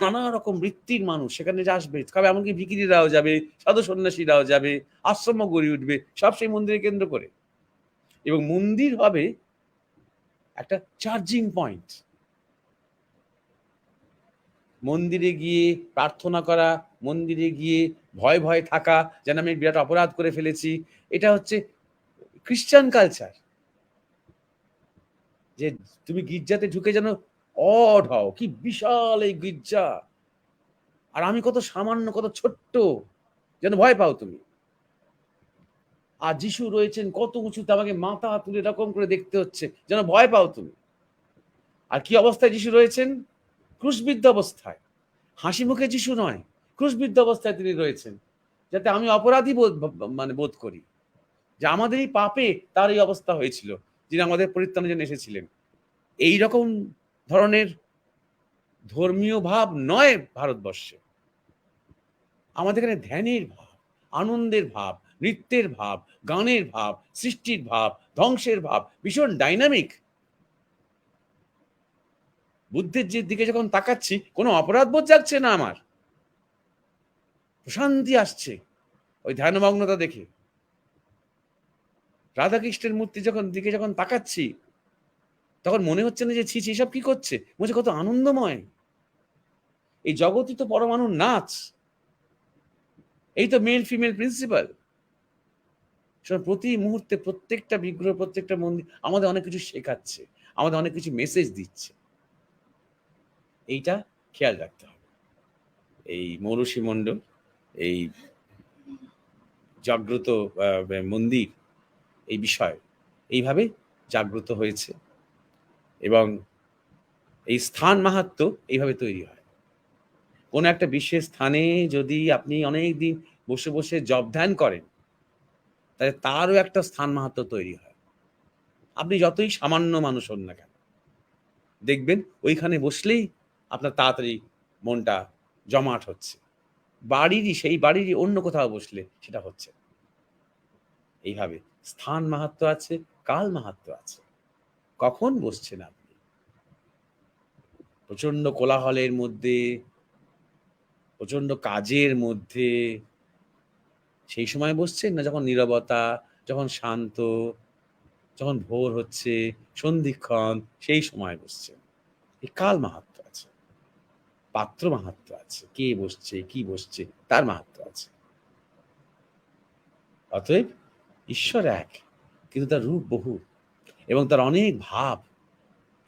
Speaker 1: নানা রকম বৃত্তির মানুষ সেখানে আসবে, তবে এমনকি ভিখিরিরাও যাবে, সাধু সন্ন্যাসীরাও যাবে, আশ্রম গড়ে উঠবে, সব সেই মন্দিরে কেন্দ্র করে। এবং মন্দির হবে একটা চার্জিং পয়েন্ট। মন্দিরে গিয়ে প্রার্থনা করা, মন্দিরে গিয়ে ভয় ভয় থাকা, যেন আমি বিরাট অপরাধ করে ফেলেছি, এটা হচ্ছে খ্রিস্টান কালচার। যে তুমি গির্জাতে ঢুকে যেন অড হও, কি বিশাল এই গির্জা, আর আমি কত সামান্য, কত ছোট্ট, যেন ভয় পাও তুমি। আর যিশু রয়েছেন কত উঁচুতে, আমাকে মাথা তুলে এরকম করে দেখতে হচ্ছে, যেন ভয় পাও তুমি। আর কি অবস্থায় যিশু রয়েছেন? ক্রুশবিদ্ধ অবস্থায়। হাসি মুখে যিশু নয়, ক্রুশবিদ্ধ অবস্থায় তিনি রয়েছেন, যাতে আমি অপরাধী বোধ করি, যে আমাদেরই পাপে তার এই অবস্থা হয়েছিল, যিনি আমাদের পরিত্রাণের জন্য এসেছিলেন। এই রকম ধরনের ধর্মীয় ভাব নয় ভারতবর্ষে। আমাদের এখানে ধ্যানের ভাব, আনন্দের ভাব, নৃত্যের ভাব, গানের ভাব, সৃষ্টির ভাব, ধ্বংসের ভাব ভীষণ ডাইনামিক। বুদ্ধের যে দিকে যখন তাকাচ্ছি কোনো অপরাধ বোধ জাগছে না আমার, প্রশান্তি আসছে ওই ধ্যানমগ্নতা দেখে। রাধাকৃষ্ণের মূর্তি দিকে যখন তাকাচ্ছি তখন মনে হচ্ছে না যে ছি ছি এসব কি করছে, মনে হচ্ছে কত আনন্দময়। এই জগতই তো পরমাণুর নাচ, এই তো মেল ফিমেল প্রিন্সিপাল। প্রতি মুহূর্তে প্রত্যেকটা বিগ্রহ, প্রত্যেকটা মন্দির আমাদের অনেক কিছু শেখাচ্ছে, আমাদের অনেক কিছু মেসেজ দিচ্ছে। এইটা খেয়াল রাখতে হবে। এই মৌরসী মণ্ডল, এই জাগ্রত মন্দির, এই বিষয় এইভাবে জাগ্রত হয়েছে এবং এই স্থান মাহাত্ম্য এইভাবে তৈরি হয়। কোনো একটা বিশেষ স্থানে যদি আপনি অনেক দিন বসে বসে জপ ধ্যান করেন তাহলে তারও একটা স্থান মাহাত্ম্য তৈরি হয়। আপনি যতই সামান্য মানুষ হন না কেন, দেখবেন ওইখানে বসলেই আপনার তাড়াতাড়ি মনটা জমাট হচ্ছে। সেই বাড়িরই অন্য কোথাও বসলে সেটা হচ্ছে। এইভাবে স্থান মাহাত্ম্য আছে, কাল মাহাত্ম্য আছে। কখন বসছেন আপনি? প্রচন্ড কোলাহলের মধ্যে, প্রচন্ড কাজের মধ্যে সেই সময় বসছেন, না যখন নীরবতা, যখন শান্ত, যখন ভোর হচ্ছে, সন্ধিক্ষণ, সেই সময় বসছেন? এই কাল মাহাত্ম্য আছে, পাত্র মাহাত্ম্য আছে, কে বসছে, কি বসছে তার মাহাত্ম্য আছে। অতএব ঈশ্বর এক, কিন্তু তার রূপ বহু এবং তার অনেক ভাব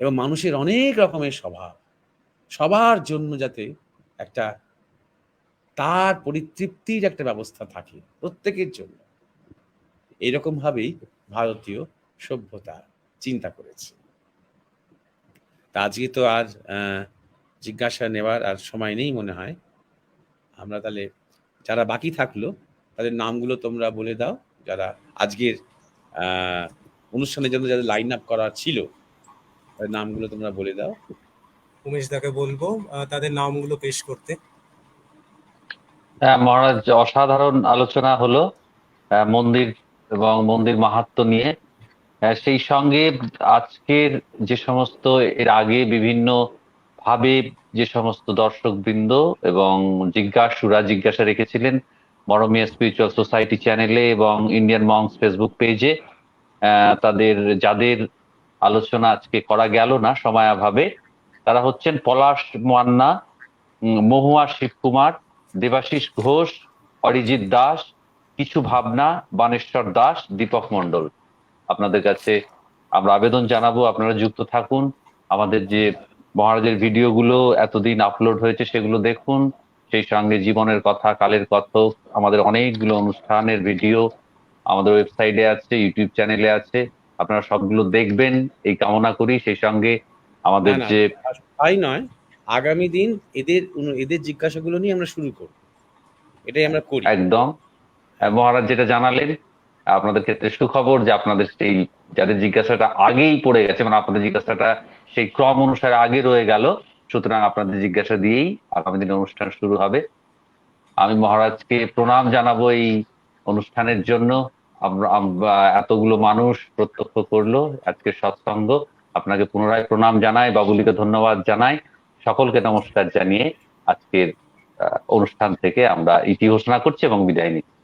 Speaker 1: এবং মানুষের অনেক রকমের স্বভাব। সবার জন্য যাতে একটা তার পরিতৃপ্তির একটা ব্যবস্থা থাকে প্রত্যেকের জন্য, এরকম ভাবেই ভারতীয় সভ্যতা চিন্তা করেছে। তা আজকে তো আর জিজ্ঞাসা নেওয়ার আর সময় নেই মনে হয়। আমরা তাহলে যারা বাকি থাকলো তাদের নামগুলো তোমরা বলে দাও, যারা আজকের অনুষ্ঠানের জন্য যাদের লাইন আপ করা ছিল তাদের নামগুলো তোমরা বলে দাও।
Speaker 2: উমেশ দাকে বলবো তাদের নামগুলো পেশ করতে।
Speaker 3: মহারাজ, অসাধারণ আলোচনা হলো মন্দির এবং মন্দির মাহাত্ম্য নিয়ে। সেই সঙ্গে আজকের যে সমস্ত এর আগে বিভিন্ন ভাবে যে সমস্ত দর্শকবৃন্দ এবং জিজ্ঞাসা রেখেছিলেন মরমিয়া স্পিরিচুয়াল সোসাইটি চ্যানেলে এবং ইন্ডিয়ান মংস ফেসবুক পেজে, যাদের আলোচনা আজকে করা গেল না সময়াভাবে, তারা হচ্ছেন পলাশ মান্না, মহুয়া শিবকুমার, দেবাশিস ঘোষ, অরিজিৎ দাস, কিছু ভাবনা, বানেশ্বর দাস, দীপক মণ্ডল। আপনাদের কাছে আমরা আবেদন জানাবো আপনারা যুক্ত থাকুন। আমাদের যে মহারাজের ভিডিওগুলো এতদিন আপলোড হয়েছে সেগুলো দেখুন। সেই সঙ্গে জীবনের কথা, কালের কথক, আমাদের অনেকগুলো অনুষ্ঠানের ভিডিও আমাদের ওয়েবসাইটে আছে, ইউটিউব চ্যানেলে আছে। আপনারা সবগুলো দেখবেন এই কামনা করি। সেই সঙ্গে আমাদের যে
Speaker 1: তাই নয়, আগামী দিন এদের জিজ্ঞাসাগুলো নিয়ে আমরা শুরু করব, এটাই আমরা করি।
Speaker 3: একদম মহারাজ যেটা জানালেন, আপনাদের ক্ষেত্রে সুখবর যে আপনাদের সেই যাদের জিজ্ঞাসাটা আগেই পড়ে গেছে, মানে আপনাদের জিজ্ঞাসাটা সেই ক্রম অনুসারে আগে রয়ে গেল, সুতরাং আপনাদের জিজ্ঞাসা দিয়েই আগামী দিনে অনুষ্ঠান শুরু হবে। আমি মহারাজকে প্রণাম জানাবো এই অনুষ্ঠানের জন্য। আমরা এতগুলো মানুষ প্রত্যক্ষ করলো আজকের সৎসঙ্গ, আপনাকে পুনরায় প্রণাম জানাই, বাবুলিকে ধন্যবাদ জানাই, সকলকে নমস্কার জানিয়ে আজকের অনুষ্ঠান থেকে আমরা ইতি ঘোষণা করছি এবং বিদায় নিচ্ছি।